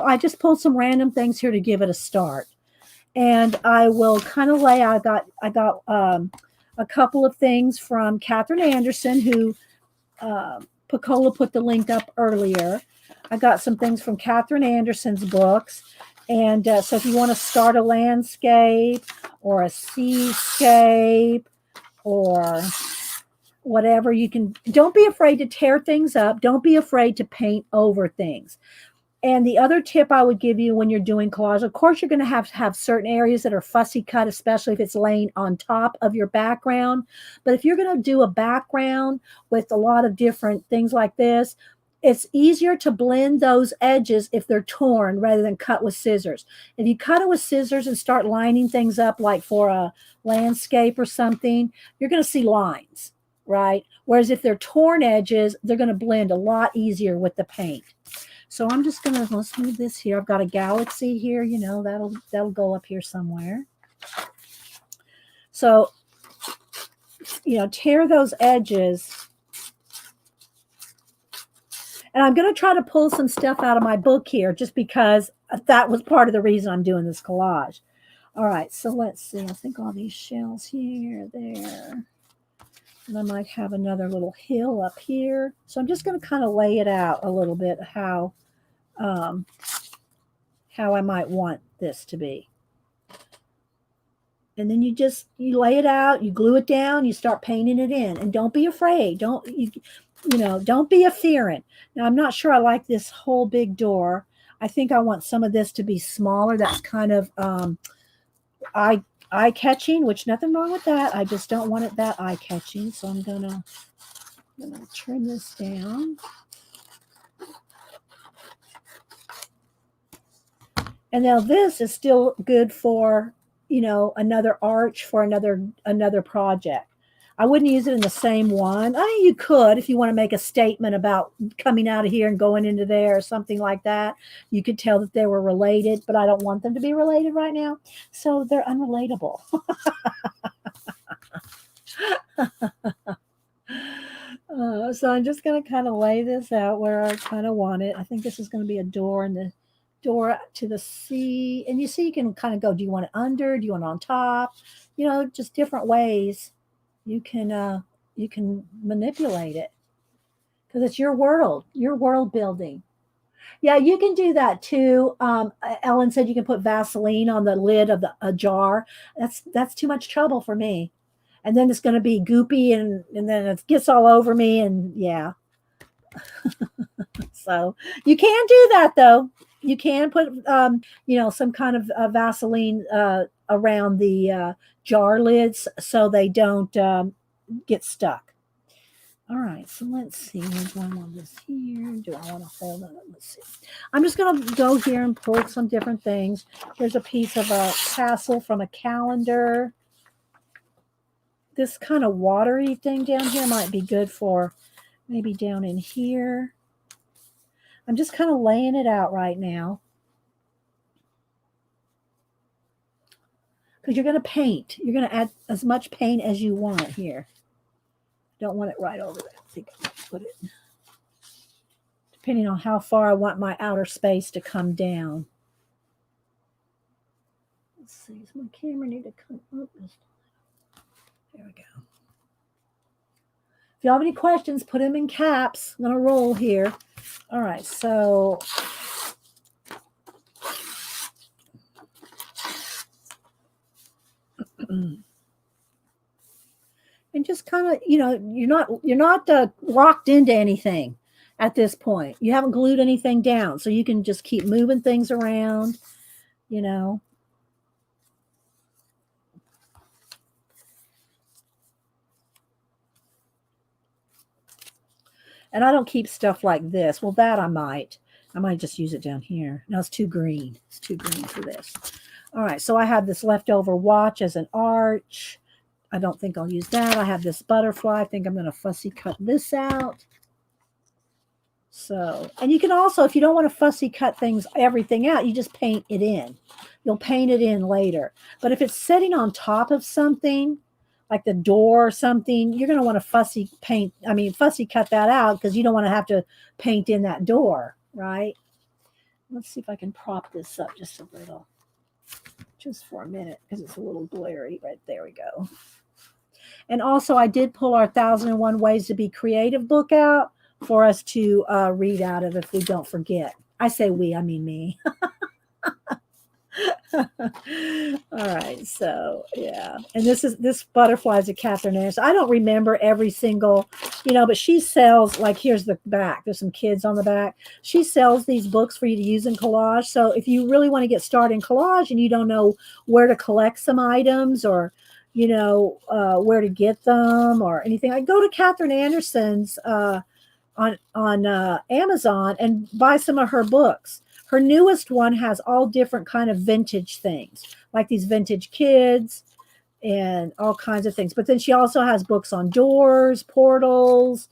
I just pulled some random things here to give it a start. And I will kind of lay out, I got a couple of things from Catherine Anderson, who Picola put the link up earlier. I got some things from Catherine Anderson's books. And so if you want to start a landscape or a seascape or whatever, you can. Don't be afraid to tear things up. Don't be afraid to paint over things. And the other tip I would give you when you're doing collage, of course, you're going to have certain areas that are fussy cut, especially if it's laying on top of your background. But if you're going to do a background with a lot of different things like this, it's easier to blend those edges if they're torn rather than cut with scissors. If you cut it with scissors and start lining things up like for a landscape or something, you're going to see lines, right? Whereas if they're torn edges, they're going to blend a lot easier with the paint. So I'm just going to, let's move this here. I've got a galaxy here, that'll go up here somewhere. So, tear those edges. And I'm going to try to pull some stuff out of my book here just because that was part of the reason I'm doing this collage. All right, so let's see. I think all these shells here, there. And I might have another little hill up here. So I'm just going to kind of lay it out a little bit um, how I might want this to be. And then you lay it out, you glue it down, you start painting it in, and don't be afraid. Don't be a fearing. Now I'm not sure I like this whole big door. I think I want some of this to be smaller. That's kind of eye catching, which nothing wrong with that. I just don't want it that eye catching. So I'm gonna trim this down. And now this is still good for, another arch for another project. I wouldn't use it in the same one. I mean, you could if you want to make a statement about coming out of here and going into there or something like that. You could tell that they were related, but I don't want them to be related right now. So they're unrelatable. So I'm just going to kind of lay this out where I kind of want it. I think this is going to be a door and the door to the sea. And you see, you can kind of go, do you want it under? Do you want it on top? Just different ways you can manipulate it because it's your world building. Yeah, you can do that too. Ellen said you can put Vaseline on the lid of a jar. That's too much trouble for me. And then it's going to be goopy and then it gets all over me. And yeah. So you can do that though. You can put, some kind of Vaseline around the jar lids so they don't get stuck. All right, so let's see. Do I want this here? Do I want to hold it? Let's see. I'm just going to go here and pull some different things. Here's a piece of a tassel from a calendar. This kind of watery thing down here might be good for maybe down in here. I'm just kind of laying it out right now. Because you're going to paint. You're going to add as much paint as you want here. Don't want it right over there. I think I might put it. Depending on how far I want my outer space to come down. Let's see. Does my camera need to come up? There we go. If you have any questions, put them in caps. I'm going to roll here. All right, so and just kind of, you're not locked into anything at this point. You haven't glued anything down, so you can just keep moving things around, And I don't keep stuff like this. Well, that I might just use it down here. No, it's too green. It's too green for this. All right, so I have this leftover watch as an arch. I don't think I'll use that. I have this butterfly. I think I'm going to fussy cut this out. So, and you can also, if you don't want to fussy cut everything out, you just paint it in. You'll paint it in later. But if it's sitting on top of something, like the door or something, you're going to want to fussy cut that out because you don't want to have to paint in that door, right? Let's see if I can prop this up just a little, just for a minute because it's a little glary. Right there we go. And also I did pull our 1001 Ways to Be Creative book out for us to read out of if we don't forget. I say we, I mean me. All right, so yeah, and this butterfly is a Catherine Anderson. I don't remember every single, but she sells, like, here's the back. There's some kids on the back. She sells these books for you to use in collage. So if you really want to get started in collage and you don't know where to collect some items or where to get them or anything, I go to Catherine Anderson's on Amazon and buy some of her books. Her newest one has all different kind of vintage things, like these vintage kids and all kinds of things. But then she also has books on doors, portals.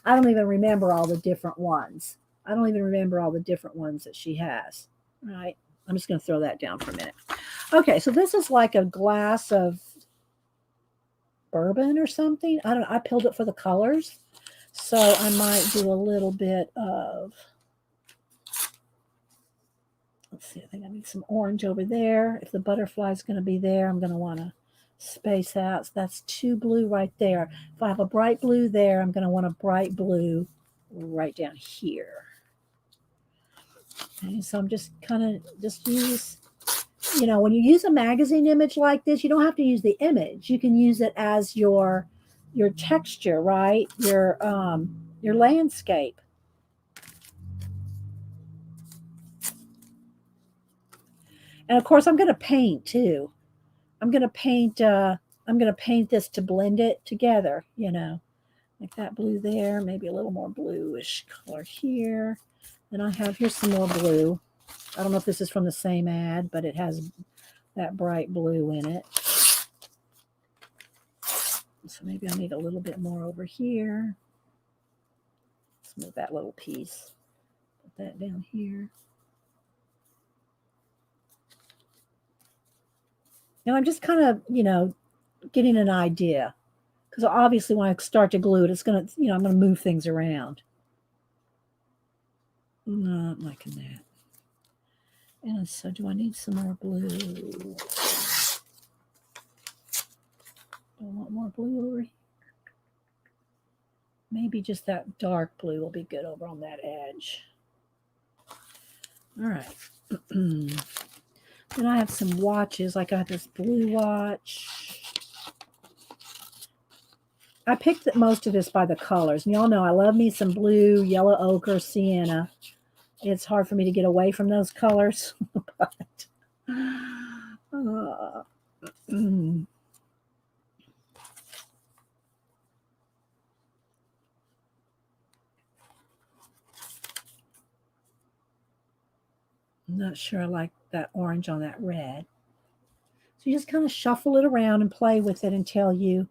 I don't even remember all the different ones. That she has. All right. I'm just going to throw that down for a minute. Okay. So this is like a glass of bourbon or something. I don't know. I peeled it for the colors. So I might do a little bit of Let's see, I think I need some orange over there. If the butterfly is going to be there, I'm going to want to space out. So that's 2 blue right there. If I have a bright blue there, I'm going to want a bright blue right down here. Okay, so I'm just kind of just use, when you use a magazine image like this, you don't have to use the image. You can use it as your texture, right? Your landscape. And of course, I'm going to paint too. I'm going to paint. I'm going to paint this to blend it together. Like that blue there, maybe a little more bluish color here. Then here's some more blue. I don't know if this is from the same ad, but it has that bright blue in it. So maybe I need a little bit more over here. Let's move that little piece. Put that down here. And I'm just kind of, getting an idea. Because obviously when I start to glue it, it's going to, I'm going to move things around. Not liking that. And so do I need some more blue? Do I want more blue over here? Maybe just that dark blue will be good over on that edge. All right. Then I have some watches. Like I have this blue watch. I picked most of this by the colors. And y'all know I love me some blue, yellow ochre, sienna. It's hard for me to get away from those colors. But, I'm not sure I like that orange on that red. So you just kind of shuffle it around and play with it until you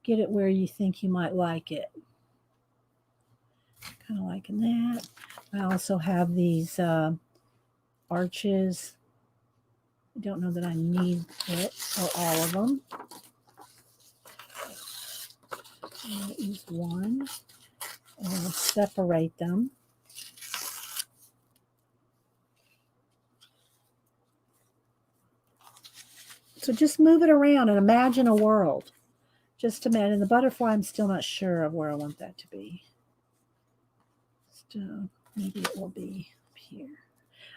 get it where you think you might like it. Kind of liking that. I also have these arches. I don't know that I need it or all of them. I'll use one and I'll separate them. So just move it around and imagine a world. Just imagine the butterfly. I'm still not sure of where I want that to be. Still, maybe it will be up here.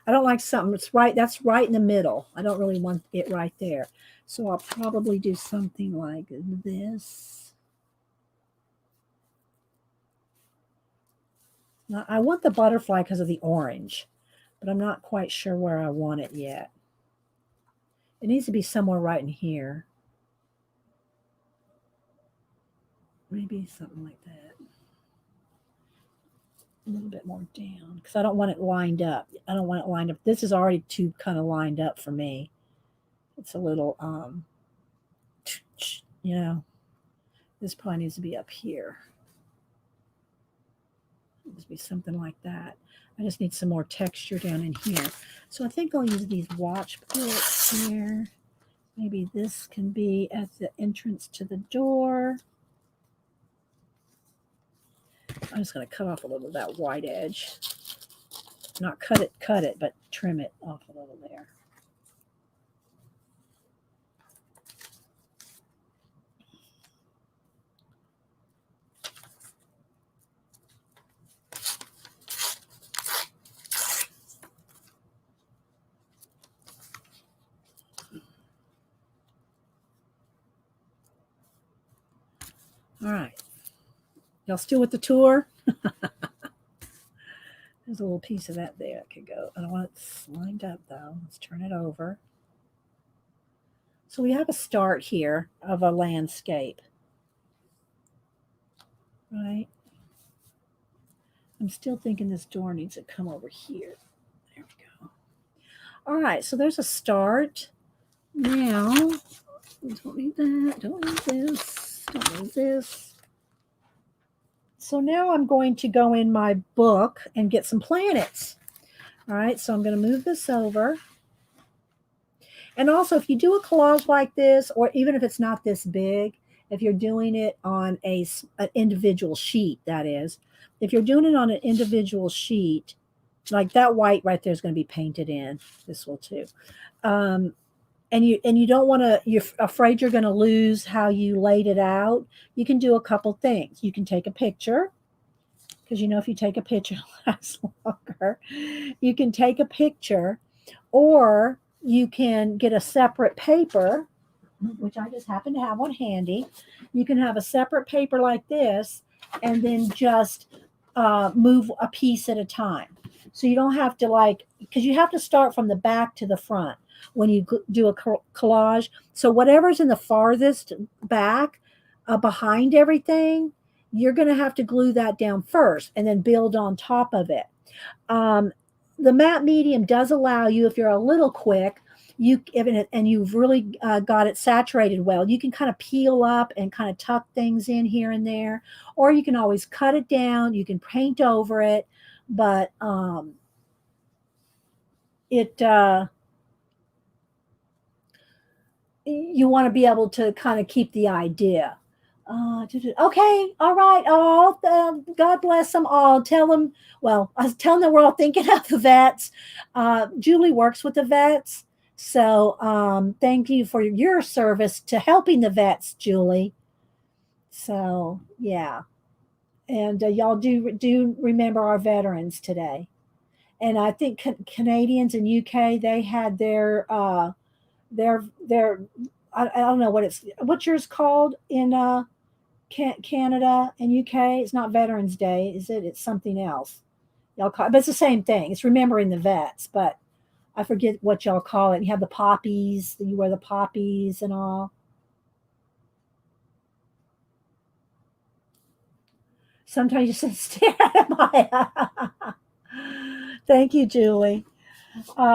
I don't like something that's right in the middle. I don't really want it right there. So I'll probably do something like this. Now, I want the butterfly because of the orange, but I'm not quite sure where I want it yet. It needs to be somewhere right in here. Maybe something like that. A little bit more down because I don't want it lined up. I don't want it lined up. This is already too kind of lined up for me. It's a little, this probably needs to be up here. It needs to be something like that. I just need some more texture down in here. So I think I'll use these watch bits here. Maybe this can be at the entrance to the door. I'm just going to cut off a little of that white edge. Not cut it, but trim it off a little there. All right. Y'all still with the tour? There's a little piece of that there that could go. I don't want it lined up though. Let's turn it over. So we have a start here of a landscape. Right? I'm still thinking this door needs to come over here. There we go. All right, so there's a start. Now, don't need that, don't need this, don't need this. So now I'm going to go in my book and get some planets. All right, so I'm going to move this over. And also, if you do a collage like this, or even if it's not this big, if you're doing it on an individual sheet, that is, if you're doing it on an individual sheet, Like that white right there is going to be painted in. This will too. Um, and you don't want to, you're afraid you're going to lose how you laid it out. You can do a couple things. You can take a picture, because if you take a picture, it lasts longer. You can take a picture, or you can get a separate paper, which I just happen to have one handy. You can have a separate paper like this, and then just move a piece at a time. So you don't have to, like, because you have to start from the back to the front when you do a collage. So whatever's in the farthest back, behind everything, you're going to have to glue that down first and then build on top of it. Um, the matte medium does allow you, if you're a little quick, and you've really got it saturated well, you can kind of peel up and kind of tuck things in here and there, or you can always cut it down. You can paint over it, but it you want to be able to kind of keep the idea. Okay, all right. Oh, God bless them all. Tell them. Well, I was telling them we're all thinking of the vets. Julie works with the vets, so thank you for your service to helping the vets, Julie. So yeah, and y'all do remember our veterans today, and I think Canadians in UK, they had their I don't know what's yours called in Canada and UK. It's not Veterans Day, is it? It's something else. Y'all call, but it's the same thing. It's remembering the vets, but I forget what y'all call it. You have the poppies. You wear the poppies and all. Sometimes you sit stare at my. Thank you, Julie.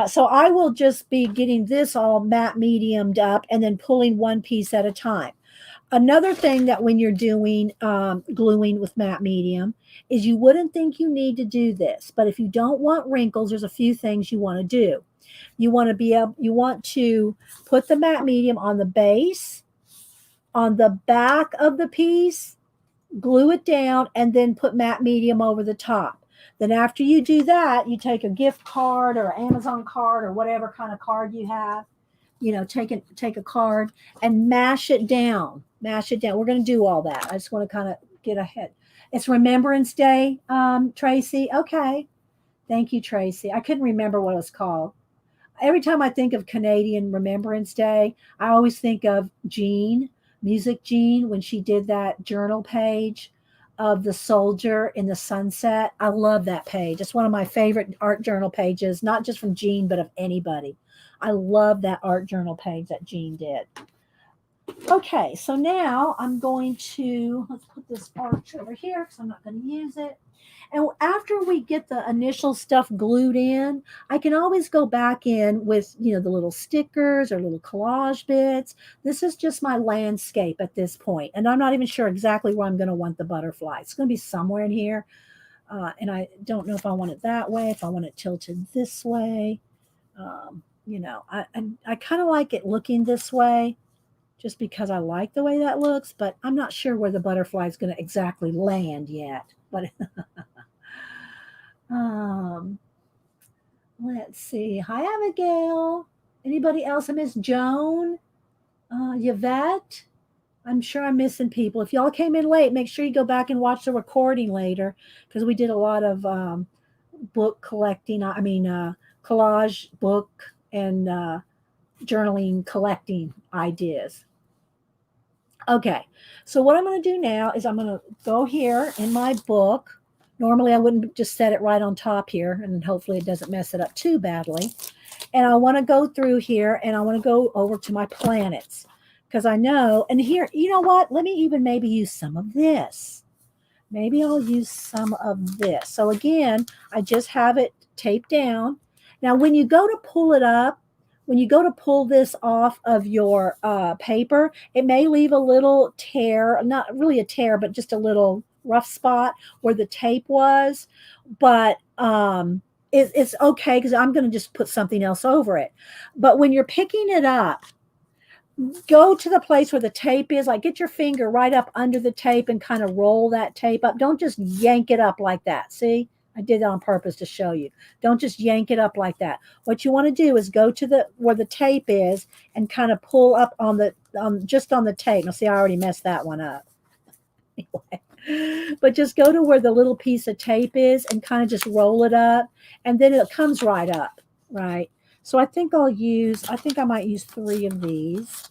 So I will just be getting this all matte mediumed up and then pulling one piece at a time. Another thing that when you're doing gluing with matte medium is you wouldn't think you need to do this, but if you don't want wrinkles, there's a few things you want to do. You want to put the matte medium on the base, on the back of the piece, glue it down, and then put matte medium over the top. Then after you do that, you take a gift card or Amazon card or whatever kind of card you have. Take a card and mash it down. Mash it down. We're going to do all that. I just want to kind of get ahead. It's Remembrance Day, Tracy. Okay. Thank you, Tracy. I couldn't remember what it's called. Every time I think of Canadian Remembrance Day, I always think of Jean, Music Jean, when she did that journal page of the soldier in the sunset. I love that page. It's one of my favorite art journal pages, not just from Jean, but of anybody. I love that art journal page that Jean did. Okay, so now I'm going to, let's put this arch over here because I'm not going to use it. And after we get the initial stuff glued in, I can always go back in with, the little stickers or little collage bits. This is just my landscape at this point, and I'm not even sure exactly where I'm going to want the butterfly. It's going to be somewhere in here, and I don't know if I want it that way, if I want it tilted this way. I kind of like it looking this way just because I like the way that looks, but I'm not sure where the butterfly is going to exactly land yet. But let's see. Hi, Abigail. Anybody else? I miss Joan, Yvette. I'm sure I'm missing people. If y'all came in late, make sure you go back and watch the recording later because we did a lot of book collecting. Collage book and journaling collecting ideas. Okay, so what I'm going to do now is I'm going to go here in my book. Normally, I wouldn't just set it right on top here, and hopefully it doesn't mess it up too badly. And I want to go through here, and I want to go over to my planets because I know, and here, you know what? Let me even maybe use some of this. Maybe I'll use some of this. So again, I just have it taped down. Now, when you go to pull it up, when you go to pull this off of your paper, it may leave a little tear, not really a tear, but just a little rough spot where the tape was. But it's okay because I'm going to just put something else over it. But when you're picking it up, go to the place where the tape is, like get your finger right up under the tape and kind of roll that tape up. Don't just yank it up like that. See, I did it on purpose to show you. Don't just yank it up like that. What you want to do is go to the where the tape is and kind of pull up on the just on the tape. Now see, I already messed that one up. Anyway, but just go to where the little piece of tape is and kind of just roll it up, and then it comes right up, right? So I think I think I might use 3 of these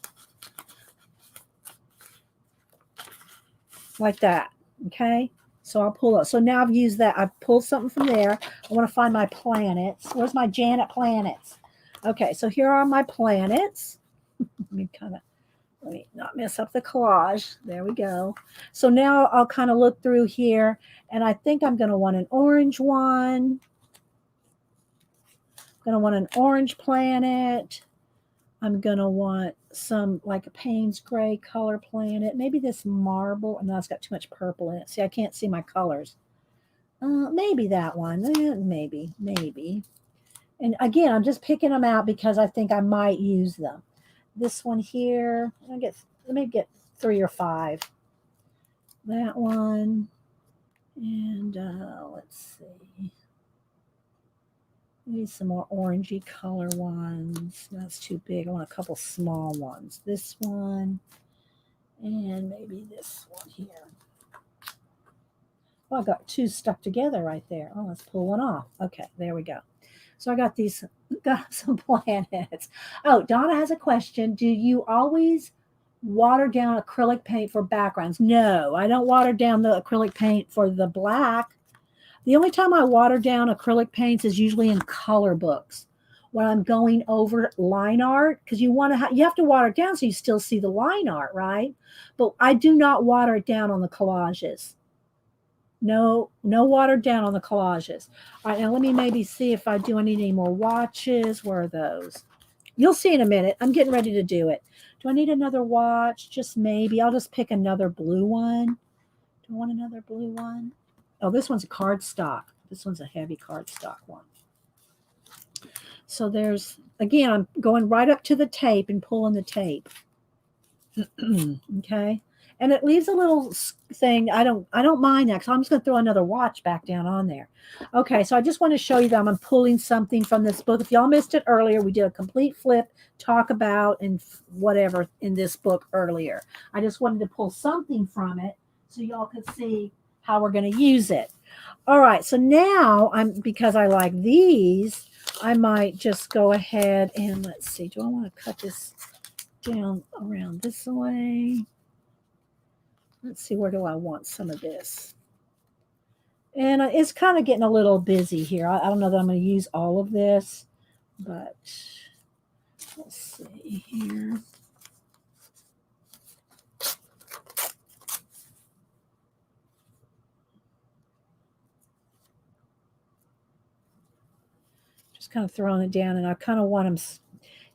like that. Okay. So I'll pull up. So now I've used that. I've pulled something from there. I want to find my planets. Where's my Janet planets? Okay. So here are my planets. Let me not mess up the collage. There we go. So now I'll kind of look through here, and I think I'm going to want an orange one. I'm going to want an orange planet. I'm going to want some like a Payne's gray color planet. Maybe this marble. No, it's got too much purple in it. See, I can't see my colors. Maybe that one. Maybe. And again, I'm just picking them out because I think I might use them. This one here, let me get 3 or 5. That one. And let's see. Maybe some more orangey color ones. That's too big. I want a couple small ones. This one. And maybe this one here. Well, I got 2 stuck together right there. Oh, let's pull one off. Okay, there we go. So I got some planets. Oh, Donna has a question. Do you always water down acrylic paint for backgrounds? No, I don't water down the acrylic paint for the black. The only time I water down acrylic paints is usually in color books when I'm going over line art, because you have to water it down so you still see the line art, right? But I do not water it down on the collages. No water down on the collages. All right, now let me maybe see if I need any more watches. Where are those? You'll see in a minute. I'm getting ready to do it. Do I need another watch? Just maybe. I'll just pick another blue one. Do I want another blue one? Oh, this one's a cardstock. This one's a heavy cardstock one. So again, I'm going right up to the tape and pulling the tape. Okay. And it leaves a little thing. I don't mind that, because I'm just going to throw another watch back down on there. Okay, so I just want to show you that I'm pulling something from this book. If y'all missed it earlier, we did a complete flip, talk about, and whatever in this book earlier. I just wanted to pull something from it so y'all could see how we're going to use it. All right, so now because I like these, I might just go ahead and let's see. Do I want to cut this down around this way? Let's see, where do I want some of this? And it's kind of getting a little busy here. I don't know that I'm going to use all of this, but let's see here. Just kind of throwing it down, and I kind of want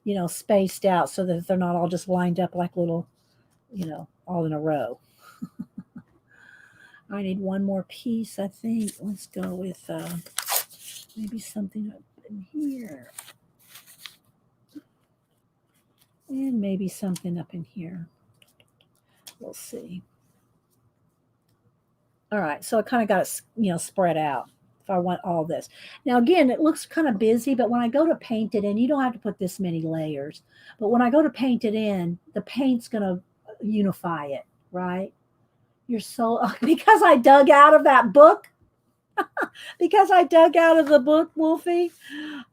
them, spaced out so that they're not all just lined up like little, all in a row. I need one more piece, I think. Let's go with maybe something up in here. And maybe something up in here. We'll see. All right, so I kind of got it, spread out if I want all this. Now, again, it looks kind of busy, but when I go to paint it in, you don't have to put this many layers. But when I go to paint it in, the paint's going to unify it, right? You're so, because I dug out of that book. Because I dug out of the book, Wolfie.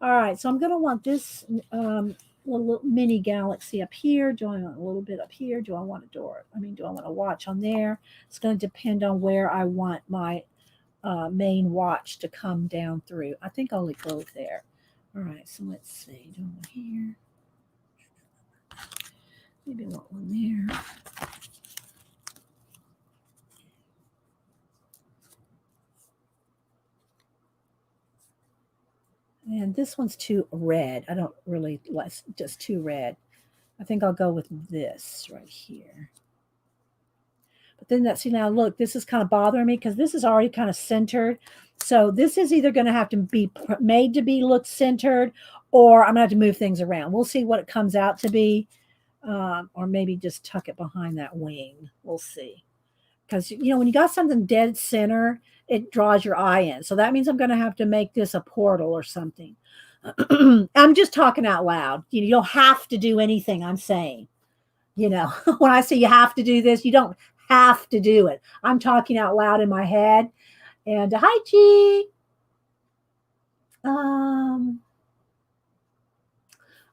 All right, so I'm going to want this little mini galaxy up here. Do I want a little bit up here? Do I want a door? Do I want a watch on there? It's going to depend on where I want my main watch to come down through. I think I'll go there. All right, so let's see. Do I want here? Maybe I want one there. And this one's too red. I don't really like, just too red. I think I'll go with this right here. But then see, now look, this is kind of bothering me because this is already kind of centered. So this is either going to have to be made to look centered, or I'm going to have to move things around. We'll see what it comes out to be. Or maybe just tuck it behind that wing. We'll see. Because, when you got something dead center, it draws your eye in. So that means I'm going to have to make this a portal or something. I'm just talking out loud. You don't have to do anything I'm saying. When I say you have to do this, you don't have to do it. I'm talking out loud in my head. And hi, G. All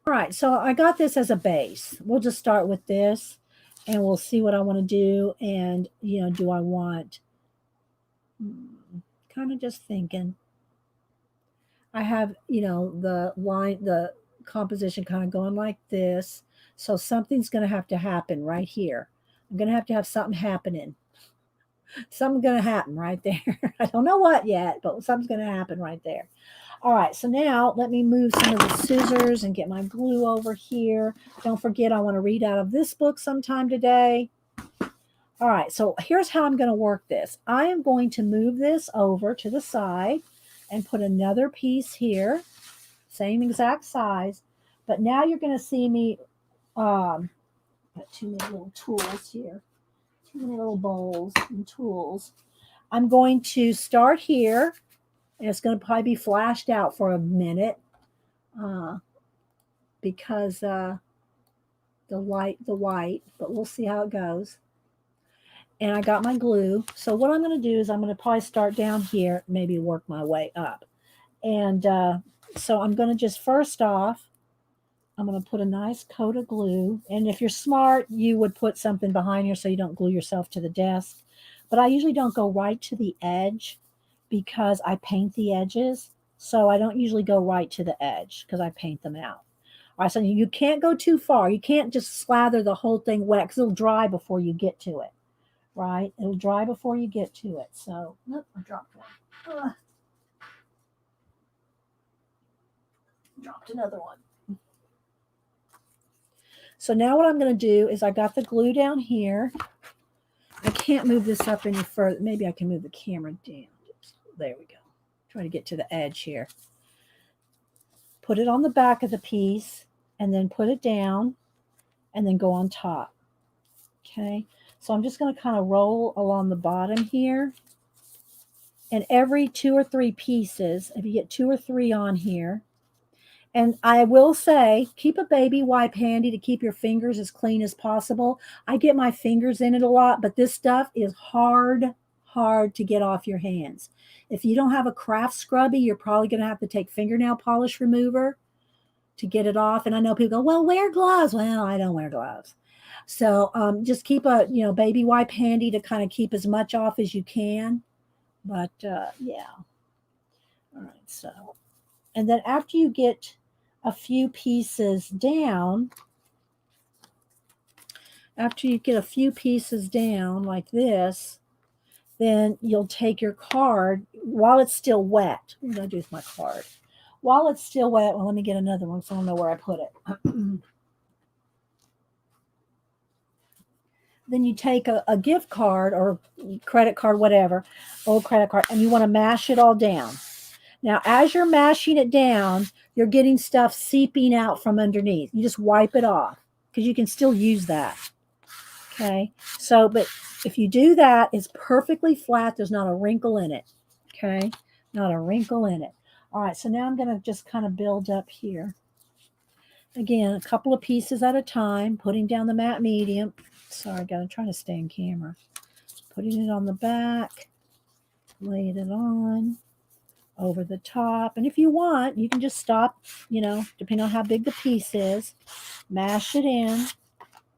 right, so I got this as a base. We'll just start with this, and we'll see what I want to do. And, do I want, kind of just thinking. I have, the composition kind of going like this. So something's going to happen right here. I'm going to have something happening. Something's going to happen right there. I don't know what yet, but something's going to happen right there. All right, so now let me move some of the scissors and get my glue over here. Don't forget, I want to read out of this book sometime today. All right, so here's how I'm going to work this. I am going to move this over to the side and put another piece here, same exact size. But now you're going to see me, got too many little tools here, too many little bowls and tools. I'm going to start here. And it's going to probably be flashed out for a minute because the white, but we'll see how it goes. And I got my glue. So what I'm going to do is I'm going to probably start down here, maybe work my way up. And so I'm going to just first off, I'm going to put a nice coat of glue. And if you're smart, you would put something behind you so you don't glue yourself to the desk. But I usually don't go right to the edge, because I paint the edges. So I don't usually go right to the edge because I paint them out. All right, so you can't go too far. You can't just slather the whole thing wet because it'll dry before you get to it, right? It'll dry before you get to it. So, I dropped one. Dropped another one. So now what I'm going to do is I got the glue down here. I can't move this up any further. Maybe I can move the camera down. There we go. Try to get to the edge here. Put it on the back of the piece and then put it down and then go on top. Okay. So I'm just going to kind of roll along the bottom here. And every 2 or 3 pieces, if you get 2 or 3 on here, and I will say, keep a baby wipe handy to keep your fingers as clean as possible. I get my fingers in it a lot, but this stuff is hard to get off your hands. If you don't have a craft scrubby, you're probably going to have to take fingernail polish remover to get it off. And I know people go, well, wear gloves. Well, I don't wear gloves. So just keep a baby wipe handy to kind of keep as much off as you can. But yeah. All right. So, and then after you get a few pieces down, like this, then you'll take your card while it's still wet. What did I do with my card? While it's still wet, well, let me get another one so I don't know where I put it. Then you take a gift card or credit card, whatever, old credit card, and you want to mash it all down. Now, as you're mashing it down, you're getting stuff seeping out from underneath. You just wipe it off because you can still use that. Okay, so, but if you do that, it's perfectly flat. There's not a wrinkle in it. Okay, not a wrinkle in it. All right, so now I'm going to just kind of build up here. Again, a couple of pieces at a time, putting down the matte medium. Sorry, I'm trying to stay in camera. Putting it on the back, laying it on over the top. And if you want, you can just stop, depending on how big the piece is, mash it in.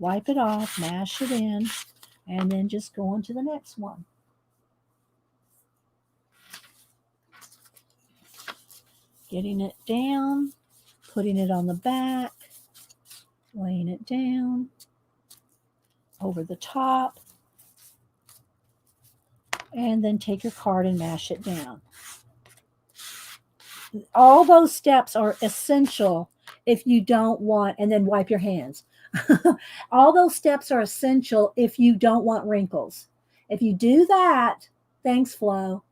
Wipe it off, mash it in, and then just go on to the next one. Getting it down, putting it on the back, laying it down, over the top, and then take your card and mash it down. All those steps are essential if you don't want, and then wipe your hands. All those steps are essential if you don't want wrinkles. If you do that, thanks, Flo.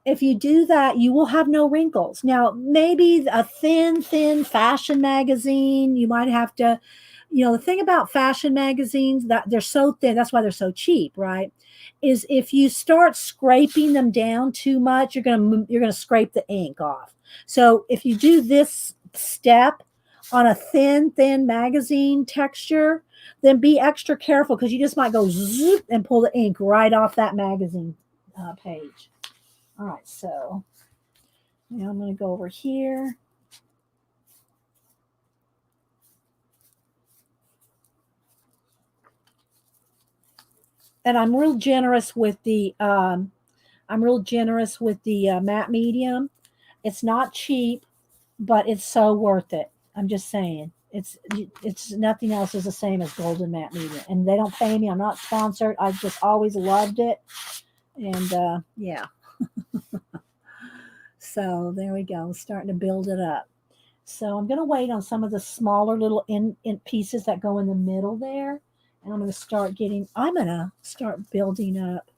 If you do that, you will have no wrinkles. Now, maybe a thin fashion magazine, you might have to You know, the thing about fashion magazines, that they're so thin, that's why they're so cheap, right? Is if you start scraping them down too much, you're gonna scrape the ink off. So if you do this step on a thin magazine texture, then be extra careful because you just might go zoop and pull the ink right off that magazine page. All right, so now I'm going to go over here. And I'm real generous with the matte medium. It's not cheap, but it's so worth it. I'm just saying. It's nothing else is the same as golden matte medium. And they don't pay me. I'm not sponsored. I've just always loved it. And yeah. So there we go. Starting to build it up. So I'm going to wait on some of the smaller little in pieces that go in the middle there. And I'm going to start building up.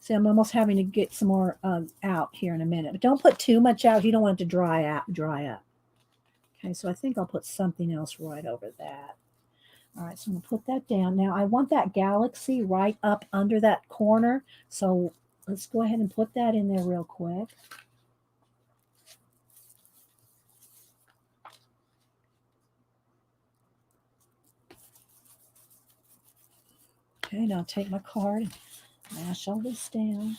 See, I'm almost having to get some more out here in a minute. But don't put too much out. You don't want it to dry up. Okay, so I think I'll put something else right over that. All right, so I'm going to put that down. Now, I want that galaxy right up under that corner. So let's go ahead and put that in there real quick. Okay, now take my card and mash all this down.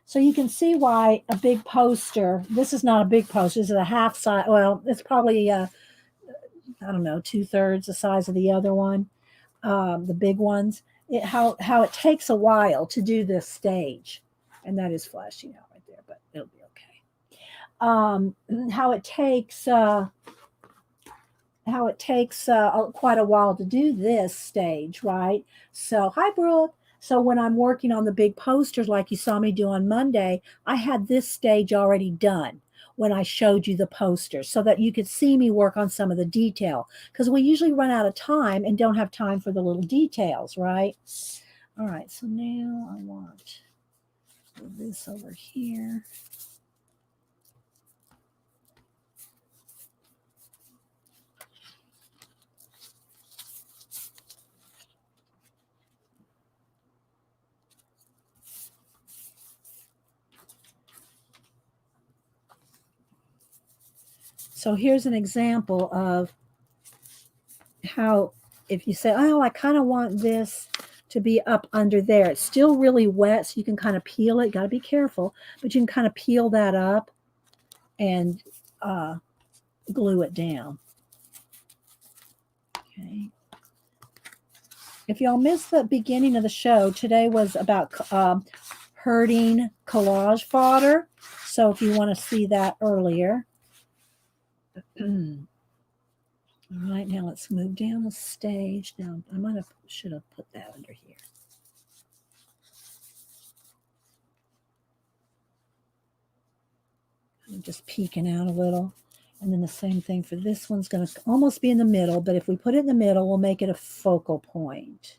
So you can see why a big poster, this is not a big poster, this is a half size. Well, it's probably, I don't know, 2/3 the size of the other one, the big ones. How it takes a while to do this stage. And that is flashing out right there, but it'll be okay. How it takes quite a while to do this stage, right? So, hi, Brooke. So, when I'm working on the big posters like you saw me do on Monday, I had this stage already done when I showed you the posters so that you could see me work on some of the detail because we usually run out of time and don't have time for the little details, right? All right, so now I want this over here. So here's an example of how, if you say, oh, I kind of want this to be up under there, it's still really wet, so you can kind of peel it. Got to be careful, but you can kind of peel that up and glue it down. Okay. If y'all missed the beginning of the show, today was about herding collage fodder. So if you want to see that earlier. All right, now let's move down the stage. Now I should have put that under here. I'm just peeking out a little. And then the same thing for this one's going to almost be in the middle, but if we put it in the middle, we'll make it a focal point.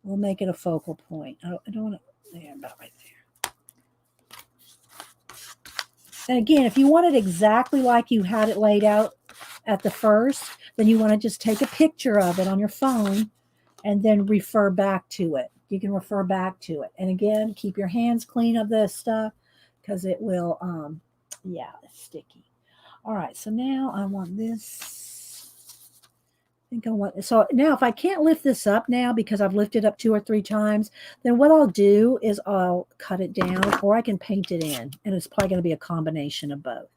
I don't want to, there, about right there. And again, if you want it exactly like you had it laid out at the first, then you want to just take a picture of it on your phone and then refer back to it. You can refer back to it. And again, keep your hands clean of this stuff because it will, it's sticky. All right, so now I want this. So now if I can't lift this up now because I've lifted up 2 or 3 times, then what I'll do is I'll cut it down or I can paint it in. And it's probably going to be a combination of both.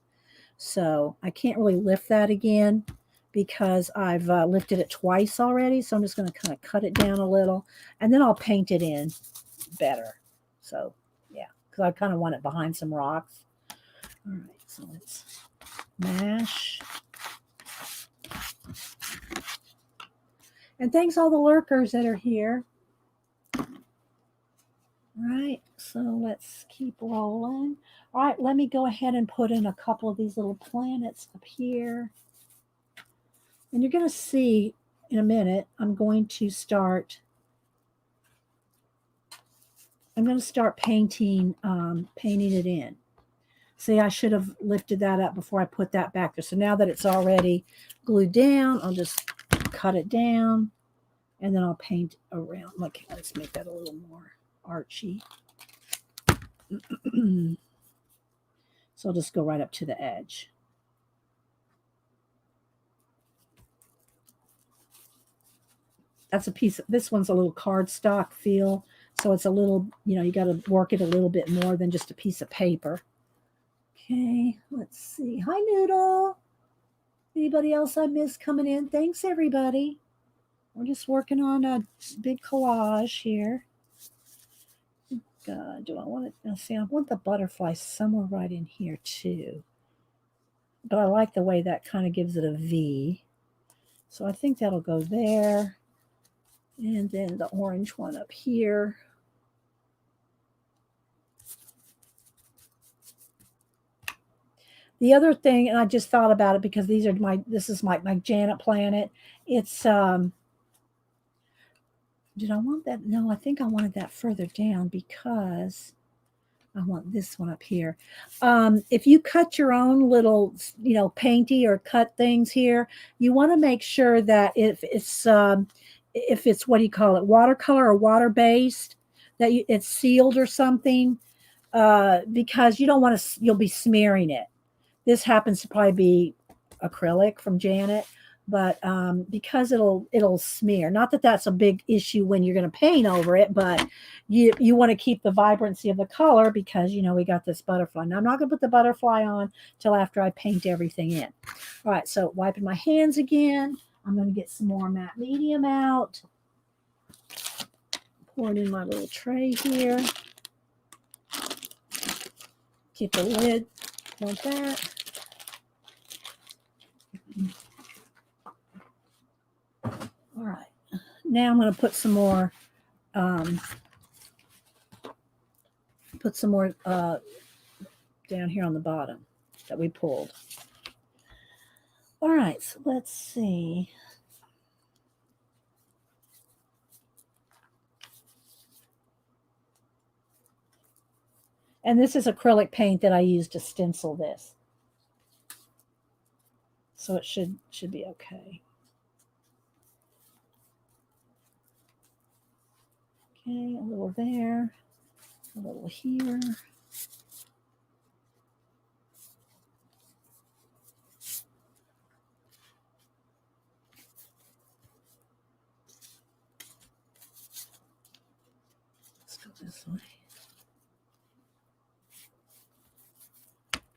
So I can't really lift that again because I've lifted it twice already. So I'm just going to kind of cut it down a little and then I'll paint it in better. So yeah, because I kind of want it behind some rocks. All right, so let's mash. And thanks all the lurkers that are here. All right, so let's keep rolling. All right, let me go ahead and put in a couple of these little planets up here. And you're going to see in a minute, I'm going to start painting it in. See, I should have lifted that up before I put that back there. So now that it's already glued down, I'll just cut it down and then I'll paint around. Look, let's make that a little more archy. So I'll just go right up to the edge. That's a piece of, this one's a little cardstock feel. So it's a little, you got to work it a little bit more than just a piece of paper. Okay, let's see. Hi, Noodle. Anybody else I missed coming in? Thanks, everybody. We're just working on a big collage here. God, do I want it? Now, see, I want the butterfly somewhere right in here, too. But I like the way that kind of gives it a V. So I think that'll go there. And then the orange one up here. The other thing, and I just thought about it because this is my Janet planet. It's did I want that? No, I think I wanted that further down because I want this one up here. If you cut your own little, painty or cut things here, you want to make sure that if it's what do you call it, watercolor or water based, that it's sealed or something, because you don't want to. You'll be smearing it. This happens to probably be acrylic from Janet, but because it'll smear. Not that that's a big issue when you're going to paint over it, but you want to keep the vibrancy of the color because we got this butterfly. Now I'm not going to put the butterfly on till after I paint everything in. All right, so wiping my hands again. I'm going to get some more matte medium out. Pour it in my little tray here. Keep the lid like that. All right, now I'm going to put some more down here on the bottom that we pulled. All right, so let's see. And this is acrylic paint that I used to stencil this. So it should be okay. Okay, a little there, a little here. Let's go this way.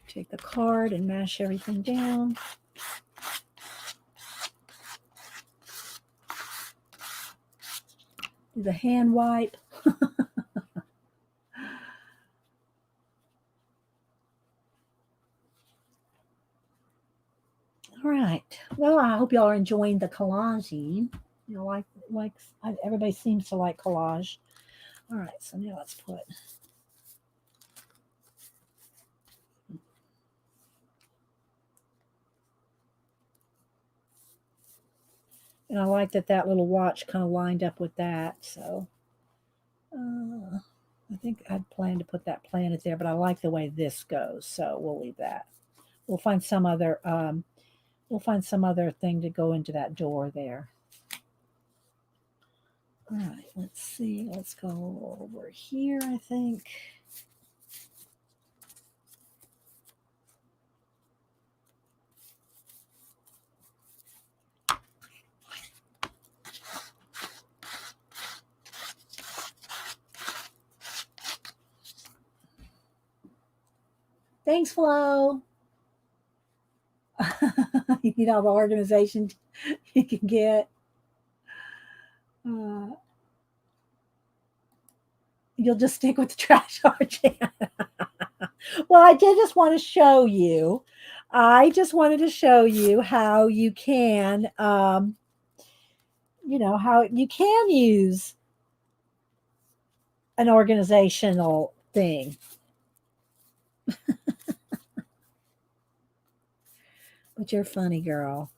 Take the card and mash everything down. Do the hand wipe. All right. Well, I hope y'all are enjoying the collaging. Everybody seems to like collage. All right. So now let's put. And I like that little watch kind of lined up with that. So I think I'd planned to put that planet there, but I like the way this goes. So we'll leave that. We'll find some other thing to go into that door there. All right, let's see. Let's go over here, I think. Thanks, Flo. You need all the organization you can get. You'll just stick with the trash art. Well, I did just want to show you. I just wanted to show you how you can, how you can use an organizational thing. But you're funny, girl.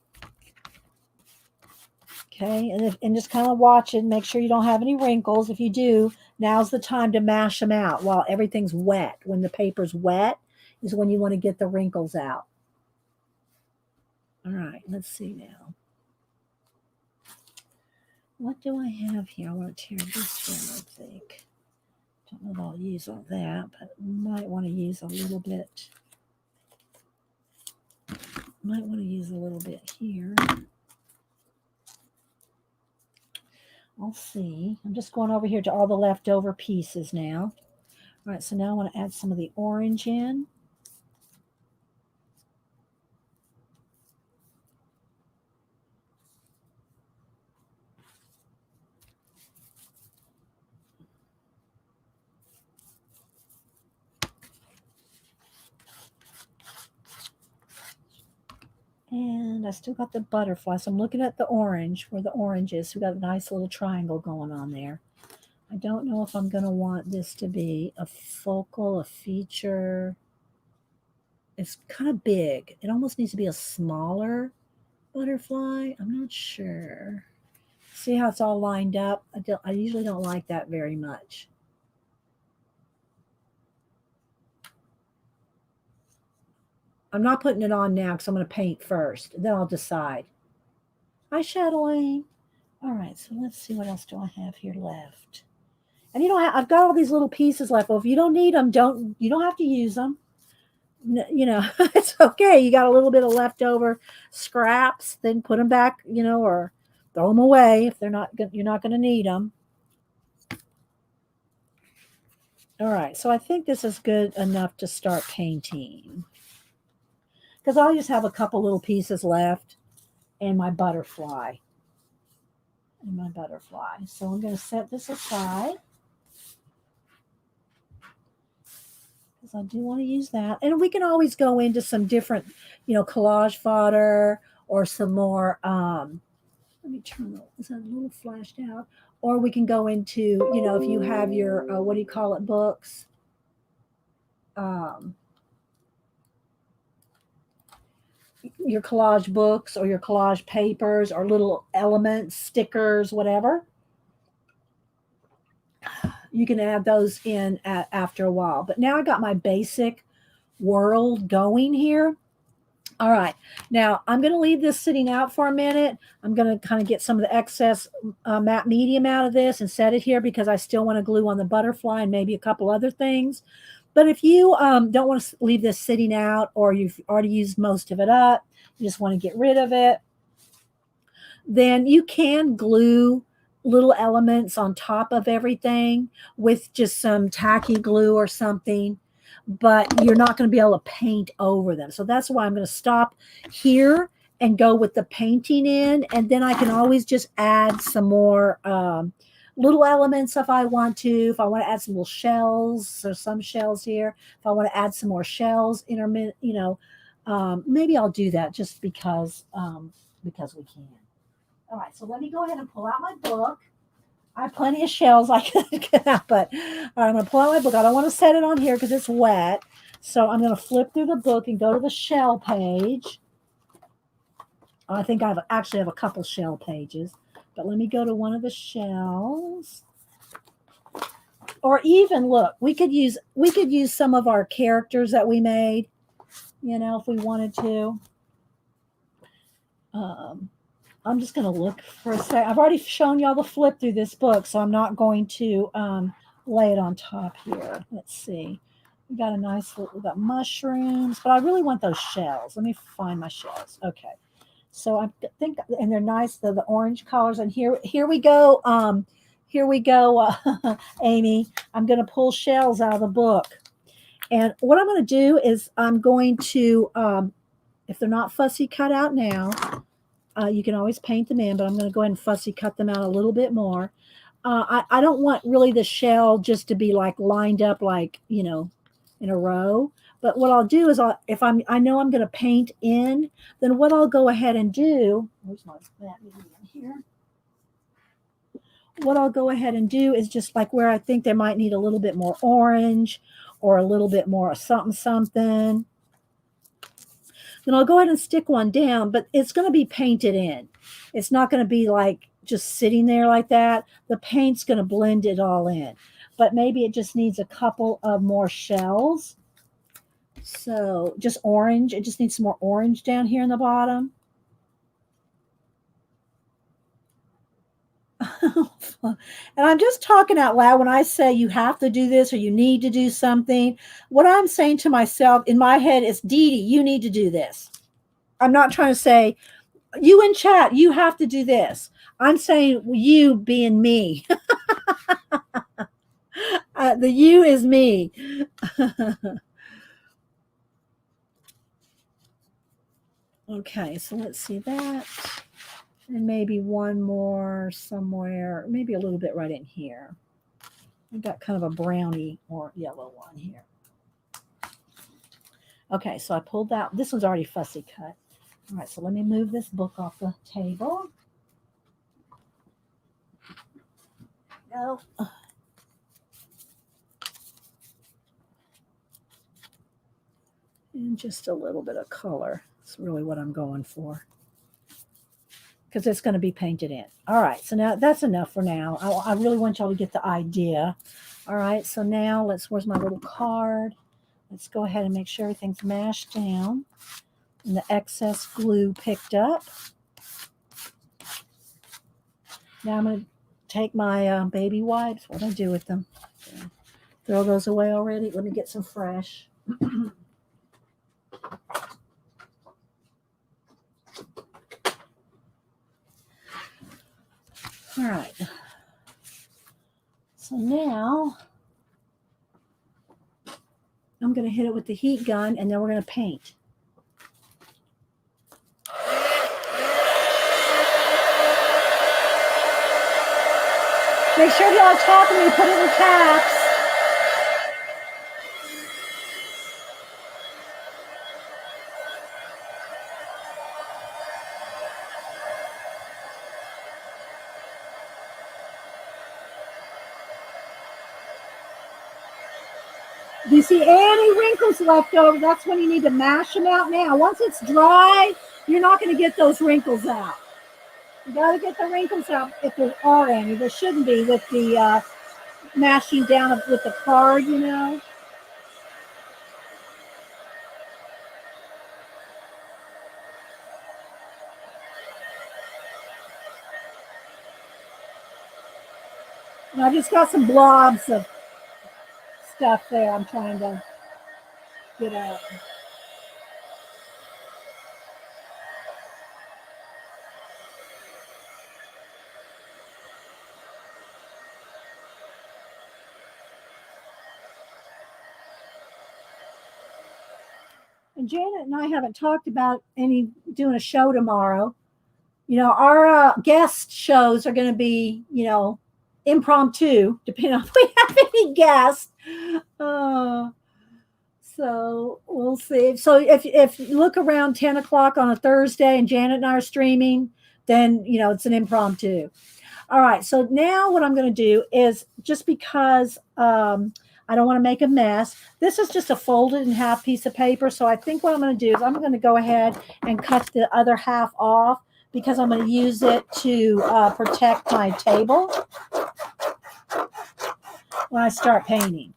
Okay, and just kind of watch it. Make sure you don't have any wrinkles. If you do, now's the time to mash them out while everything's wet. When the paper's wet, is when you want to get the wrinkles out. All right, let's see now. What do I have here? I want to tear this one, I think. Don't know if I'll use all that, but might want to use a little bit. Might want to use a little bit here. I'll see. I'm just going over here to all the leftover pieces now. All right, so now I want to add some of the orange in. And I still got the butterfly. So I'm looking at the orange, where the orange is. So we got a nice little triangle going on there. I don't know if I'm going to want this to be a focal, a feature. It's kind of big. It almost needs to be a smaller butterfly. I'm not sure. See how it's all lined up? I usually don't like that very much. I'm not putting it on now because I'm going to paint first. Then I'll decide. Hi, Shadowing. All right, so let's see, what else do I have here left? And I've got all these little pieces left. Well, if you don't need them, you don't have to use them. It's okay. You got a little bit of leftover scraps, then put them back, or throw them away if you're not going to need them. All right, so I think this is good enough to start painting, because I'll just have a couple little pieces left and my butterfly. So I'm going to set this aside, because I do want to use that. And we can always go into some different, collage fodder, or some more, let me turn it, is that a little flashed out? Or we can go into, if you have your, what do you call it, books? Your collage books, or your collage papers, or little elements, stickers, whatever. You can add those in after a while. But now I got my basic world going here. All right, now I'm going to leave this sitting out for a minute. I'm going to kind of get some of the excess matte medium out of this and set it here, because I still want to glue on the butterfly and maybe a couple other things. But if you don't want to leave this sitting out, or you've already used most of it up, you just want to get rid of it, then you can glue little elements on top of everything with just some tacky glue or something, but you're not going to be able to paint over them. So that's why I'm going to stop here and go with the painting in, and then I can always just add some more little elements if I want to. If I want to add some little shells, there's some shells here. If I want to add some more shells, maybe I'll do that just because we can. All right, so let me go ahead and pull out my book. I have plenty of shells I can get out, but I'm going to pull out my book. I don't want to set it on here because it's wet. So I'm going to flip through the book and go to the shell page. I think I actually have a couple shell pages, but let me go to one of the shells. Or even, look, we could use some of our characters that we made, if we wanted to. I'm just going to look for a sec. I've already shown y'all the flip through this book, so I'm not going to lay it on top here. Let's see. We got a nice little, we got mushrooms, but I really want those shells. Let me find my shells. Okay. So I think, and they're nice, the orange colors. And here we go. Amy. I'm going to pull shells out of the book. And what I'm going to do is I'm going to, if they're not fussy cut out now, you can always paint them in, but I'm going to go ahead and fussy cut them out a little bit more. I don't want really the shell just to be like lined up, like, in a row. But what I'll do is if I know I'm going to paint in, then what I'll go ahead and do, where's my matte medium here? What I'll go ahead and do is just like where I think they might need a little bit more orange or a little bit more something. Then I'll go ahead and stick one down, but it's going to be painted in. It's not going to be like just sitting there like that. The paint's going to blend it all in. But maybe it just needs a couple of more shells. So just orange. It just needs some more orange down here in the bottom. And I'm just talking out loud when I say you have to do this or you need to do something. What I'm saying to myself in my head is, Dee Dee, you need to do this. I'm not trying to say, you in chat, you have to do this. I'm saying you being me. The you is me. Okay, so let's see that. And maybe one more somewhere, maybe a little bit right in here. I've got kind of a brownie or yellow one here. Okay, so I pulled that. This one's already fussy cut. All right, so let me move this book off the table. No. And just a little bit of color. That's really what I'm going for, because it's going to be painted in. All right, so now that's enough for now. I really want y'all to get the idea. All right, so now where's my little card? Let's go ahead and make sure everything's mashed down and the excess glue picked up. Now I'm going to take my baby wipes. What do I do with them? Throw those away already? Let me get some fresh. All right. So now I'm going to hit it with the heat gun, and then we're going to paint. Make sure y'all talk to me. Put it in caps. Do you see any wrinkles left over? That's when you need to mash them out now. Once it's dry, you're not going to get those wrinkles out. You got to get the wrinkles out if there are any. There shouldn't be with the mashing down with the card, you know. And I just got some blobs of stuff there I'm trying to get out. And Janet and I haven't talked about doing a show tomorrow. You know, our guest shows are going to be, you know, impromptu, depending on if we have any guests. So we'll see. So if you look around 10 o'clock on a Thursday and Janet and I are streaming, then, you know, it's an impromptu. All right. So now what I'm going to do is, just because I don't want to make a mess, this is just a folded in half piece of paper. So I think what I'm going to do is I'm going to go ahead and cut the other half off, because I'm going to use it to protect my table when I start painting.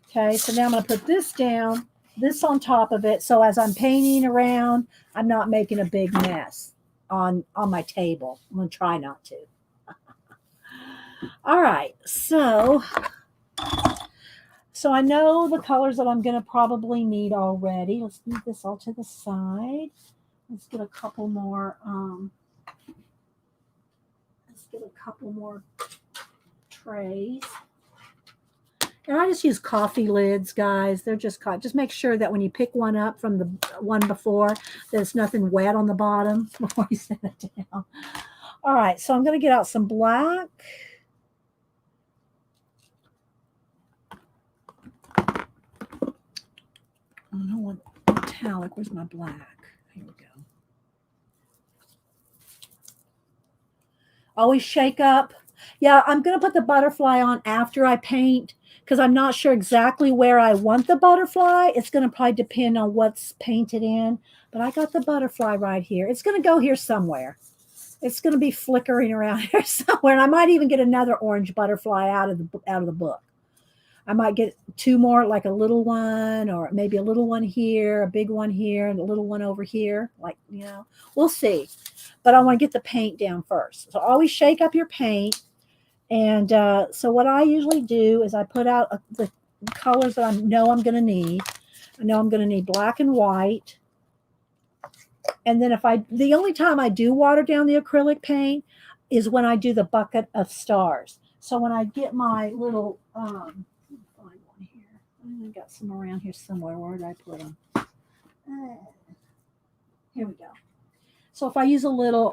Okay, so now I'm going to put this down, this on top of it, so as I'm painting around, I'm not making a big mess on my table. I'm going to try not to. All right, so I know the colors that I'm going to probably need already. Let's move this all to the side. Let's get a couple more. Let's get a couple more trays. And I just use coffee lids, guys. They're just make sure that when you pick one up from the one before, there's nothing wet on the bottom before you set it down. All right, so I'm going to get out some black. I don't know what metallic. Where's my black? Here we go. Always shake up. Yeah, I'm going to put the butterfly on after I paint, because I'm not sure exactly where I want the butterfly. It's going to probably depend on what's painted in. But I got the butterfly right here. It's going to go here somewhere. It's going to be flickering around here somewhere. And I might even get another orange butterfly out of the book. I might get two more, like a little one, or maybe a little one here, a big one here, and a little one over here. Like, we'll see. But I want to get the paint down first. So always shake up your paint. And so what I usually do is I put out the colors that I know I'm going to need. I know I'm going to need black and white. And then the only time I do water down the acrylic paint is when I do the bucket of stars. So when I get my little, let me find one here. I got some around here somewhere. Where did I put them? Here we go. So if I use a little,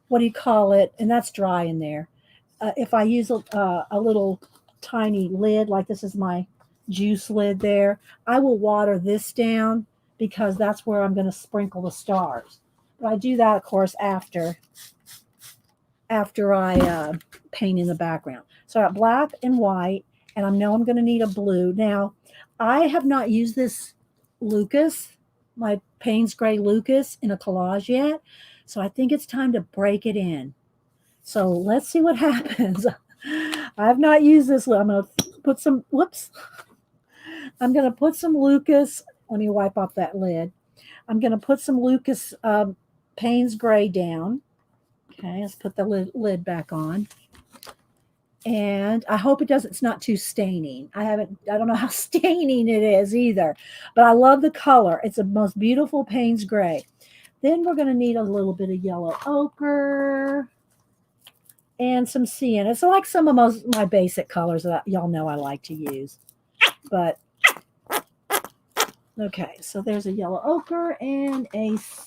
what do you call it? And that's dry in there. If I use a little tiny lid, like this is my juice lid there, I will water this down because that's where I'm going to sprinkle the stars. But I do that, of course, after I paint in the background. So I got black and white, and I know I'm going to need a blue. Now, I have not used this Lucas, my Payne's Gray Lucas, in a collage yet, so I think it's time to break it in. So let's see what happens. I have not used this. I'm going to put some, I'm going to put some Lucas. Let me wipe off that lid. I'm going to put some Lucas Payne's Gray down. Okay, let's put the lid back on. And I hope it's not too staining. I don't know how staining it is either, but I love the color. It's the most beautiful Payne's Gray. Then we're going to need a little bit of yellow ochre and some sienna. It's like some of my basic colors that y'all know I like to use. But okay, so there's a yellow ochre and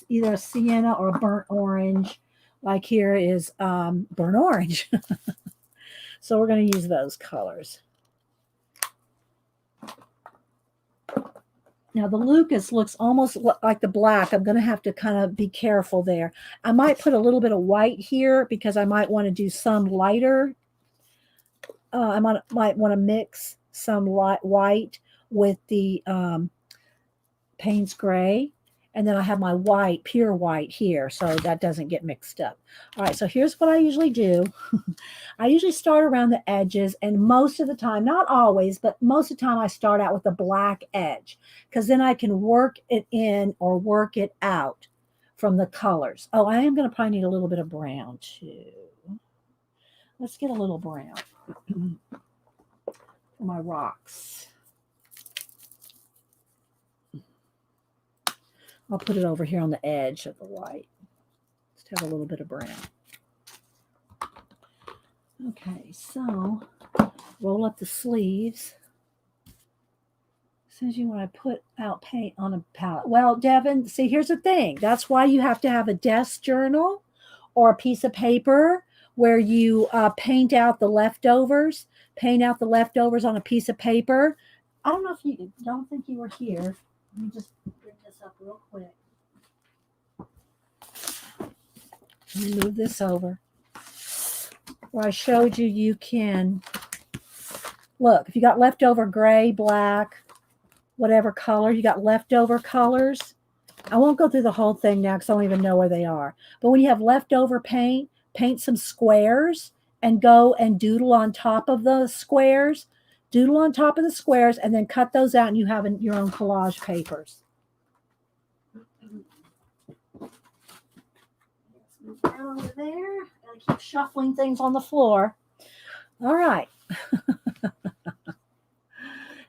either a sienna or a burnt orange. Like here is burnt orange. So we're going to use those colors. Now the Lucas looks almost like the black. I'm going to have to kind of be careful there. I might put a little bit of white here because I might want to do some lighter. I might want to mix some white with the Payne's Gray. And then I have my white, pure white here, so that doesn't get mixed up. All right, so here's what I usually do. I usually start around the edges, and most of the time, not always, but most of the time I start out with a black edge, because then I can work it in or work it out from the colors. Oh, I am going to probably need a little bit of brown, too. Let's get a little brown for my rocks. I'll put it over here on the edge of the white. Just have a little bit of brown. Okay, so roll up the sleeves. As soon as you want to put out paint on a palette. Well, Devin, see, here's the thing. That's why you have to have a desk journal or a piece of paper where you paint out the leftovers. Paint out the leftovers on a piece of paper. I don't think you were here. Let me just bring this up real quick. Let me move this over. Where I showed you can look, if you got leftover gray, black, whatever color, you got leftover colors. I won't go through the whole thing now because I don't even know where they are. But when you have leftover paint, paint some squares and go and doodle on top of the squares. Doodle on top of the squares and then cut those out and you have your own collage papers. Let's move down over there. Gotta keep shuffling things on the floor. All right.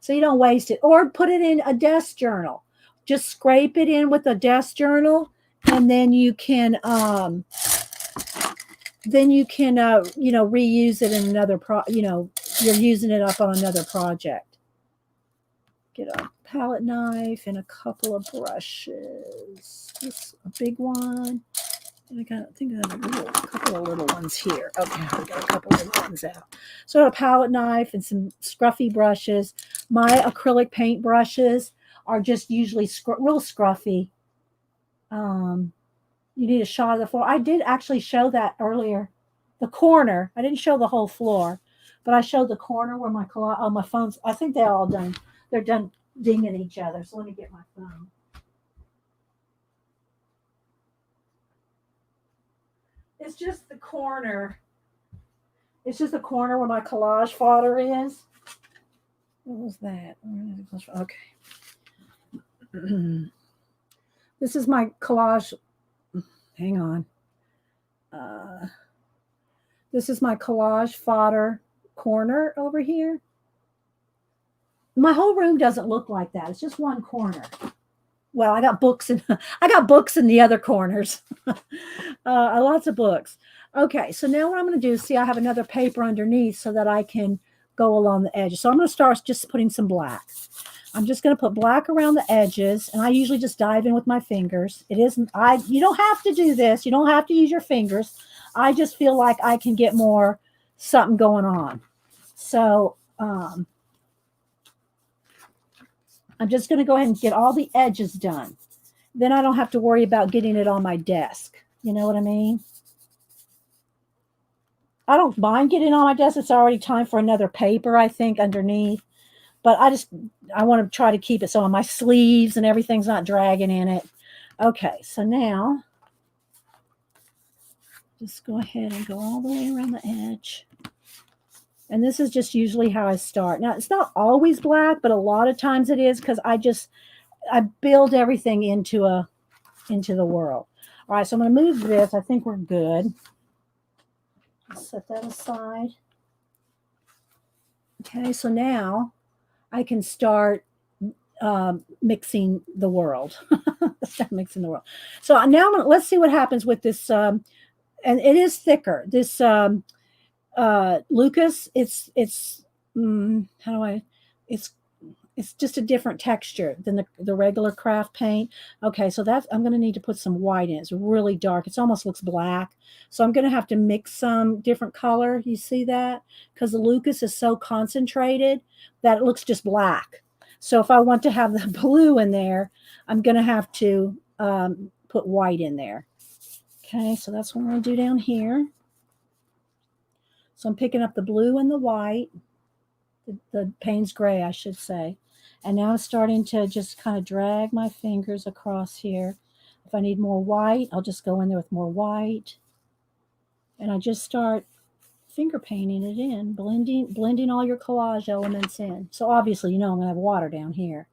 So you don't waste it. Or put it in a desk journal. Just scrape it in with a desk journal and then you can reuse it in another you're using it up on another project. Get a palette knife and a couple of brushes. This a big one. And I think I have a couple of little ones here. Okay, I got a couple of little ones out. So a palette knife and some scruffy brushes. My acrylic paint brushes are just usually real scruffy. You need a shot of the floor. I did actually show that earlier. The corner. I didn't show the whole floor, but I showed the corner where my phones. I think they're all done. They're done dinging each other. So let me get my phone. It's just the corner. It's just the corner where my collage fodder is. What was that? Okay. This is my collage. Hang on. Uh, this is my collage fodder corner over here. My whole room doesn't look like that. It's just one corner. Well, I got books in the other corners. Lots of books. Okay, so now what I'm going to do is see I have another paper underneath so that I can go along the edges. So I'm going to start just putting some black. I'm just going to put black around the edges, and I usually just dive in with my fingers. It isn't you don't have to do this. You don't have to use your fingers. I just feel like I can get more something going on. So I'm just going to go ahead and get all the edges done. Then I don't have to worry about getting it on my desk. You know what I mean? I don't mind getting on my desk. It's already time for another paper, I think, underneath. But I want to try to keep it so on my sleeves and everything's not dragging in it. Okay, so now just go ahead and go all the way around the edge. And this is just usually how I start. Now, it's not always black, but a lot of times it is because I build everything into the world. All right, so I'm going to move this. I think we're good. Set that aside. Okay, so now I can start mixing the world. Start mixing the world. So now let's see what happens with this. And it is thicker. This Lucas, it's just a different texture than the regular craft paint. Okay, so I'm going to need to put some white in. It's really dark. It almost looks black. So I'm going to have to mix some different color. You see that? Because the Lucas is so concentrated that it looks just black. So if I want to have the blue in there, I'm going to have to put white in there. Okay, so that's what I'm going to do down here. So I'm picking up the blue and the white, the Payne's gray, I should say. And now I'm starting to just kind of drag my fingers across here. If I need more white, I'll just go in there with more white. And I just start finger painting it in, blending all your collage elements in. So obviously, I'm going to have water down here.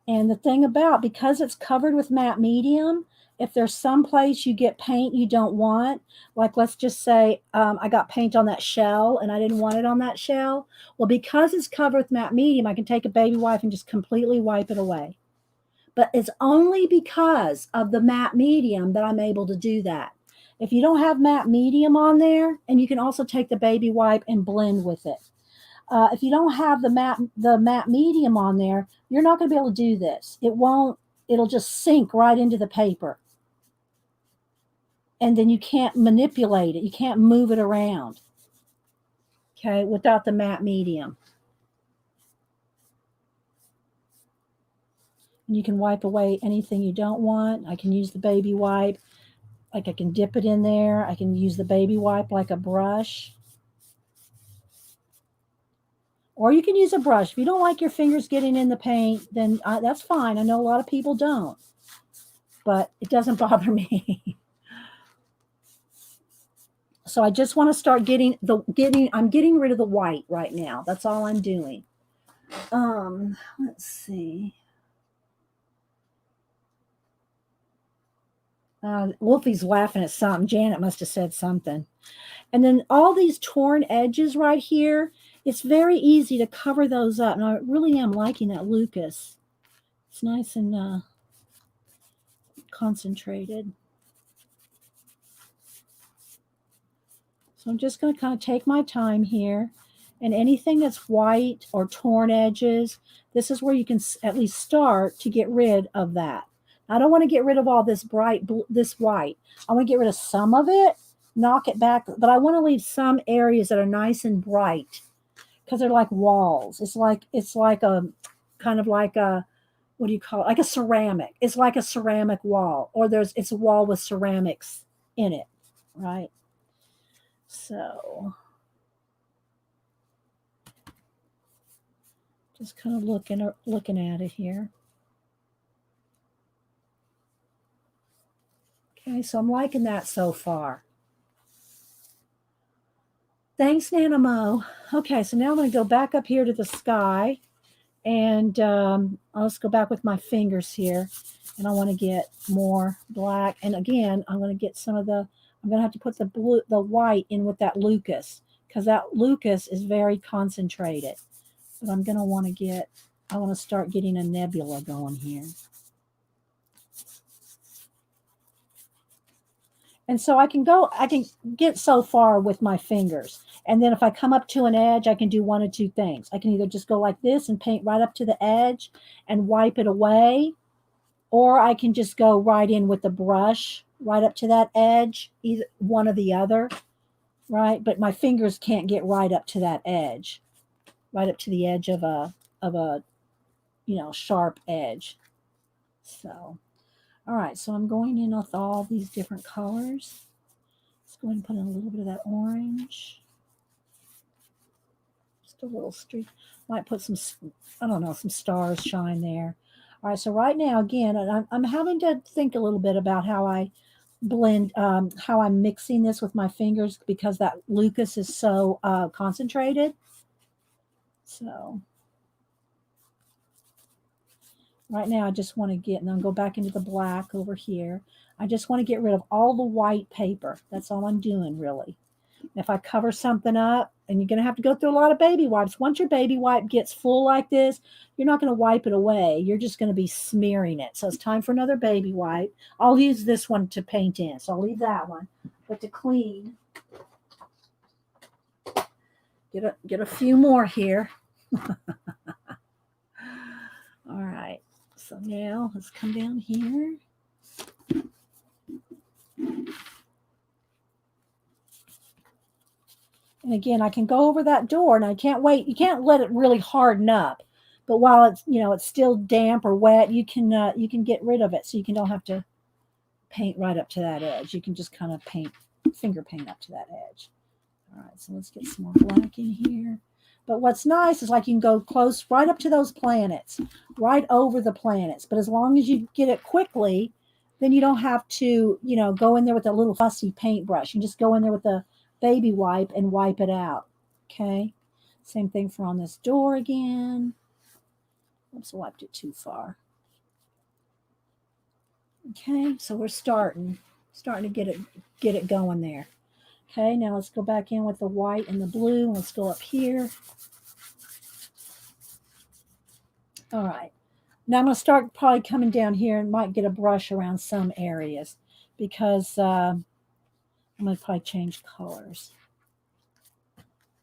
And the thing because it's covered with matte medium, if there's some place you get paint you don't want, like let's just say I got paint on that shell and I didn't want it on that shell. Well, because it's covered with matte medium, I can take a baby wipe and just completely wipe it away. But it's only because of the matte medium that I'm able to do that. If you don't have matte medium on there, and you can also take the baby wipe and blend with it. If you don't have the matte medium on there, you're not going to be able to do this. It'll just sink right into the paper. And then you can't manipulate it. You can't move it around. Okay, without the matte medium. And you can wipe away anything you don't want. I can use the baby wipe. Like I can dip it in there. I can use the baby wipe like a brush. Or you can use a brush. If you don't like your fingers getting in the paint, then that's fine. I know a lot of people don't. But it doesn't bother me. So I just want to start I'm getting rid of the white right now. That's all I'm doing. Let's see. Wolfie's laughing at something. Janet must have said something. And then all these torn edges right here, it's very easy to cover those up. And I really am liking that Lucas. It's nice and concentrated. So I'm just going to kind of take my time here. And anything that's white or torn edges, this is where you can at least start to get rid of that. I don't want to get rid of all this this white. I want to get rid of some of it, knock it back, but I want to leave some areas that are nice and bright because they're like walls. It's like a kind of like a, what do you call it? Like a ceramic. It's like a ceramic wall, or it's a wall with ceramics in it, right? So just kind of looking at it here. Okay, so I'm liking that so far. Thanks, Nanamo. Okay, so now I'm going to go back up here to the sky, and I'll just go back with my fingers here, and I want to get more black. And again, I'm going to get some of the. I'm going to have to put the blue, the white in with that Lucas, because that Lucas is very concentrated. But I'm going to want to get. I want to start getting a nebula going here. And so I can get so far with my fingers. And then if I come up to an edge, I can do one of two things. I can either just go like this and paint right up to the edge and wipe it away, or I can just go right in with the brush right up to that edge, either one or the other, right? But my fingers can't get right up to that edge, right up to the edge of a sharp edge. So, all right, so I'm going in with all these different colors. Let's go ahead and put in a little bit of that orange. Just a little streak. Might put some, I don't know, some stars shine there. All right, so right now, again, I'm having to think a little bit about how I blend, how I'm mixing this with my fingers because that Lucas is so concentrated. So right now, I just want to get, and then go back into the black over here. I just want to get rid of all the white paper. That's all I'm doing, really. If I cover something up, and you're going to have to go through a lot of baby wipes. Once your baby wipe gets full like this, you're not going to wipe it away. You're just going to be smearing it. So it's time for another baby wipe. I'll use this one to paint in, so I'll leave that one. But to clean, get a few more here. All right. So now let's come down here. And again, I can go over that door, and I can't wait. You can't let it really harden up, but while it's still damp or wet, you can get rid of it, so you don't have to paint right up to that edge. You can just kind of finger paint up to that edge. All right, so let's get some more black in here. But what's nice is like you can go close right up to those planets, right over the planets. But as long as you get it quickly, then you don't have to, go in there with a little fussy paintbrush. You just go in there with a baby wipe and wipe it out. Okay. Same thing for on this door again. Oops, I wiped it too far. Okay, so we're starting to get it going there. Okay, now let's go back in with the white and the blue. Let's go up here. All right. Now I'm going to start probably coming down here and might get a brush around some areas because I'm going to probably change colors.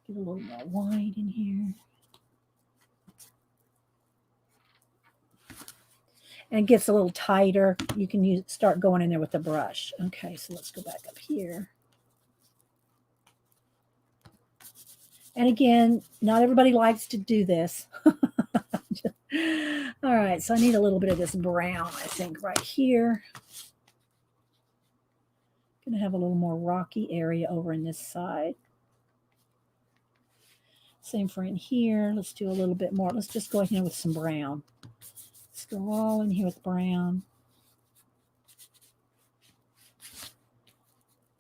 Get a little more white in here. And it gets a little tighter. You can start going in there with the brush. Okay, so let's go back up here. And again, not everybody likes to do this. All right, so I need a little bit of this brown, I think, right here. Going to have a little more rocky area over in this side. Same for in here. Let's do a little bit more. Let's just go in here with some brown. Let's go all in here with brown.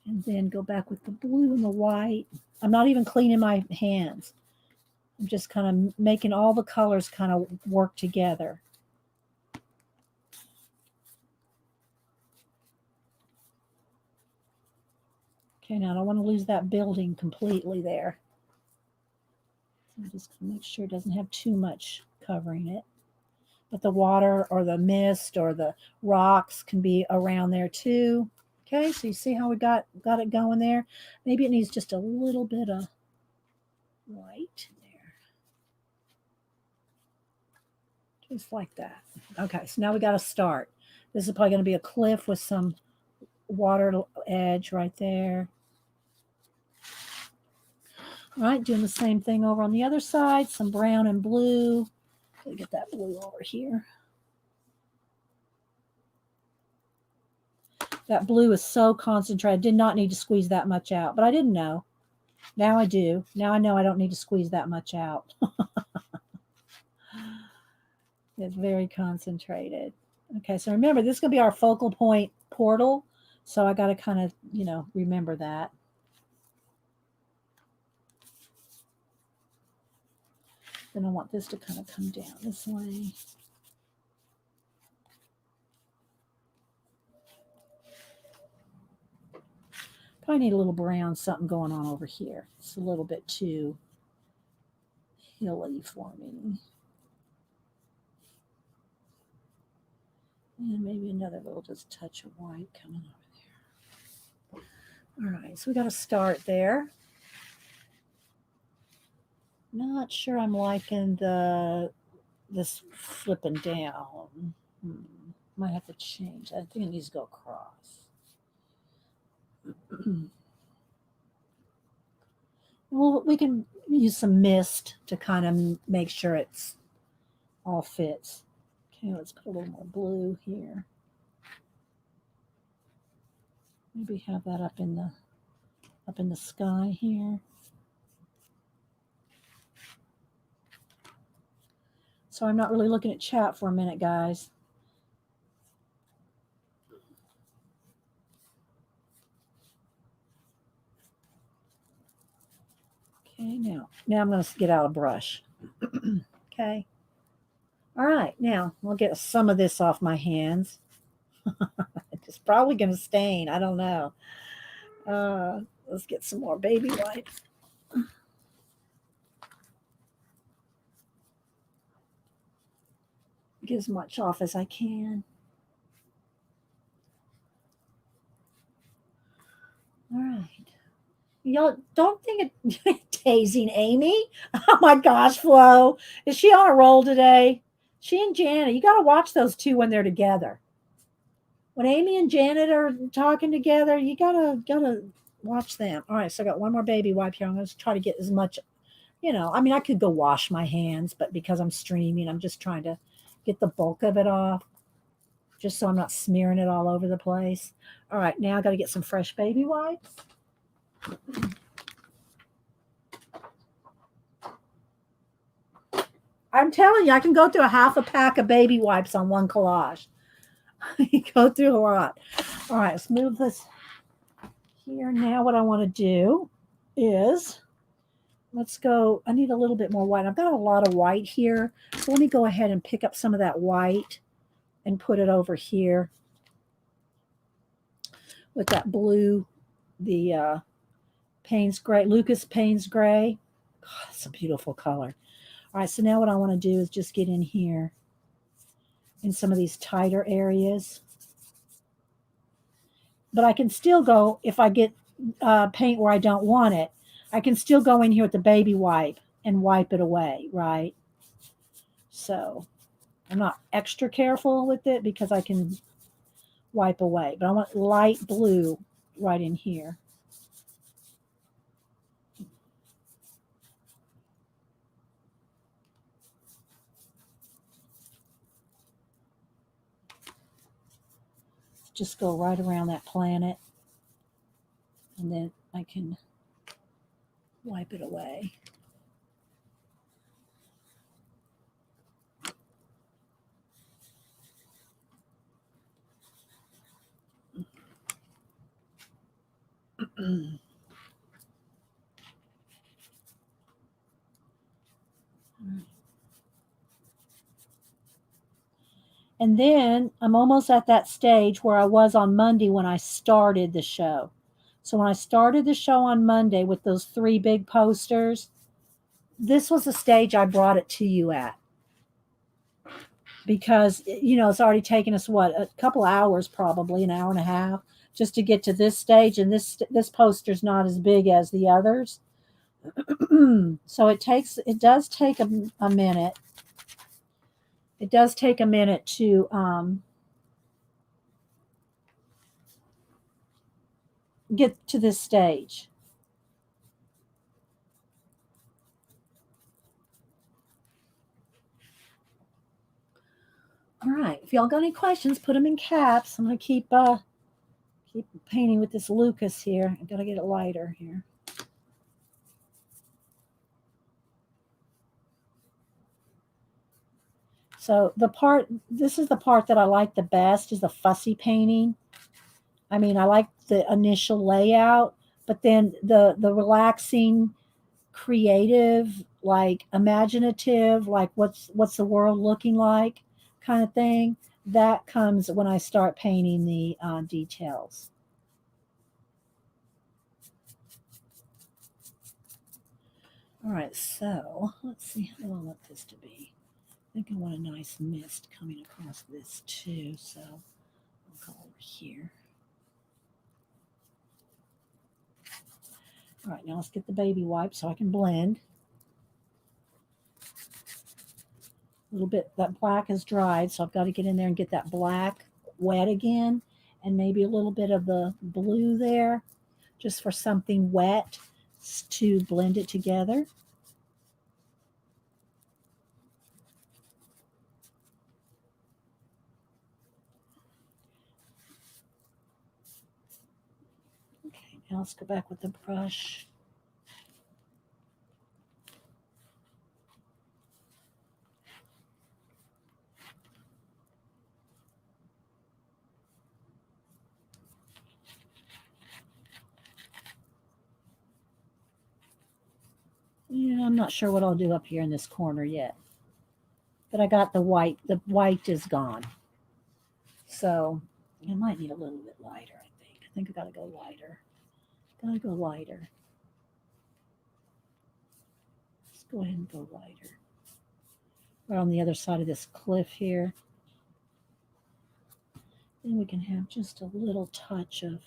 And then go back with the blue and the white. I'm not even cleaning my hands. I'm just kind of making all the colors kind of work together. Okay, now I don't want to lose that building completely there. I'm just going to make sure it doesn't have too much covering it. But the water or the mist or the rocks can be around there too. Okay, so you see how we got it going there? Maybe it needs just a little bit of white there. Just like that. Okay, so now we got to start. This is probably going to be a cliff with some water edge right there. All right, doing the same thing over on the other side. Some brown and blue. Let me get that blue over here. That blue is so concentrated. Did not need to squeeze that much out, but I didn't know. Now I do. Now I know I don't need to squeeze that much out. It's very concentrated. Okay, so remember, this is going to be our focal point portal. So I got to kind of, remember that. Then I want this to kind of come down this way. Probably need a little brown something going on over here. It's a little bit too hilly for me. And maybe another little just touch of white coming over there. All right, so we got to start there. Not sure I'm liking this flipping down. Might have to change. I think it needs to go across. Well, we can use some mist to kind of make sure it's all fits. Okay, let's put a little more blue here. Maybe have that up in the sky here. So I'm not really looking at chat for a minute, guys. Okay, now I'm going to get out a brush. Okay. All right, now I'll get some of this off my hands. It's probably going to stain. I don't know. Let's get some more baby wipes. Get as much off as I can. All right. Y'all don't think it tasing Amy. Oh my gosh, Flo. Is she on a roll today? She and Janet, you got to watch those two when they're together. When Amy and Janet are talking together, you gotta watch them. All right, so I got one more baby wipe here. I'm going to try to get as much, I mean, I could go wash my hands, but because I'm streaming, I'm just trying to get the bulk of it off, just so I'm not smearing it all over the place. All right, now I got to get some fresh baby wipes. I'm telling you, I can go through a half a pack of baby wipes on one collage. You go through a lot. All right, let's move this here. Now what I want to do is, let's go, I need a little bit more white. I've got a lot of white here. So let me go ahead and pick up some of that white and put it over here with that blue, the Payne's Gray, Lucas Payne's Gray. God, that's a beautiful color. All right, so now what I want to do is just get in here in some of these tighter areas. But I can still go, if I get paint where I don't want it, I can still go in here with the baby wipe and wipe it away, right? So I'm not extra careful with it because I can wipe away. But I want light blue right in here. Just go right around that planet, and then I can wipe it away. And then I'm almost at that stage where I was on Monday when I started the show. So when I started the show on Monday with those 3 big posters, this was the stage I brought it to you at. Because, it's already taken us, a couple hours, probably an hour and a half, just to get to this stage. And this poster's not as big as the others. So it does take a minute. It does take a minute to get to this stage. All right. If y'all got any questions, put them in caps. I'm going to keep painting with this Lucas here. I've got to get it lighter here. So this is the part that I like the best, is the fussy painting. I mean, I like the initial layout, but then the relaxing creative, like imaginative, like what's the world looking like kind of thing, that comes when I start painting the details. All right, so let's see how I want this to be. I think I want a nice mist coming across this too, so I'll go over here. All right, now let's get the baby wipe so I can blend. A little bit, that black is dried, so I've got to get in there and get that black wet again, and maybe a little bit of the blue there, just for something wet to blend it together. Okay, now let's go back with the brush. Yeah, I'm not sure what I'll do up here in this corner yet. But I got the white. The white is gone. So I might need a little bit lighter, I think. I think I gotta go lighter. Gotta go lighter. Let's go ahead and go lighter. Right on the other side of this cliff here. Then we can have just a little touch of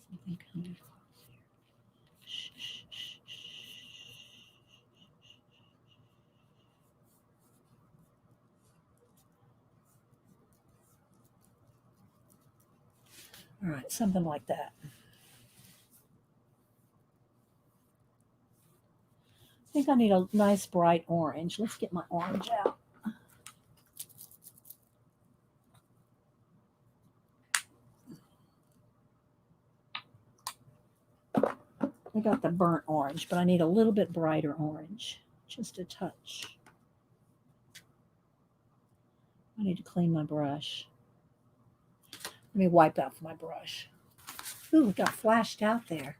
something coming across here. Shh, shh, shh, shh. All right, something like that. I think I need a nice bright orange. Let's get my orange out. I got the burnt orange, but I need a little bit brighter orange. Just a touch. I need to clean my brush. Let me wipe off my brush. Ooh, it got flashed out there.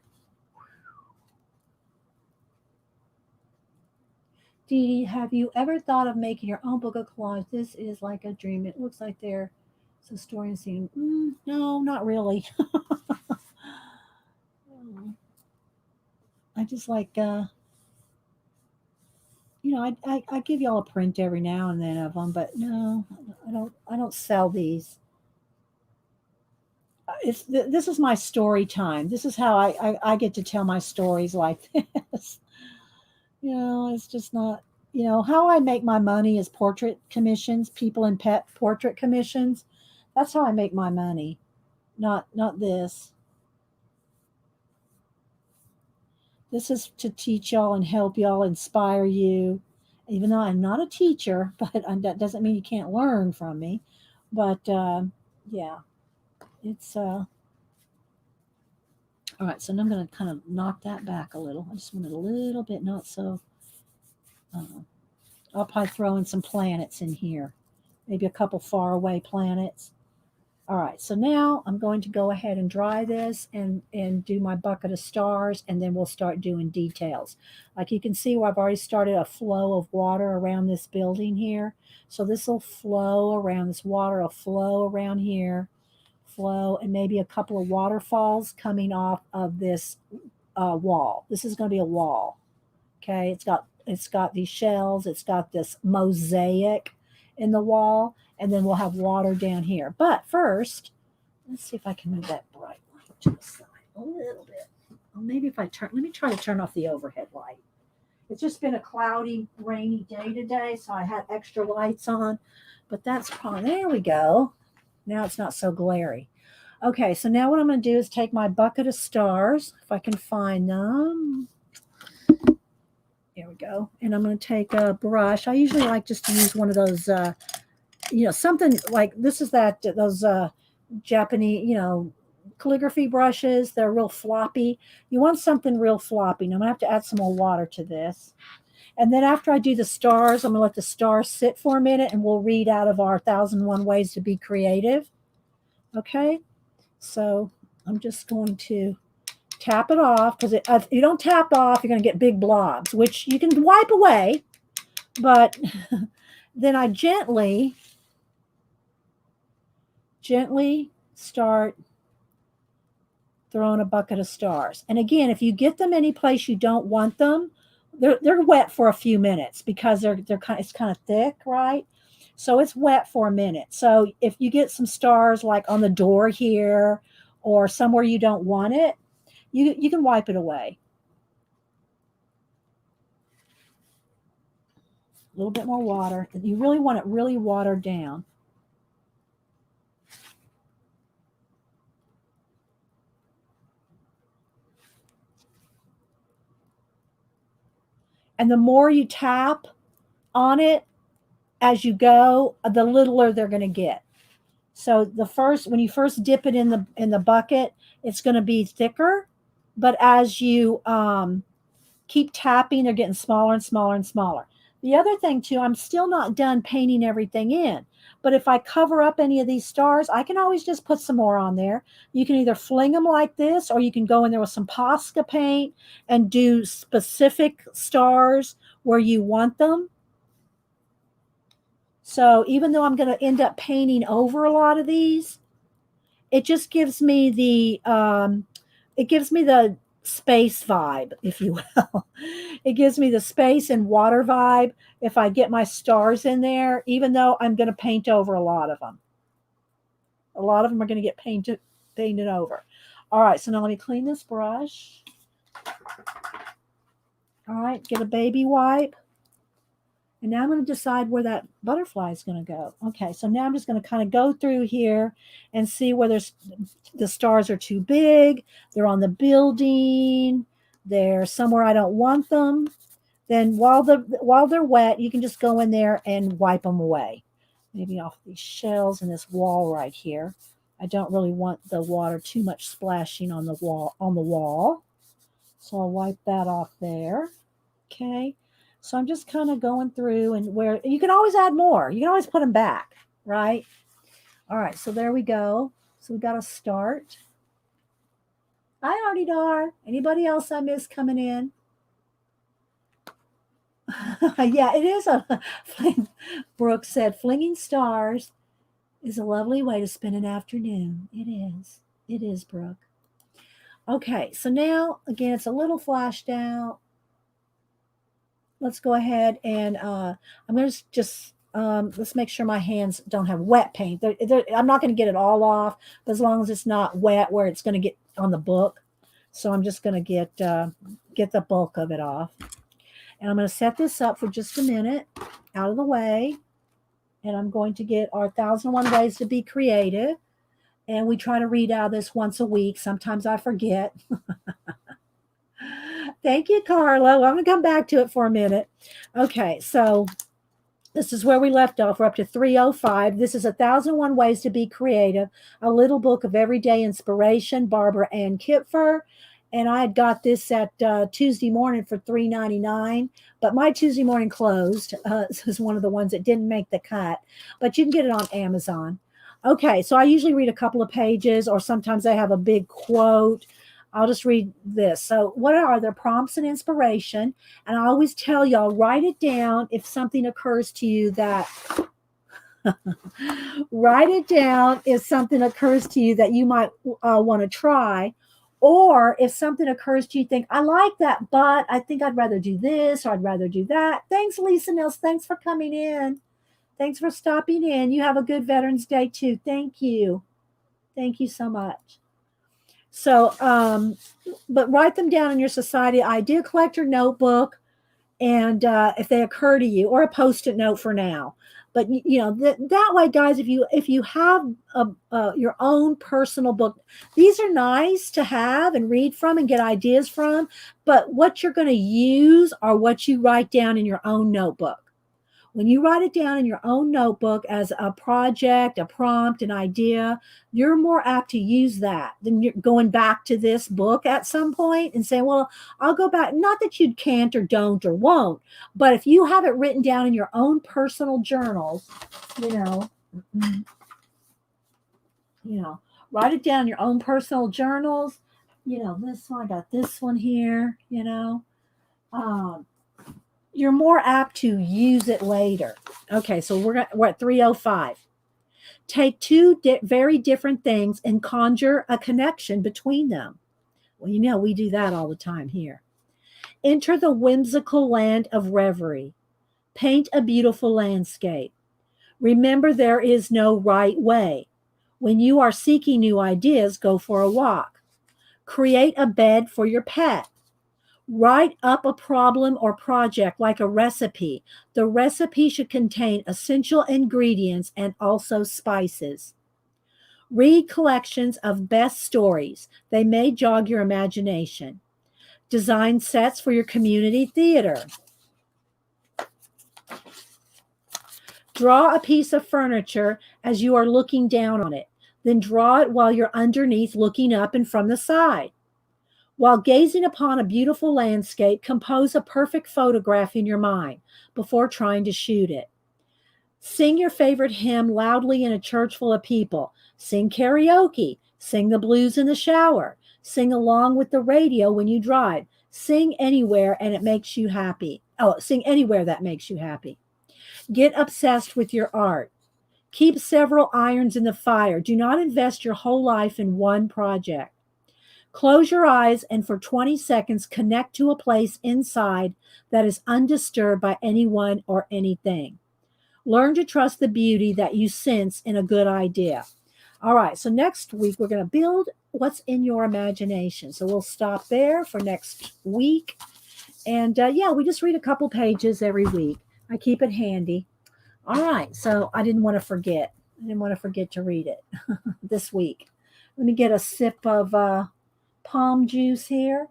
Dee Dee, have you ever thought of making your own book of collage? This is like a dream. It looks like there's a story and scene. No, not really. I just like, I give y'all a print every now and then of them, but no, I don't sell these. This is my story time. This is how I get to tell my stories like this. It's just not, how I make my money is portrait commissions, people and pet portrait commissions. That's how I make my money. Not this. This is to teach y'all and help y'all, inspire you. Even though I'm not a teacher, but that doesn't mean you can't learn from me. But yeah, it's all right. So now I'm going to kind of knock that back a little. I just want it a little bit, not so. I'll probably throw in some planets in here, maybe a couple far away planets. All right, so now I'm going to go ahead and dry this and do my bucket of stars, and then we'll start doing details. Like you can see where I've already started a flow of water around this building here. So this will flow around, this water will flow around here, flow, and maybe a couple of waterfalls coming off of this wall. This is going to be a wall. Okay, it's got these shells, it's got this mosaic in the wall, and then we'll have water down here. But first, let's see if I can move that bright light to the side a little bit. Well, maybe if let me try to turn off the overhead light. It's just been a cloudy, rainy day today, so I had extra lights on, but that's probably, there we go. Now it's not so glary. Okay, so now what I'm going to do is take my bucket of stars, if I can find them. There we go. And I'm going to take a brush. I usually like just to use one of those, something like this is those Japanese, calligraphy brushes. They're real floppy. You want something real floppy. Now I'm going to have to add some more water to this. And then after I do the stars, I'm going to let the stars sit for a minute, and we'll read out of our 1001 Ways to Be Creative. Okay. So I'm just going to tap it off, because if you don't tap off, you're going to get big blobs, which you can wipe away. But then I gently start throwing a bucket of stars. And again, if you get them any place you don't want them, they're wet for a few minutes, because it's kind of thick, right? So it's wet for a minute. So if you get some stars like on the door here or somewhere you don't want it, you can wipe it away. A little bit more water. You really want it really watered down. And the more you tap on it as you go, the littler they're going to get. So when you first dip it in the bucket, it's going to be thicker, but as you keep tapping, they're getting smaller and smaller and smaller. The other thing too, I'm still not done painting everything in, but if I cover up any of these stars, I can always just put some more on there. You can either fling them like this, or you can go in there with some Posca paint and do specific stars where you want them. So even though I'm going to end up painting over a lot of these, it just gives me the space vibe, if you will. It gives me the space and water vibe if I get my stars in there, even though I'm going to paint over a lot of them. A lot of them are going to get painted over. All right, so now let me clean this brush. All right, get a baby wipe. And now I'm going to decide where that butterfly is going to go. Okay, so now I'm just going to kind of go through here and see where the stars are too big. They're on the building. They're somewhere I don't want them. Then while they're wet, you can just go in there and wipe them away. Maybe off these shells and this wall right here. I don't really want the water too much splashing on the wall. So I'll wipe that off there. Okay. So I'm just kind of going through, and where you can always add more. You can always put them back, right? All right, so there we go. So we got to start. Hi, Artie Dar. Anybody else I miss coming in? Yeah, it is Brooke said, flinging stars is a lovely way to spend an afternoon. It is. It is, Brooke. Okay, so now, again, it's a little flashed out. Let's go ahead and I'm going to just let's make sure my hands don't have wet paint. I'm not going to get it all off, but as long as it's not wet where it's going to get on the book. So I'm just going to get the bulk of it off. And I'm going to set this up for just a minute out of the way. And I'm going to get our 1001 Ways to Be Creative. And we try to read out this once a week. Sometimes I forget. Thank you, Carla. Well, I'm going to come back to it for a minute. Okay, so this is where we left off. We're up to 305. This is 1001 Ways to Be Creative, a little book of everyday inspiration, Barbara Ann Kipfer. And I had got this at Tuesday morning for $3.99, but my Tuesday morning closed. This is one of the ones that didn't make the cut, but you can get it on Amazon. Okay, so I usually read a couple of pages, or sometimes I have a big quote. I'll just read this. So what are the prompts and inspiration? And I always tell y'all, write it down if something occurs to you that write it down if something occurs to you that you might want to try. Or if something occurs to you, think, I like that, but I think I'd rather do this, or I'd rather do that. Thanks, Lisa Nils. Thanks for coming in. Thanks for stopping in. You have a good Veterans Day too. Thank you. Thank you so much. So, but write them down in your society idea collector notebook, and if they occur to you, or a Post-it note for now. But that way, guys, if you have your own personal book, these are nice to have and read from and get ideas from. But what you're going to use are what you write down in your own notebook. When you write it down in your own notebook as a project, a prompt, an idea, you're more apt to use that than you're going back to this book at some point and saying, well, I'll go back. Not that you can't or don't or won't, but if you have it written down in your own personal journals, write it down in your own personal journals. this one, I got this one here, um, you're more apt to use it later. Okay, so we're at 305. Take two very different things and conjure a connection between them. Well, we do that all the time here. Enter the whimsical land of reverie. Paint a beautiful landscape. Remember, there is no right way. When you are seeking new ideas, go for a walk. Create a bed for your pet. Write up a problem or project like a recipe. The recipe should contain essential ingredients and also spices. Read collections of best stories. They may jog your imagination. Design sets for your community theater. Draw a piece of furniture as you are looking down on it. Then draw it while you're underneath looking up and from the side. While gazing upon a beautiful landscape, compose a perfect photograph in your mind before trying to shoot it. Sing your favorite hymn loudly in a church full of people. Sing karaoke. Sing the blues in the shower. Sing along with the radio when you drive. Sing anywhere and it makes you happy. Oh, sing anywhere that makes you happy. Get obsessed with your art. Keep several irons in the fire. Do not invest your whole life in one project. Close your eyes and for 20 seconds connect to a place inside that is undisturbed by anyone or anything. Learn to trust the beauty that you sense in a good idea. All right, so next week we're going to build what's in your imagination. So we'll stop there for next week. And we just read a couple pages every week. I keep it handy. All right, so I didn't want to forget. I didn't want to forget to read it this week. Let me get a sip of palm juice here.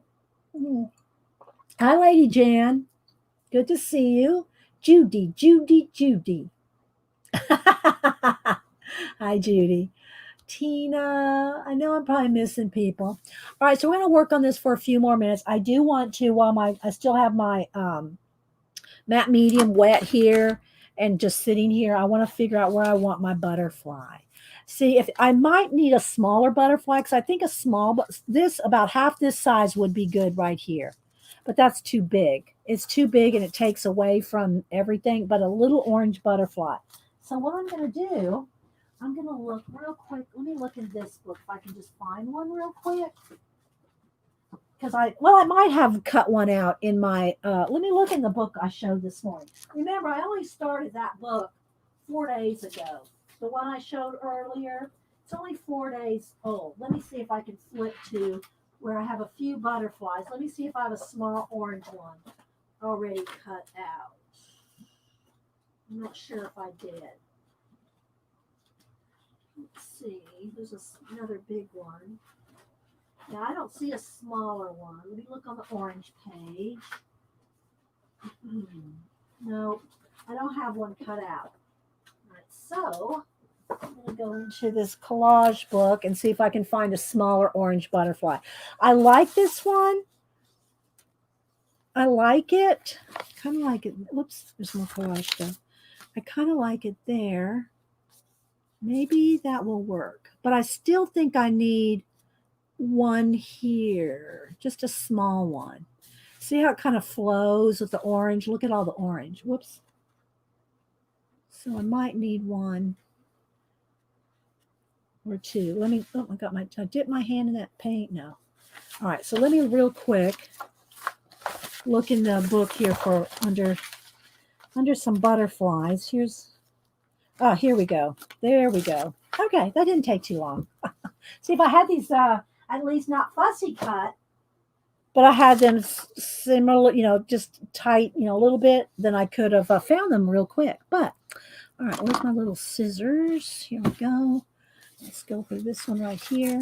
Hi, Lady Jan. Good to see you. Judy, Judy, Judy. Hi, Judy. Tina, I know I'm probably missing people. All right, so we're going to work on this for a few more minutes. I do want to, I still have my matte medium wet here and just sitting here, I want to figure out where I want my butterfly. See, if I might need a smaller butterfly, because I think this about half this size would be good right here. But that's too big. It's too big and it takes away from everything, but a little orange butterfly. So what I'm going to do, I'm going to look real quick. Let me look in this book if I can just find one real quick. Because I might have cut one out in my, let me look in the book I showed this morning. Remember, I only started that book 4 days ago. The one I showed earlier, it's only 4 days old. Let me see if I can flip to where I have a few butterflies. Let me see if I have a small orange one already cut out. I'm not sure if I did. Let's see. There's another big one. Yeah, I don't see a smaller one. Let me look on the orange page. No, I don't have one cut out. All right, so I'm going to go into this collage book and see if I can find a smaller orange butterfly. I like this one. I like it. Kind of like it. Whoops, there's more collage stuff. I kind of like it there. Maybe that will work. But I still think I need one here, just a small one. See how it kind of flows with the orange? Look at all the orange. Whoops. So I might need one or two. Let me, oh, I dipped my hand in that paint now. All right, so let me real quick look in the book here for under some butterflies. Here we go. There we go. Okay, that didn't take too long. See, if I had these at least not fussy cut, but I had them similar, just tight, a little bit, then I could have found them real quick. But, all right, where's my little scissors? Here we go. Let's go for this one right here.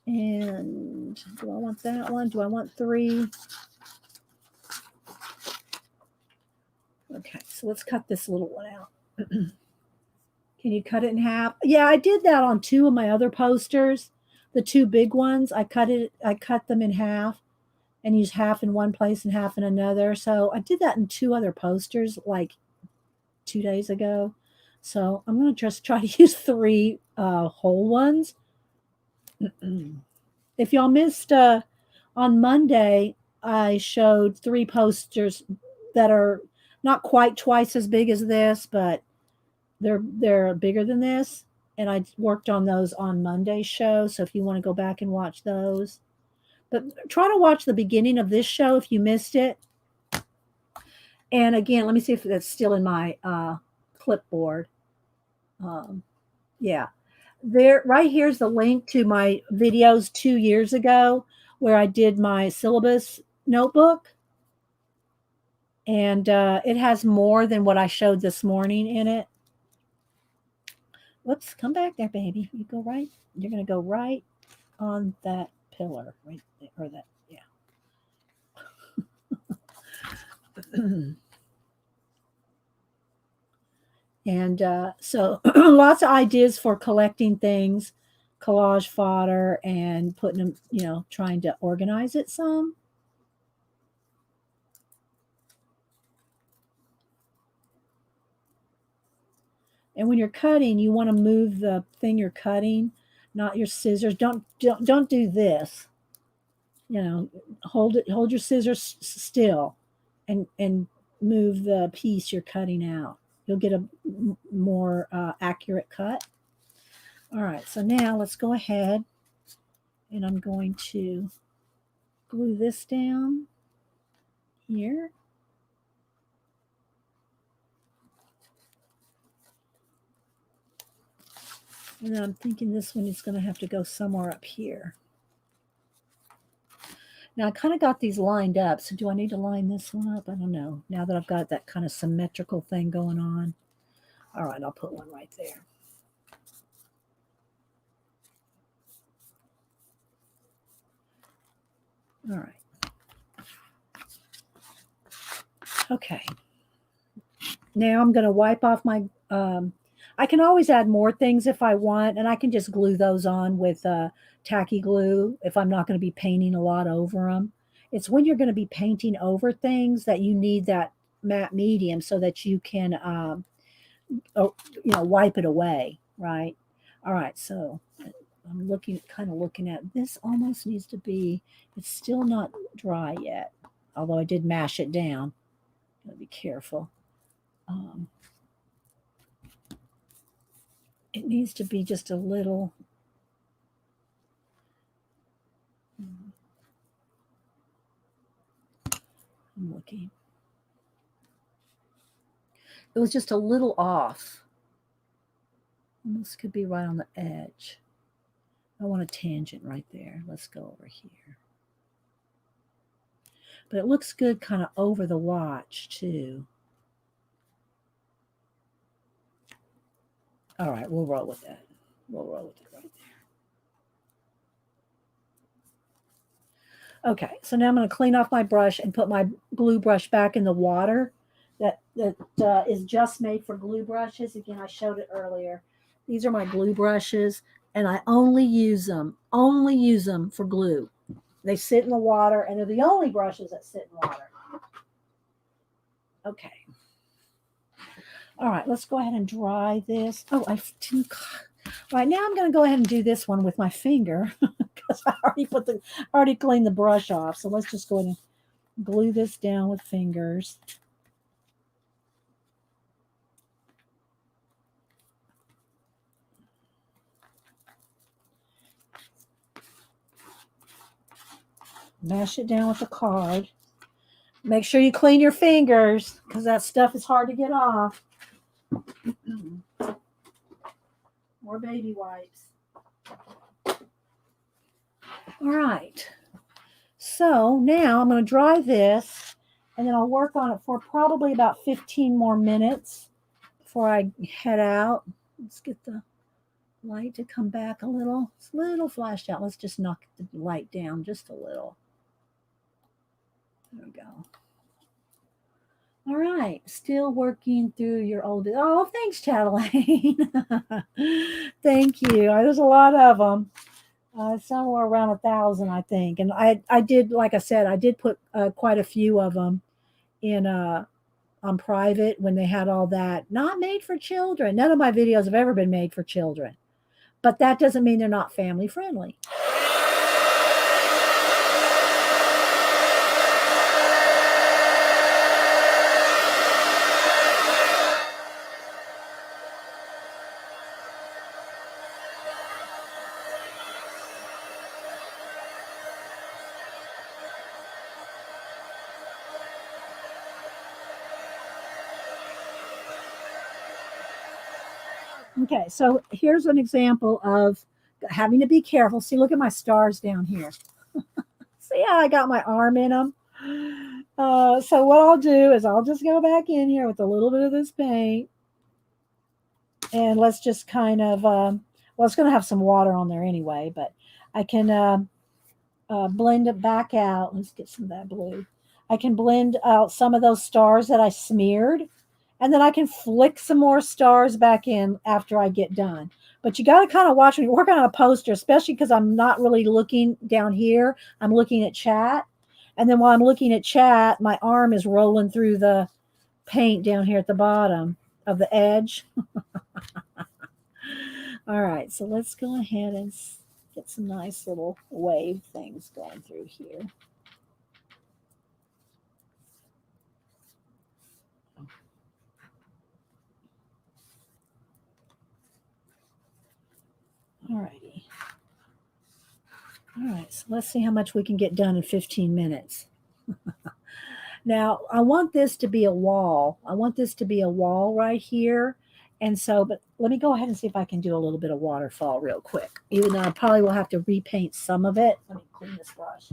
And do I want that one? Do I want 3? Okay, so let's cut this little one out. Can you cut it in half? Yeah, I did that on 2 of my other posters. The 2 big ones, I cut them in half and used half in one place and half in another. So I did that in 2 other posters like 2 days ago. So I'm going to just try to use 3 whole ones. if y'all missed on Monday, I showed 3 posters that are not quite twice as big as this, but they're bigger than this, and I worked on those on Monday's show, so if you wanna go back and watch those. But try to watch the beginning of this show if you missed it. And again, let me see if that's still in my clipboard. Yeah. There, right here's the link to my videos 2 years ago where I did my syllabus notebook. And it has more than what I showed this morning in it. Whoops, come back there, baby. You go right. You're going to go right on that pillar, right there, or that, yeah. And so lots of ideas for collecting things, collage fodder, and putting them, trying to organize it some. And when you're cutting, you want to move the thing you're cutting, not your scissors. Don't do this. Hold your scissors still, and move the piece you're cutting out. You'll get a more accurate cut. All right, so now let's go ahead, and I'm going to glue this down here. And then I'm thinking this one is going to have to go somewhere up here. Now I kind of got these lined up, so do I need to line this one up? I don't know. Now that I've got that kind of symmetrical thing going on. All right, I'll put one right there. All right. Okay. Now I'm going to wipe off my, I can always add more things if I want, and I can just glue those on with tacky glue if I'm not going to be painting a lot over them. It's when you're going to be painting over things that you need that matte medium so that you can, wipe it away, right? All right, so I'm kind of looking at this. Almost needs to be. It's still not dry yet, although I did mash it down. Gotta be careful. It needs to be just a little. I'm looking. It was just a little off. This could be right on the edge. I want a tangent right there. Let's go over here. But it looks good kind of over the watch too. All right, we'll roll with that. We'll roll with it right there. Okay, so now I'm going to clean off my brush and put my glue brush back in the water that is just made for glue brushes. Again, I showed it earlier. These are my glue brushes, and I only use them for glue. They sit in the water, and they're the only brushes that sit in water. Okay. All right, let's go ahead and dry this. Oh, I didn't. All right, now I'm going to go ahead and do this one with my finger because I already cleaned the brush off. So let's just go ahead and glue this down with fingers. Mash it down with the card. Make sure you clean your fingers because that stuff is hard to get off. More baby wipes. All right. So now I'm going to dry this, and then I'll work on it for probably about 15 more minutes before I head out. Let's get the light to come back a little. It's a little flashed out. Let's just knock the light down just a little. There we go. All right, still working through your old. Oh, thanks, Chatelaine. Thank you. There's a lot of them. Somewhere around 1,000, I think. And I did, like I said, I did put quite a few of them in on private when they had all that. Not made for children. None of my videos have ever been made for children. But that doesn't mean they're not family friendly. Okay, so here's an example of having to be careful. See, look at my stars down here. See how I got my arm in them? So what I'll do is I'll just go back in here with a little bit of this paint, and let's just kind of, well, it's going to have some water on there anyway, but I can blend it back out. Let's get some of that blue. I can blend out some of those stars that I smeared, and then I can flick some more stars back in after I get done. But you got to kind of watch me working on a poster, especially because I'm not really looking down here. I'm looking at chat. And then while I'm looking at chat, my arm is rolling through the paint down here at the bottom of the edge. All right, so let's go ahead and get some nice little wave things going through here. All righty. All right, so let's see how much we can get done in 15 minutes. Now, I want this to be a wall. I want this to be a wall right here. And so, but let me go ahead and see if I can do a little bit of waterfall real quick, even though I probably will have to repaint some of it. Let me clean this brush.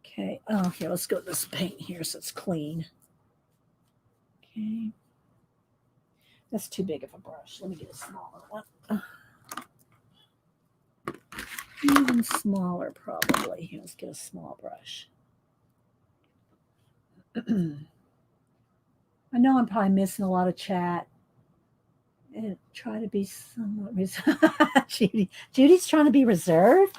Okay, oh, here, let's go with this paint here so it's clean. Okay. That's too big of a brush. Let me get a smaller one. Even smaller, probably. Here, let's get a small brush. I know I'm probably missing a lot of chat. And try to be somewhat reserved. Judy's trying to be reserved.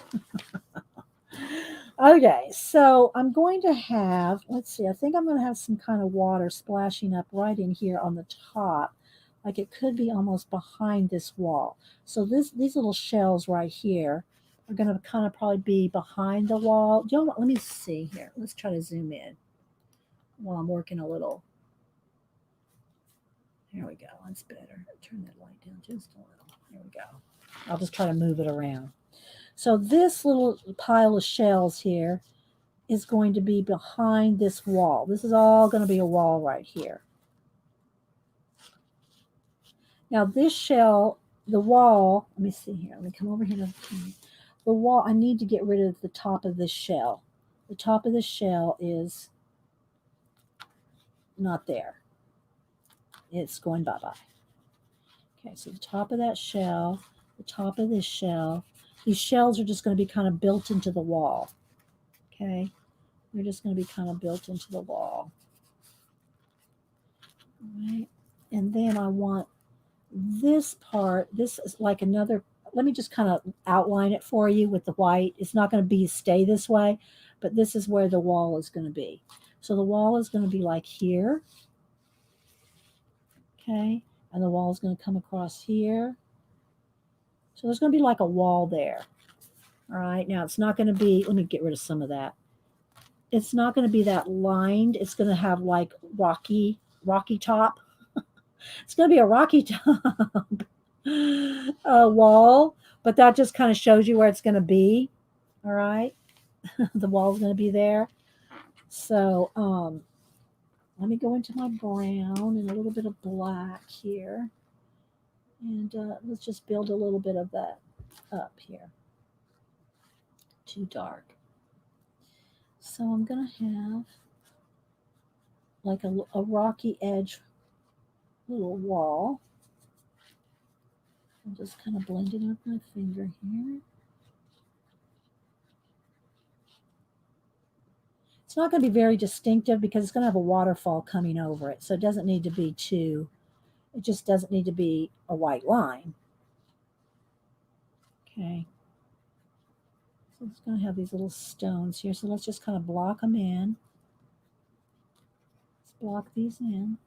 Okay, so I'm going to have, let's see, I think I'm going to have some kind of water splashing up right in here on the top. Like it could be almost behind this wall. So these little shells right here are going to kind of probably be behind the wall. You know what? Let me see here. Let's try to zoom in while I'm working a little. There we go. That's better. Turn that light down just a little. There we go. I'll just try to move it around. So this little pile of shells here is going to be behind this wall. This is all going to be a wall right here. Now this shell, the wall, let me see here. Let me come over here to the wall. I need to get rid of the top of this shell. The top of this shell is not there. It's going bye-bye. Okay, so the top of that shell, the top of this shell, these shells are just going to be kind of built into the wall. Okay, they're just going to be kind of built into the wall. All right, and then I want this part, this is like another, let me just kind of outline it for you with the white. It's not going to stay this way, but this is where the wall is going to be. So the wall is going to be like here. Okay, and the wall is going to come across here. So there's going to be like a wall there. All right, now it's not going to be, let me get rid of some of that. It's not going to be that lined. It's going to have like rocky top. It's going to be a rocky top wall, but that just kind of shows you where it's going to be. All right, the wall's going to be there. So let me go into my brown and a little bit of black here. And let's just build a little bit of that up here. Too dark. So I'm going to have like a rocky edge little wall. I'm just kind of blending up my finger here. It's not going to be very distinctive because it's going to have a waterfall coming over it. So it doesn't need to be too, it just doesn't need to be a white line. Okay. So it's going to have these little stones here. So let's just kind of block them in. Let's block these in.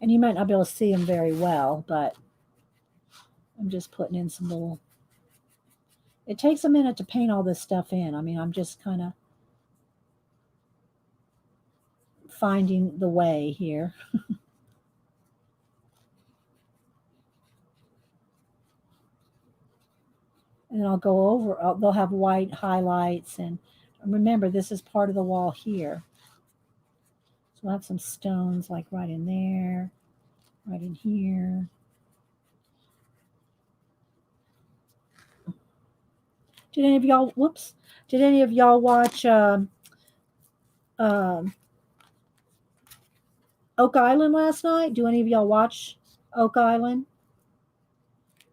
And you might not be able to see them very well, but I'm just putting in some little, it takes a minute to paint all this stuff in. I mean, I'm just kind of finding the way here. And then I'll go over, they'll have white highlights. And remember, this is part of the wall here. So we'll have some stones like right in there, right in here. Did any of y'all, whoops, did any of y'all watch um, Oak Island last night? Do any of y'all watch Oak Island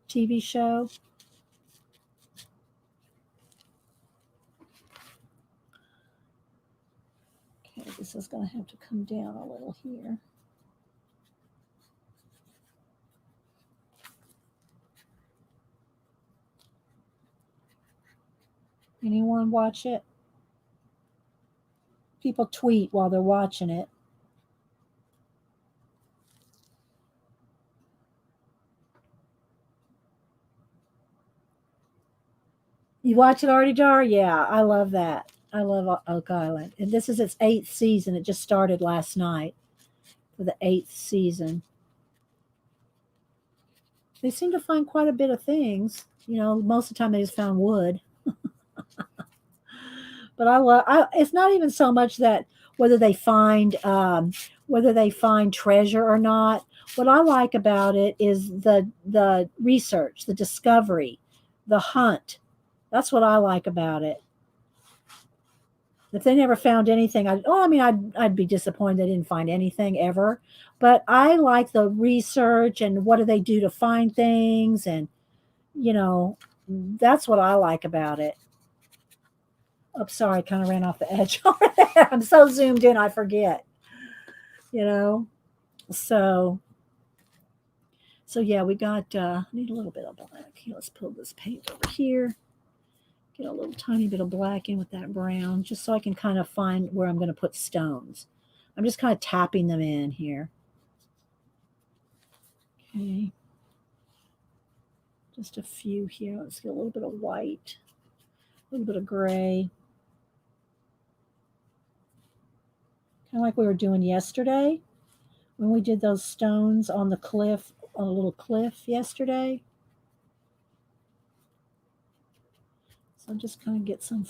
TV show? Okay, this is going to have to come down a little here. Anyone watch it? People tweet while they're watching it. You watch it already, Jar? Yeah, I love that. I love Oak Island. And this is its 8th season. It just started last night for the 8th season. They seem to find quite a bit of things. You know, most of the time they just found wood. But I love. It's not even so much that whether they find treasure or not. What I like about it is the research, the discovery, the hunt. That's what I like about it. If they never found anything, I'd be disappointed they didn't find anything ever. But I like the research and what do they do to find things, and you know, that's what I like about it. Oh, sorry, I kind of ran off the edge over there. I'm so zoomed in, I forget. You know, so yeah, we got. Need a little bit of black. Here, let's pull this paint over here. Get a little tiny bit of black in with that brown, just so I can kind of find where I'm going to put stones. I'm just kind of tapping them in here. Okay. Just a few here. Let's get a little bit of white, a little bit of gray. Kind of like we were doing yesterday when we did those stones on the cliff, on a little cliff yesterday. So just kind of get some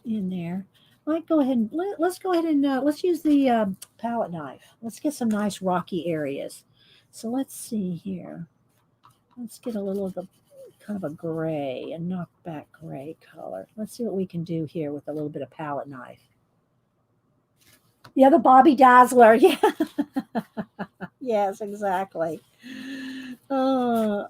in there. Might go ahead and let's go ahead and let's use the palette knife. Let's get some nice rocky areas. So let's see here. Let's get a little of the kind of a gray, a knockback gray color. Let's see what we can do here with a little bit of palette knife. Yeah, the Bobby Dazzler. Yeah. Yes, exactly. I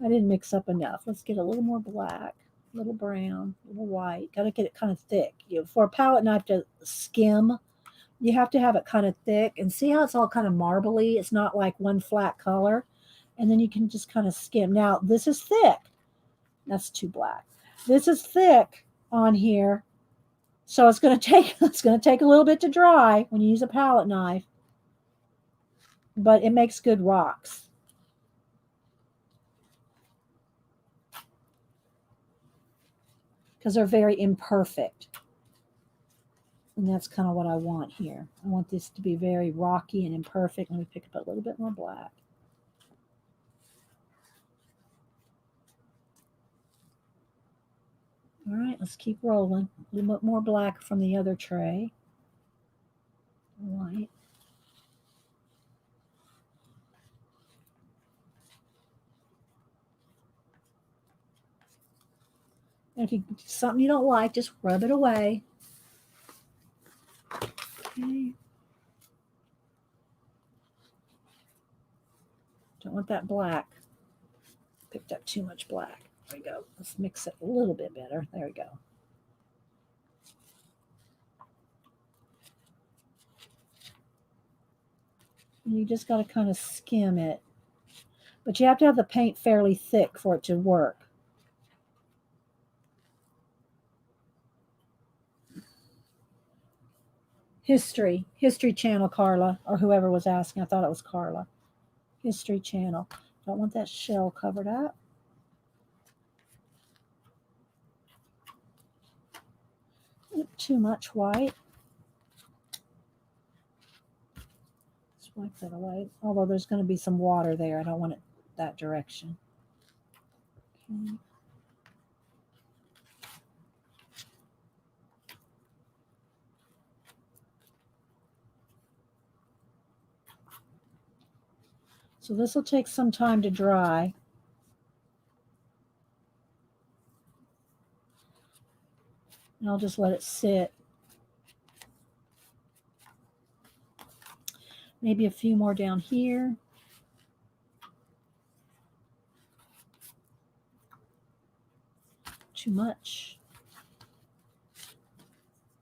didn't mix up enough. Let's get a little more black, a little brown, a little white. Got to get it kind of thick. For a palette knife to skim, you have to have it kind of thick. And see how it's all kind of marbly? It's not like one flat color. And then you can just kind of skim. Now, this is thick. That's too black. This is thick on here. So it's going to take a little bit to dry when you use a palette knife. But it makes good rocks. Because they're very imperfect. And that's kind of what I want here. I want this to be very rocky and imperfect. Let me pick up a little bit more black. All right, let's keep rolling. A little bit more black from the other tray. White. And if you something you don't like, just rub it away. Okay. Don't want that black. Picked up too much black. There we go. Let's mix it a little bit better. There we go. And you just got to kind of skim it. But you have to have the paint fairly thick for it to work. History Channel, Carla, or whoever was asking. I thought it was Carla. History Channel. Don't want that shell covered up. Too much white. Let's wipe that away. Although there's going to be some water there. I don't want it that direction. Okay. So this will take some time to dry. And I'll just let it sit. Maybe a few more down here. Too much.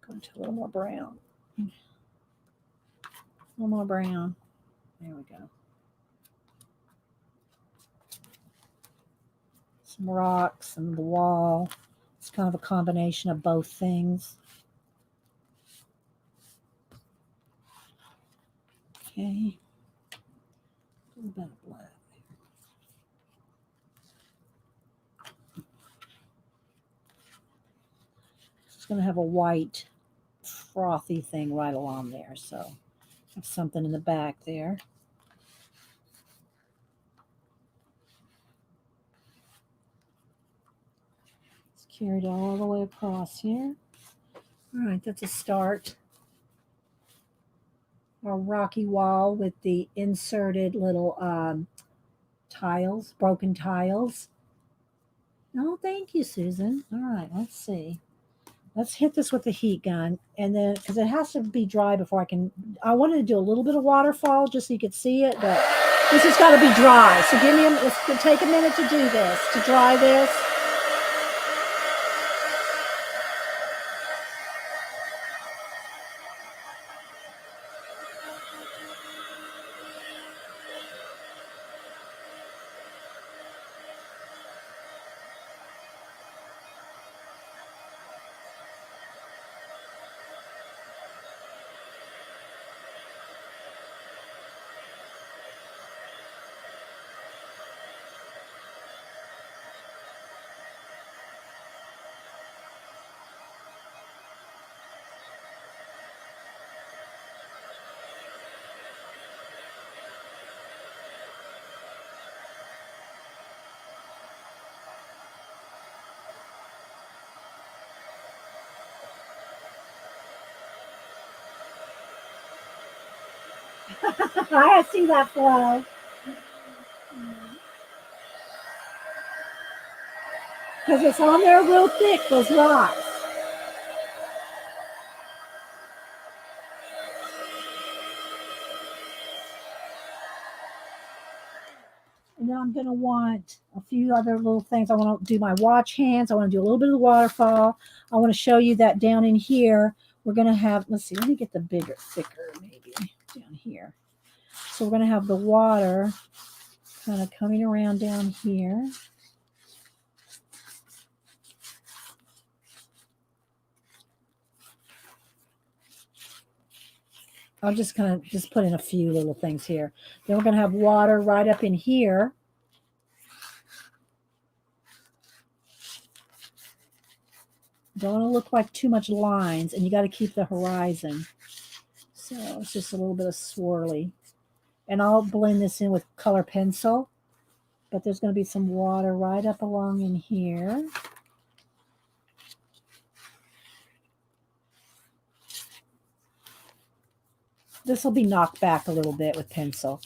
Go into a little more brown. A little more brown. There we go. Some rocks and the wall. It's kind of a combination of both things. Okay. A little bit of black. It's going to have a white frothy thing right along there. So I have something in the back there. It's carried all the way across here. All right, that's a start. Our rocky wall with the inserted little tiles, broken tiles. Oh, thank you, Susan. All right, let's see. Let's hit this with the heat gun, and then because it has to be dry before I can. I wanted to do a little bit of waterfall just so you could see it, but this has got to be dry. So give me it's going to take a minute to do this, to dry this. I see that flow. Because it's on there real thick, those rocks. And then I'm going to want a few other little things. I want to do my watch hands. I want to do a little bit of the waterfall. I want to show you that down in here, we're going to have, let's see, let me get the bigger, thicker maybe down here. So we're going to have the water kind of coming around down here. I'll just kind of just put in a few little things here. Then we're going to have water right up in here. Don't want to look like too much lines, and you got to keep the horizon. So it's just a little bit of swirly. And I'll blend this in with color pencil, but there's going to be some water right up along in here. This will be knocked back a little bit with pencil.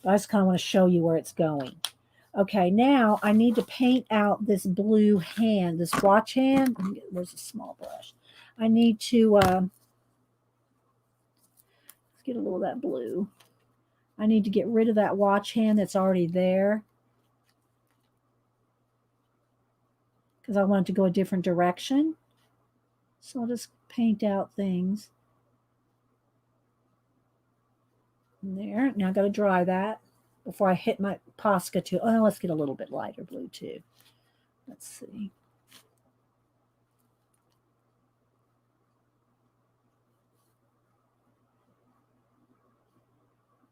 But I just kind of want to show you where it's going. Okay, now I need to paint out this blue hand, this watch hand. Where's a small brush? I need to let's get a little of that blue. I need to get rid of that watch hand that's already there because I want it to go a different direction. So I'll just paint out things. There. Now I got to dry that before I hit my Posca too. Oh, let's get a little bit lighter blue too. Let's see.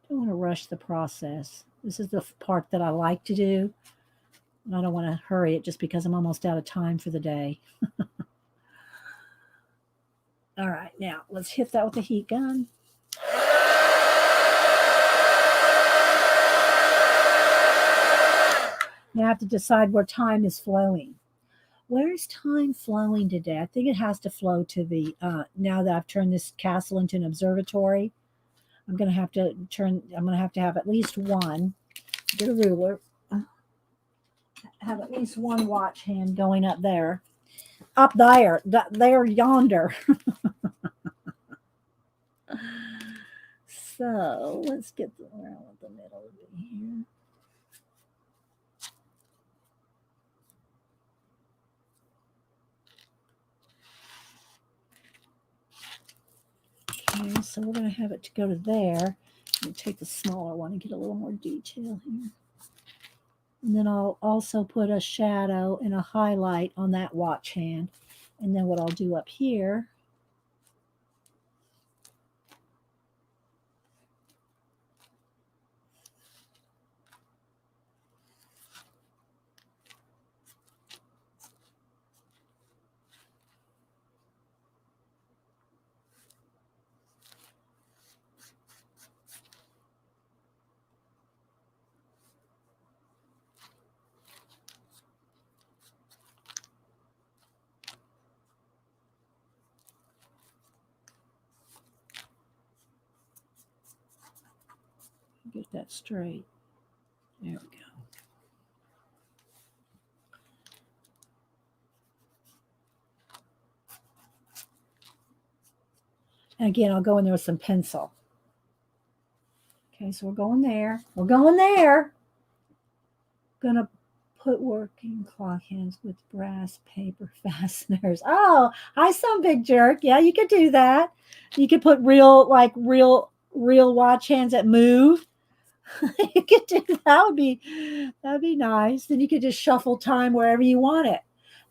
Don't want to rush the process. This is the part that I like to do. And I don't want to hurry it just because I'm almost out of time for the day. All right, now let's hit that with the heat gun. Now I have to decide where time is flowing. Where is time flowing today? I think it has to flow to the, now that I've turned this castle into an observatory, I'm going to have to have at least one. Get a ruler. Have at least one watch hand going up there. Up there. There, yonder. So let's get around the middle of it here. Okay, so we're going to have it to go to there. I'm take the smaller one and get a little more detail here. And then I'll also put a shadow and a highlight on that watch hand. And then what I'll do up here, get that straight. There we go. And again, I'll go in there with some pencil. Okay, so we're going there. We're going there. Gonna put working clock hands with brass paper fasteners. Oh, hi, some big jerk. Yeah, you could do that. You could put real watch hands that move. You could do that'd be nice. Then you could just shuffle time wherever you want it.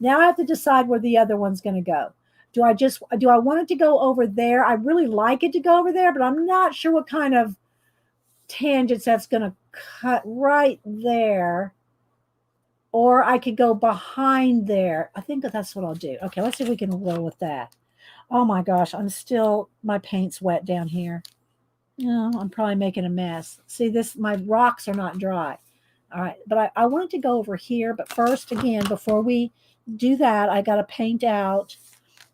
Now I have to decide where the other one's going to go. Do I want it to go over there? I really like it to go over there, but I'm not sure what kind of tangents that's going to cut right there. Or I could go behind there. I think that's what I'll do. Okay, let's see if we can roll with that. Oh my gosh, my paint's wet down here. No, I'm probably making a mess. See this, my rocks are not dry. All right, but I wanted to go over here. But first, again, before we do that, I got to paint out.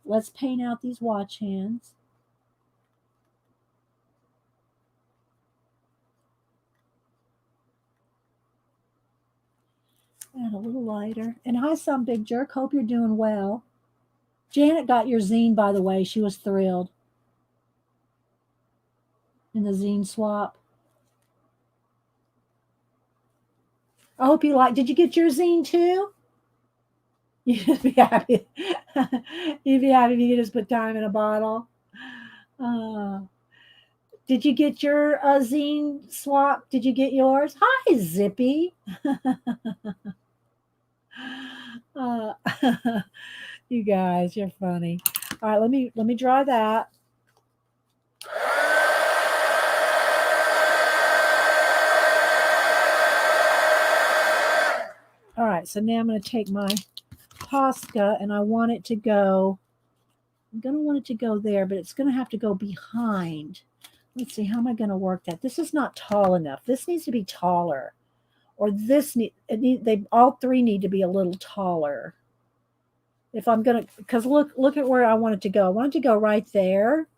Let's paint out these watch hands. Add a little lighter. And hi, some big jerk. Hope you're doing well. Janet got your zine, by the way. She was thrilled in the zine swap. I hope you like. Did you get your zine too? You'd be happy. You'd be happy if you could just put time in a bottle. Uh, did you get your zine swap? Did you get yours? Hi, Zippy. uh, you guys, you're funny. All right, let me draw that. All right, so now I'm going to take my Posca and I want it to go. I'm going to want it to go there, but it's going to have to go behind. Let's see, how am I going to work that? This is not tall enough. This needs to be taller. Or they all three need to be a little taller. If I'm going to, because look at where I want it to go. I want it to go right there.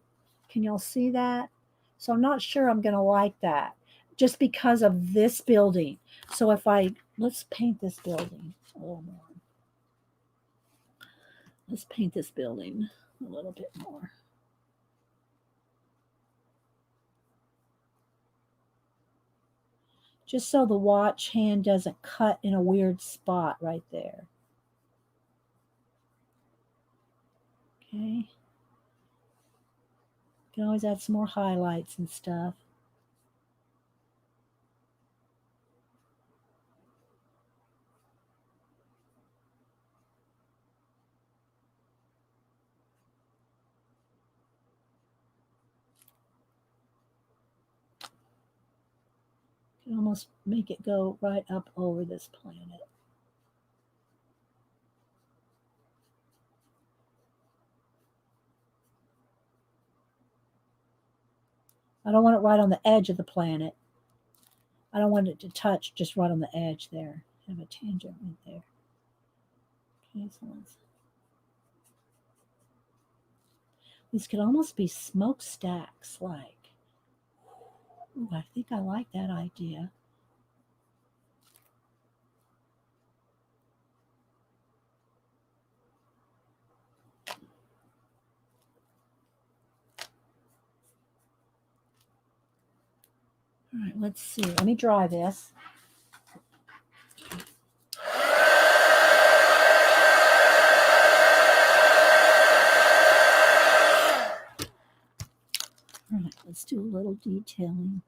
Can y'all see that? So I'm not sure I'm going to like that just because of this building. So let's paint this building a little more. Let's paint this building a little bit more. Just so the watch hand doesn't cut in a weird spot right there. Okay. You can always add some more highlights and stuff. You can almost make it go right up over this planet. I don't want it right on the edge of the planet. I don't want it to touch just right on the edge there. Have a tangent right there. Okay, so these could almost be smokestacks, like. Ooh, I think I like that idea. let's see. Let me dry this. All right, let's do a little detailing.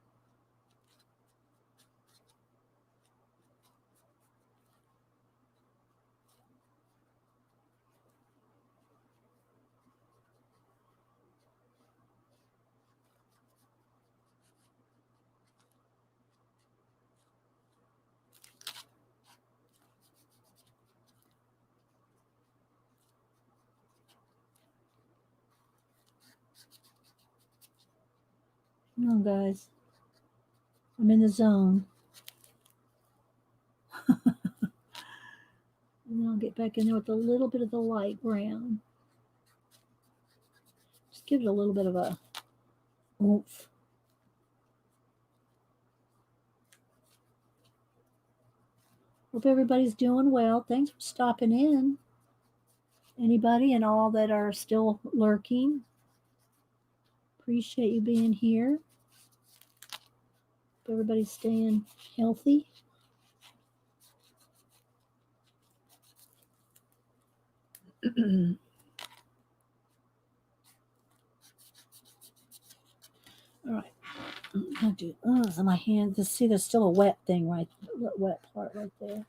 Come on, guys. I'm in the zone. And then I'll get back in there with a little bit of the light brown. Just give it a little bit of a oomph. Hope everybody's doing well. Thanks for stopping in. Anybody and all that are still lurking. Appreciate you being here. Hope everybody's staying healthy. All right. I'll do so my hand. Just see, there's still a wet thing right, wet part right there.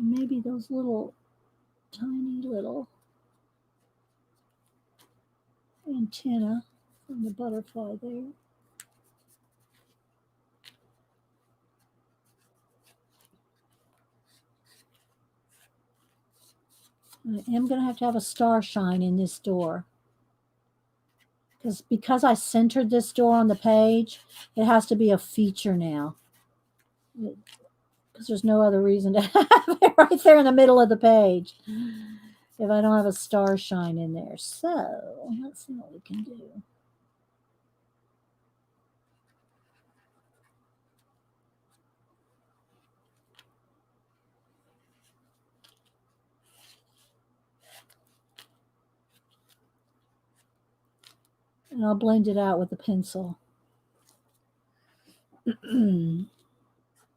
Maybe those little tiny little antenna from the butterfly there. I am going to have a star shine in this door. Because I centered this door on the page, it has to be a feature now. Because there's no other reason to have it right there in the middle of the page if I don't have a star shine in there. So let's see what we can do. And I'll blend it out with a pencil.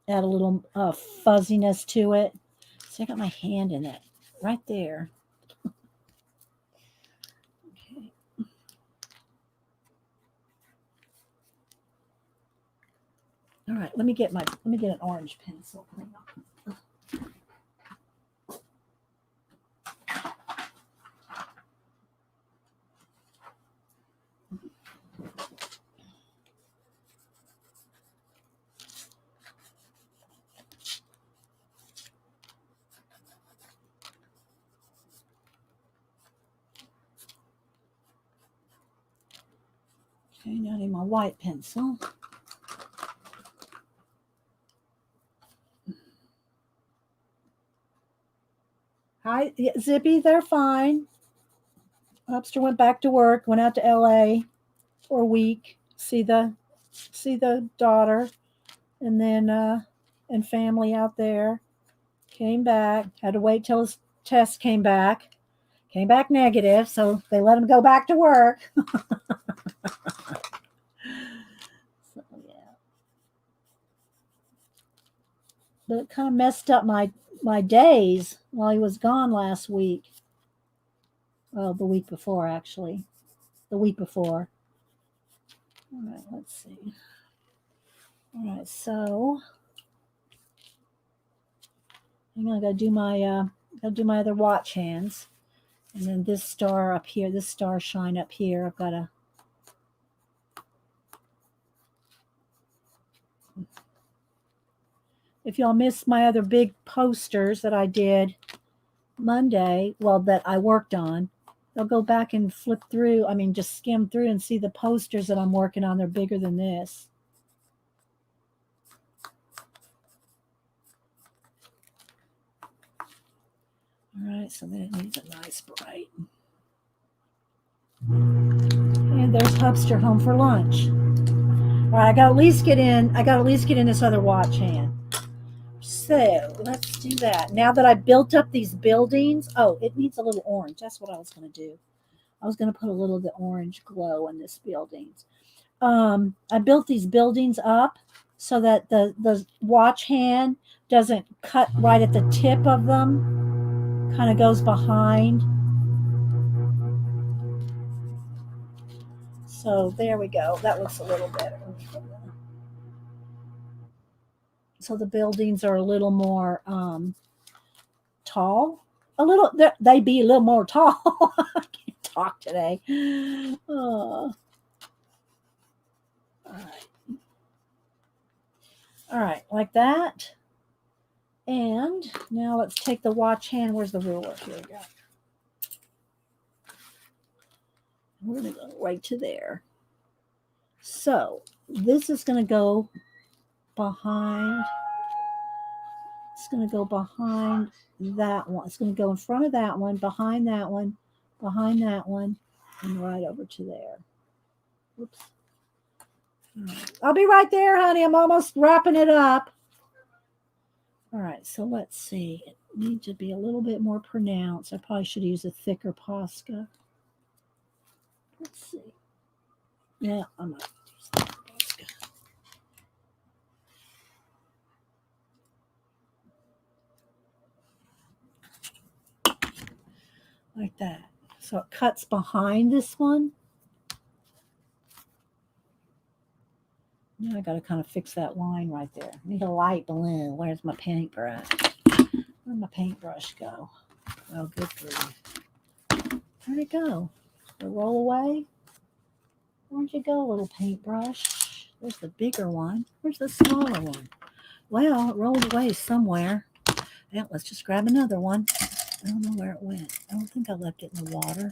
Add a little fuzziness to it. See, I got my hand in it right there. Okay. All right, let me get an orange pencil. Okay, now I need my white pencil. Hi, Zippy, they're fine. Lobster went back to work, went out to LA for a week, see the daughter, and then and family out there. Came back, had to wait till his test came back negative, so they let him go back to work. So yeah, but it kind of messed up my days while he was gone last week. Well, the week before, actually. The week before. All right, let's see. All right, so I'm gonna do my other watch hands, and then this star up here, this star shine up here. I've got to. If y'all missed my other big posters that I did Monday, well, that I worked on, they'll go back and flip through. I mean, just skim through and see the posters that I'm working on. They're bigger than this. All right, so then it needs a nice bright. And there's Hubster home for lunch. right, I got to at least get in. I got to at least get in this other watch hand. So let's do that. Now that I built up these buildings, oh, it needs a little orange. That's what I was going to do. I was going to put a little of the orange glow in this buildings. I built these buildings up so that the watch hand doesn't cut right at the tip of them, kind of goes behind. So there we go. That looks a little better. So the buildings are a little more tall. A little, they be a little more tall. I can't talk today. All right. All right, like that. And now let's take the watch hand. Where's the ruler? Here we go. We're going to go right to there. So this is going to go behind. It's going to go behind that one. It's going to go in front of that one, behind that one, behind that one, and right over to there. Whoops. All right. I'll be right there, honey. I'm almost wrapping it up. All right, so let's see. It needs to be a little bit more pronounced. I probably should use a thicker Posca. Let's see. Yeah, I might use thicker Posca. Like that. So it cuts behind this one. Now I got to kind of fix that line right there. I need a light blue. Where's my paintbrush? Where'd my paintbrush go? Oh, good grief. Where'd it go? Did it roll away? Where'd you go, little paintbrush? There's the bigger one. Where's the smaller one? Well, it rolled away somewhere. Yeah, let's just grab another one. I don't know where it went. I don't think I left it in the water.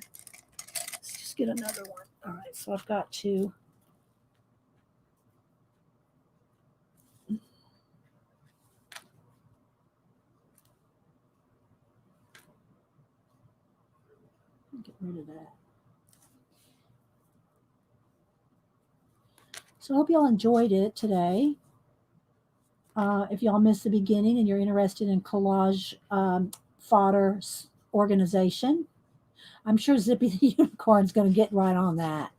Let's just get another one. All right, so I've got to... get rid of that. So I hope y'all enjoyed it today. If y'all missed the beginning and you're interested in Collage Fodder organization, I'm sure Zippy the Unicorn's going to get right on that.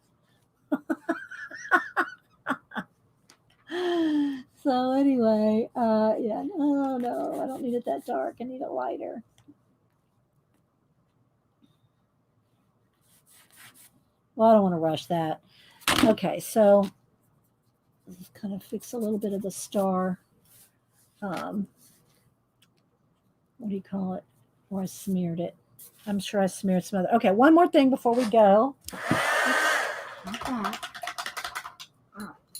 So anyway, yeah, no, I don't need it that dark. I need it lighter. Well, I don't want to rush that. Okay, so let's kind of fix a little bit of the star. What do you call it? Or I smeared it. I'm sure I smeared some other. Okay, one more thing before we go.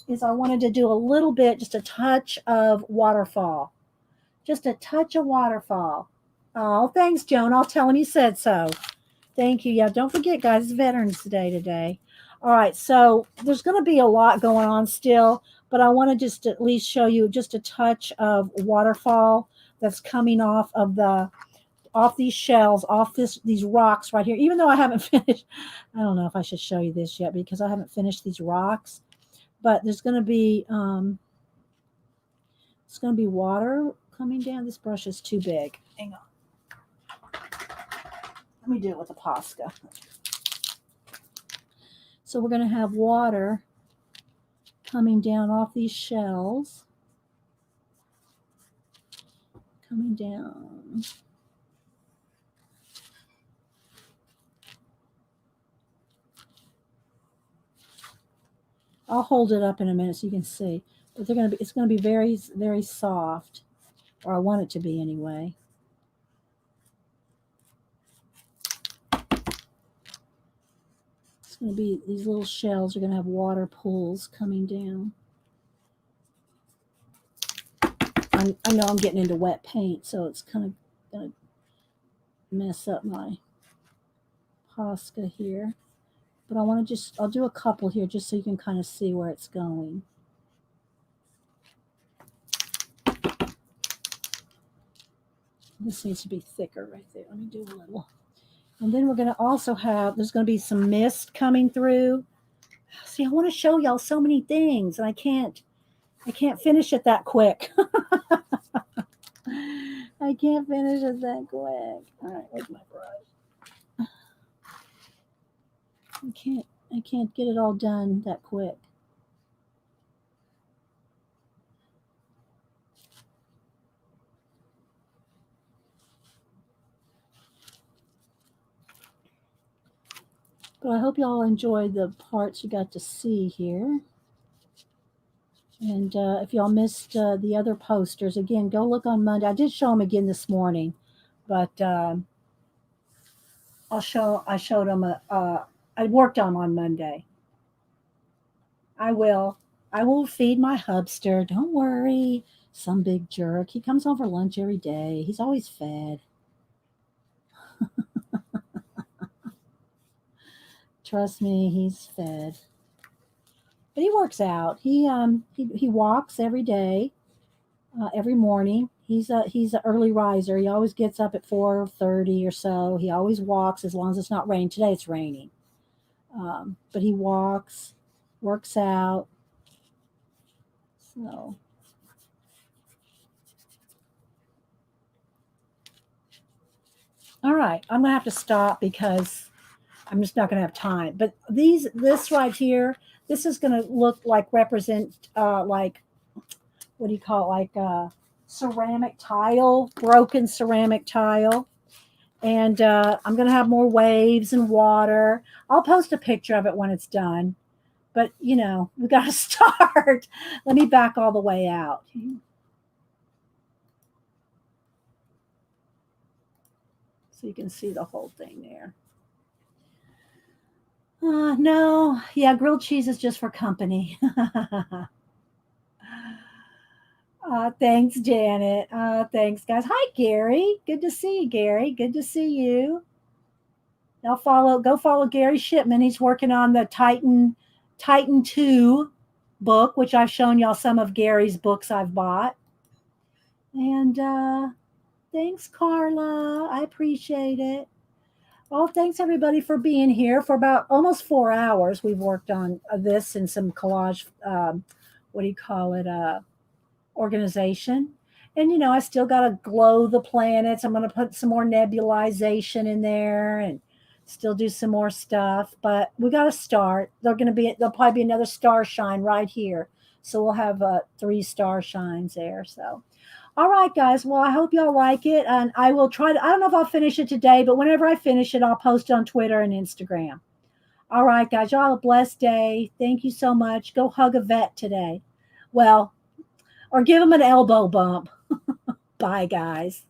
Is I wanted to do a little bit, just a touch of waterfall. Just a touch of waterfall. Oh, thanks, Joan. I'll tell him you said so. Thank you. Yeah, don't forget, guys, it's Veterans Day today. All right, so there's going to be a lot going on still, but I want to just at least show you just a touch of waterfall that's coming off these shells, off these rocks right here. Even though I haven't finished, I don't know if I should show you this yet because I haven't finished these rocks. But there's going to be it's going to be water coming down. This brush is too big. Hang on. Let me do it with a Posca. So we're going to have water coming down off these shells. Coming down. I'll hold it up in a minute so you can see. But it's going to be very, very soft. Or I want it to be anyway. It's going to be, these little shells are going to have water pools coming down. I know I'm getting into wet paint, so it's kind of going to mess up my Posca here. But I want to I'll do a couple here just so you can kind of see where it's going. This needs to be thicker right there. Let me do a little. And then we're going to also have, there's going to be some mist coming through See, I want to show y'all so many things, and I can't finish it that quick. I can't finish it that quick. All right, where's my brush? I can't get it all done that quick. But I hope y'all enjoyed the parts you got to see here. And if y'all missed the other posters, again, go look on Monday. I did show them again this morning, but I showed them. I worked on Monday. I will. I will feed my hubster. Don't worry. Some big jerk. He comes home for lunch every day. He's always fed. Trust me, he's fed. But he works out. He walks every day, every morning. He's an early riser. He always gets up at 4:30 or so. He always walks as long as it's not raining. Today it's raining, but he walks, works out. So all right, I'm gonna have to stop because I'm just not gonna have time. But this right here, this is gonna look like represent like what do you call it? Like ceramic tile, broken ceramic tile. And I'm going to have more waves and water. I'll post a picture of it when it's done. But, you know, we got to start. Let me back all the way out. So you can see the whole thing there. No, yeah, grilled cheese is just for company. Thanks, Janet. Thanks, guys. Hi, Gary. Good to see you, Gary. Good to see you. Now go follow Gary Shipman. He's working on the Titan 2 book, which I've shown y'all some of Gary's books I've bought. And thanks, Carla. I appreciate it. Well, thanks everybody for being here for about almost 4 hours. We've worked on this and some collage. What do you call it? Organization. And you know, I still got to glow the planets. I'm going to put some more nebulization in there and still do some more stuff. But we got to start. There'll probably be another star shine right here. So we'll have 3 star shines there. So. All right, guys. Well, I hope y'all like it. And I will try to, I don't know if I'll finish it today, but whenever I finish it, I'll post it on Twitter and Instagram. All right, guys. Y'all have a blessed day. Thank you so much. Go hug a vet today. Well, or give them an elbow bump. Bye, guys.